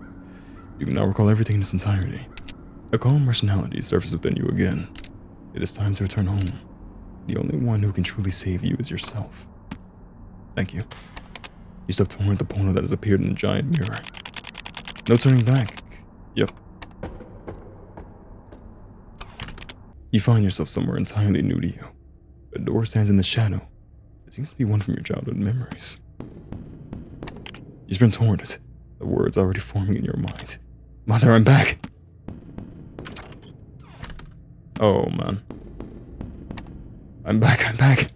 You can now recall everything in its entirety. A calm rationality surfaces within you again. It is time to return home. The only one who can truly save you is yourself. Thank you. You step toward the portal that has appeared in the giant mirror. No turning back. Yep. You find yourself somewhere entirely new to you. A door stands in the shadow. It seems to be one from your childhood memories. You sprint toward it, the words already forming in your mind. Mother, I'm back! Oh, man. I'm back.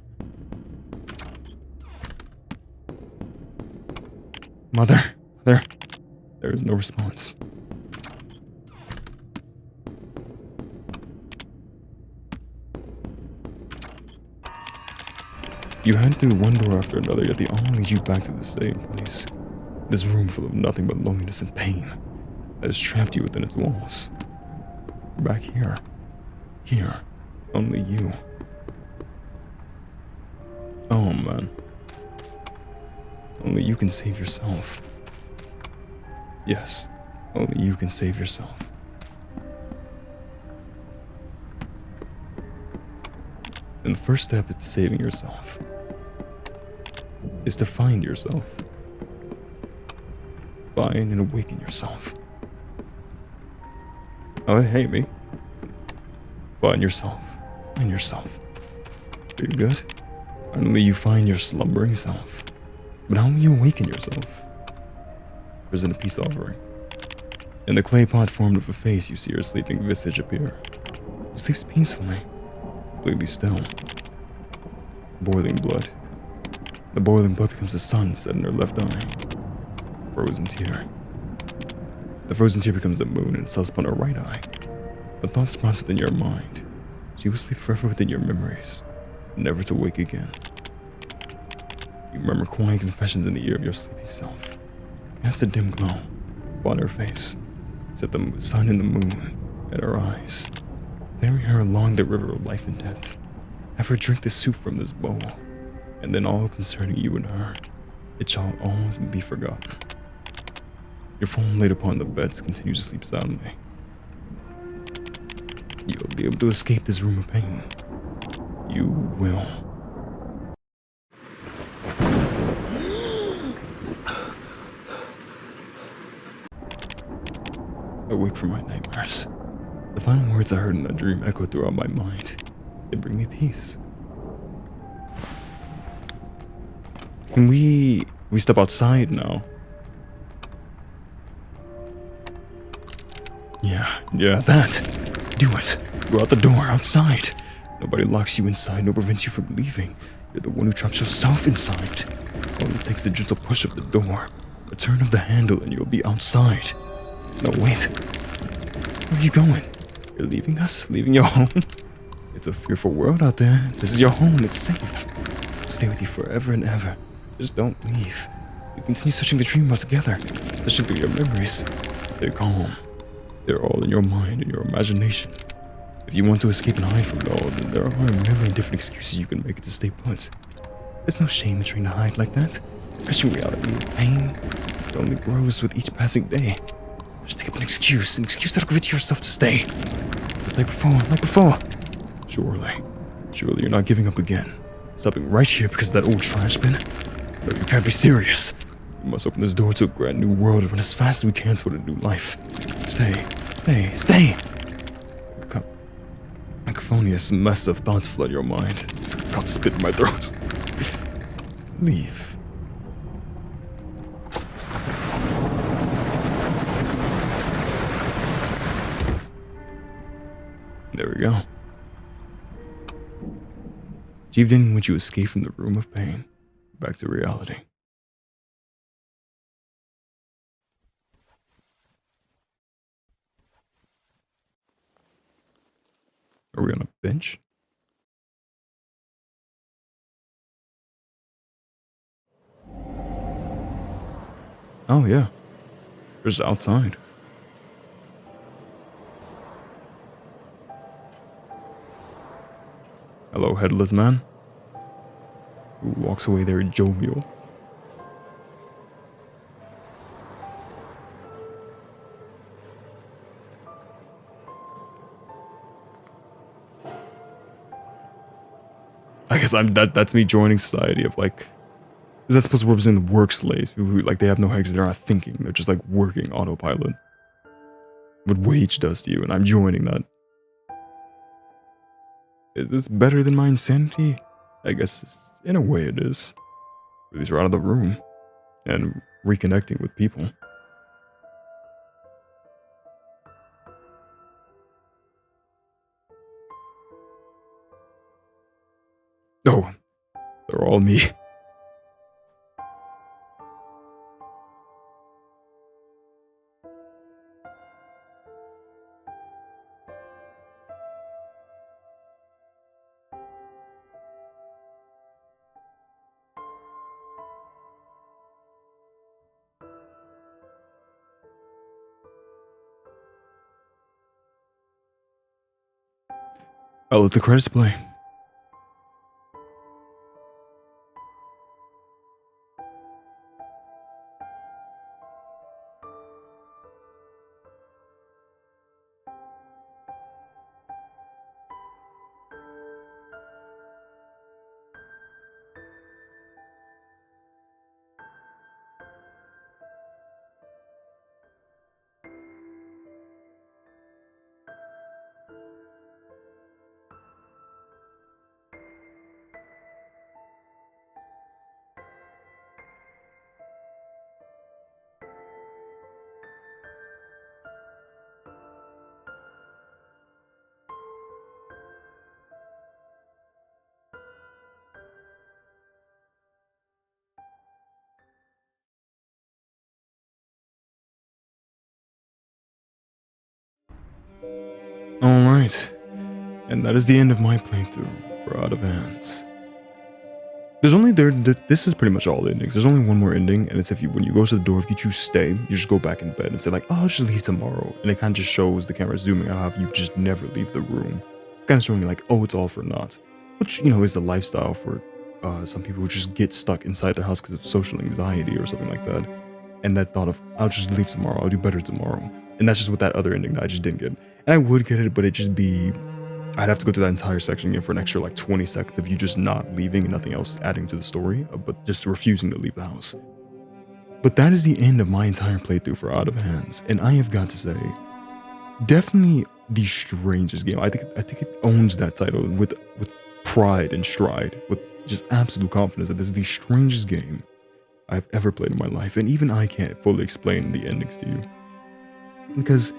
Mother. There is no response. You head through one door after another, yet they all lead you back to the same place. This room full of nothing but loneliness and pain that has trapped you within its walls. You're back here. Here. Only you. Oh, man. Only you can save yourself. Yes, only you can save yourself. And the first step is to saving yourself. is to find yourself. Find and awaken yourself. Oh, hey, me. Find yourself. Find yourself. Are you good? Finally, you find your slumbering self. But how will you awaken yourself? Present a peace offering. In the clay pot formed of a face, you see her sleeping visage appear. She sleeps peacefully, completely still. Boiling blood. The boiling blood becomes the sun set in her left eye. Frozen tear. The frozen tear becomes the moon and settles upon her right eye. The thought spawns within your mind. She will sleep forever within your memories, never to wake again. You murmur quiet confessions in the ear of your sleeping self. Cast a dim glow upon her face. Set the sun and the moon at her eyes. Ferry her along the river of life and death. Have her drink the soup from this bowl. And then all concerning you and her, it shall all be forgotten. Your form laid upon the bed continues to sleep soundly. You'll be able to escape this room of pain. You will. Awake from my nightmares. The final words I heard in that dream echoed throughout my mind. They bring me peace. Can we step outside now? Yeah, that. Do it. Go out the door, outside. Nobody locks you inside, nor prevents you from leaving. You're the one who traps yourself inside. All it takes is a gentle push of the door, a turn of the handle, and you'll be outside. No, wait. Where are you going? You're leaving us? Leaving your home? It's a fearful world out there. This is your home. It's safe. I'll stay with you forever and ever. Just don't leave. We continue searching the dream world together, searching through your memories. Stay calm. They're all in your mind and your imagination. If you want to escape and hide from it all, then there are a million different excuses you can make to stay put. There's no shame in trying to hide like that. Crushing reality and pain, it only grows with each passing day. Just think of an excuse that'll convince yourself to stay. Just like before. Surely you're not giving up again. Stopping right here because of that old trash bin? No, you can't be serious. We must open this door to a brand new world and run as fast as we can toward a new life. Stay! A cacophonous mess of thoughts flood your mind. It's got spit in my throat. Leave. There we go. Achieved ending when you escape from the room of pain. Back to reality. Are we on a bench? Oh yeah. There's outside. Hello, headless man. Who walks away there jovial. I guess that's me joining society of like, is that supposed to represent the work slaves? People who like they have no heads, they're not thinking, they're just like working autopilot. What wage does to you, and I'm joining that. Is this better than my insanity? I guess in a way it is. At least we're out of the room and reconnecting with people. Oh, they're all me. I'll let the credits play. Alright, and that is the end of my playthrough for Out of Hands. There's only this is pretty much all the endings. There's only one more ending, and it's when you go to the door, if you choose stay, you just go back in bed and say like, oh, I'll just leave tomorrow. And it kind of just shows the camera zooming out how you just never leave the room. It's kind of showing you like, oh, it's all for naught. Which, is the lifestyle for some people who just get stuck inside their house because of social anxiety or something like that. And that thought of, I'll just leave tomorrow, I'll do better tomorrow. And that's just what that other ending that I just didn't get. And I would get it, but it'd just be, I'd have to go through that entire section again for an extra like 20 seconds of you just not leaving and nothing else adding to the story, but just refusing to leave the house. But that is the end of my entire playthrough for Out of Hands. And I have got to say, definitely the strangest game. I think it owns that title with pride and stride, with just absolute confidence that this is the strangest game I've ever played in my life. And even I can't fully explain the endings to you. Because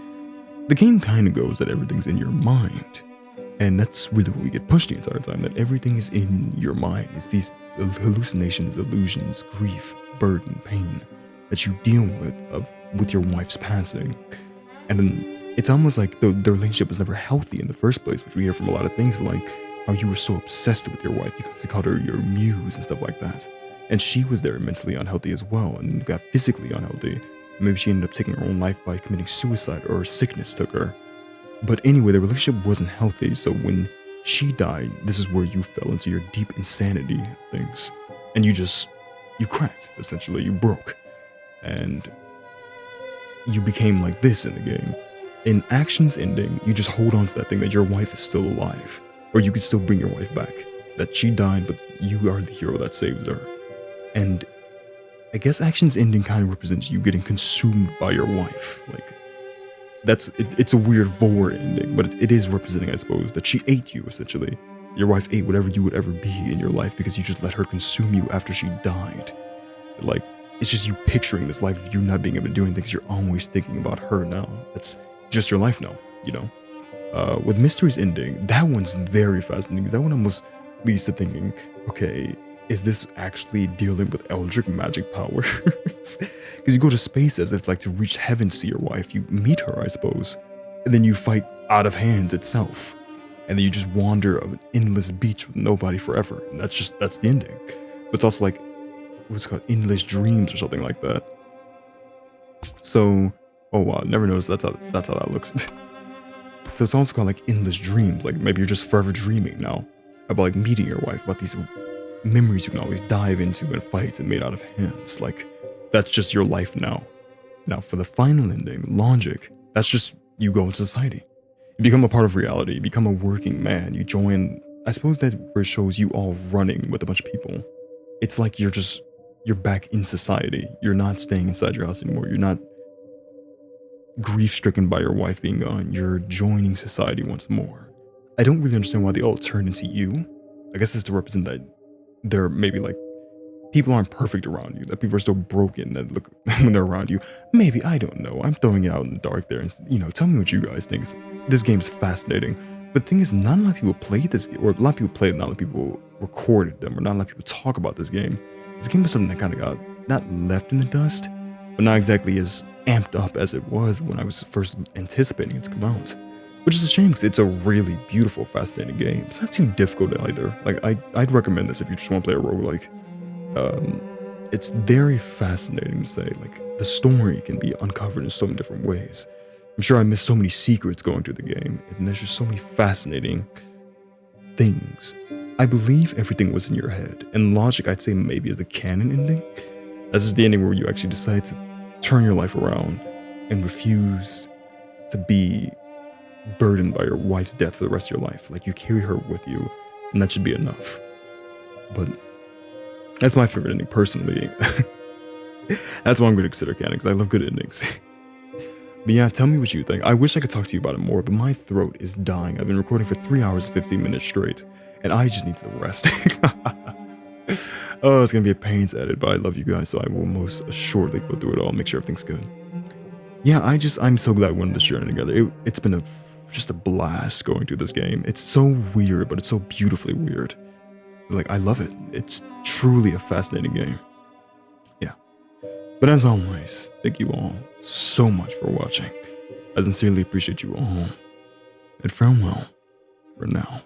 the game kind of goes that everything's in your mind. And that's really what we get pushed the entire time, that everything is in your mind. It's these hallucinations, illusions, grief, burden, pain that you deal with your wife's passing. And it's almost like the relationship was never healthy in the first place, which we hear from a lot of things, like how you were so obsessed with your wife. You constantly called her your muse and stuff like that. And she was there mentally unhealthy as well and got physically unhealthy. Maybe she ended up taking her own life by committing suicide, or sickness took her. But anyway, the relationship wasn't healthy, so when she died, this is where you fell into your deep insanity things. And you cracked, essentially. You broke. And you became like this in the game. In Action's ending, you just hold on to that thing that your wife is still alive. Or you could still bring your wife back. That she died, but you are the hero that saves her. And I guess Action's ending kind of represents you getting consumed by your wife. Like, it's a weird vor ending, but it is representing, I suppose, that she ate you, essentially. Your wife ate whatever you would ever be in your life because you just let her consume you after she died. Like, it's just you picturing this life of you not being able to do anything because you're always thinking about her now. That's just your life now, With Mystery's ending, that one's very fascinating because that one almost leads to thinking, okay, is this actually dealing with eldritch magic powers? Because you go to space as if it's like to reach heaven to see your wife. You meet her, I suppose. And then you fight Out of Hands itself. And then you just wander of an endless beach with nobody forever. And that's the ending. But it's also like, what's it called? Endless Dreams or something like that. So, oh wow, never noticed that's how that looks. So it's also called like Endless Dreams. Like maybe you're just forever dreaming now about like meeting your wife, about these memories you can always dive into and fight and made out of hands. Like, that's just your life now. Now, for the final ending, Logic, that's just you go into society. You become a part of reality. You become a working man. You join, I suppose that where it shows you all running with a bunch of people. It's like you're back in society. You're not staying inside your house anymore. You're not grief-stricken by your wife being gone. You're joining society once more. I don't really understand why they all turned into you. I guess it's to represent that they're maybe like people aren't perfect around you, that people are still broken that look when they're around you. Maybe, I don't know. I'm throwing it out in the dark there, and tell me what you guys think. This game's fascinating. But the thing is, not a lot of people play this game, or a lot of people played it, not a lot of people recorded them, or not a lot of people talk about this game. This game was something that kind of got not left in the dust, but not exactly as amped up as it was when I was first anticipating it to come out. Which is a shame because it's a really beautiful, fascinating game. It's not too difficult either. Like, I'd recommend this if you just want to play a roguelike. It's very fascinating to say. Like, the story can be uncovered in so many different ways. I'm sure I missed so many secrets going through the game, and there's just so many fascinating things. I believe everything was in your head, and Logic, I'd say, maybe is the canon ending. This is the ending where you actually decide to turn your life around and refuse to be burdened by your wife's death for the rest of your life. Like, you carry her with you, and that should be enough. But that's my favorite ending, personally. That's why I'm going to consider canon, because I love good endings. But yeah, tell me what you think. I wish I could talk to you about it more, but my throat is dying. I've been recording for 3 hours and 15 minutes straight, and I just need to rest. Oh, it's going to be a pain to edit, but I love you guys, so I will most assuredly go through it all, make sure everything's good. Yeah, I'm so glad we went on this journey together. It's been just a blast going through this game. It's so weird, but it's so beautifully weird. Like, I love it. It's truly a fascinating game. Yeah. But as always, thank you all so much for watching. I sincerely appreciate you all. and farewell for now.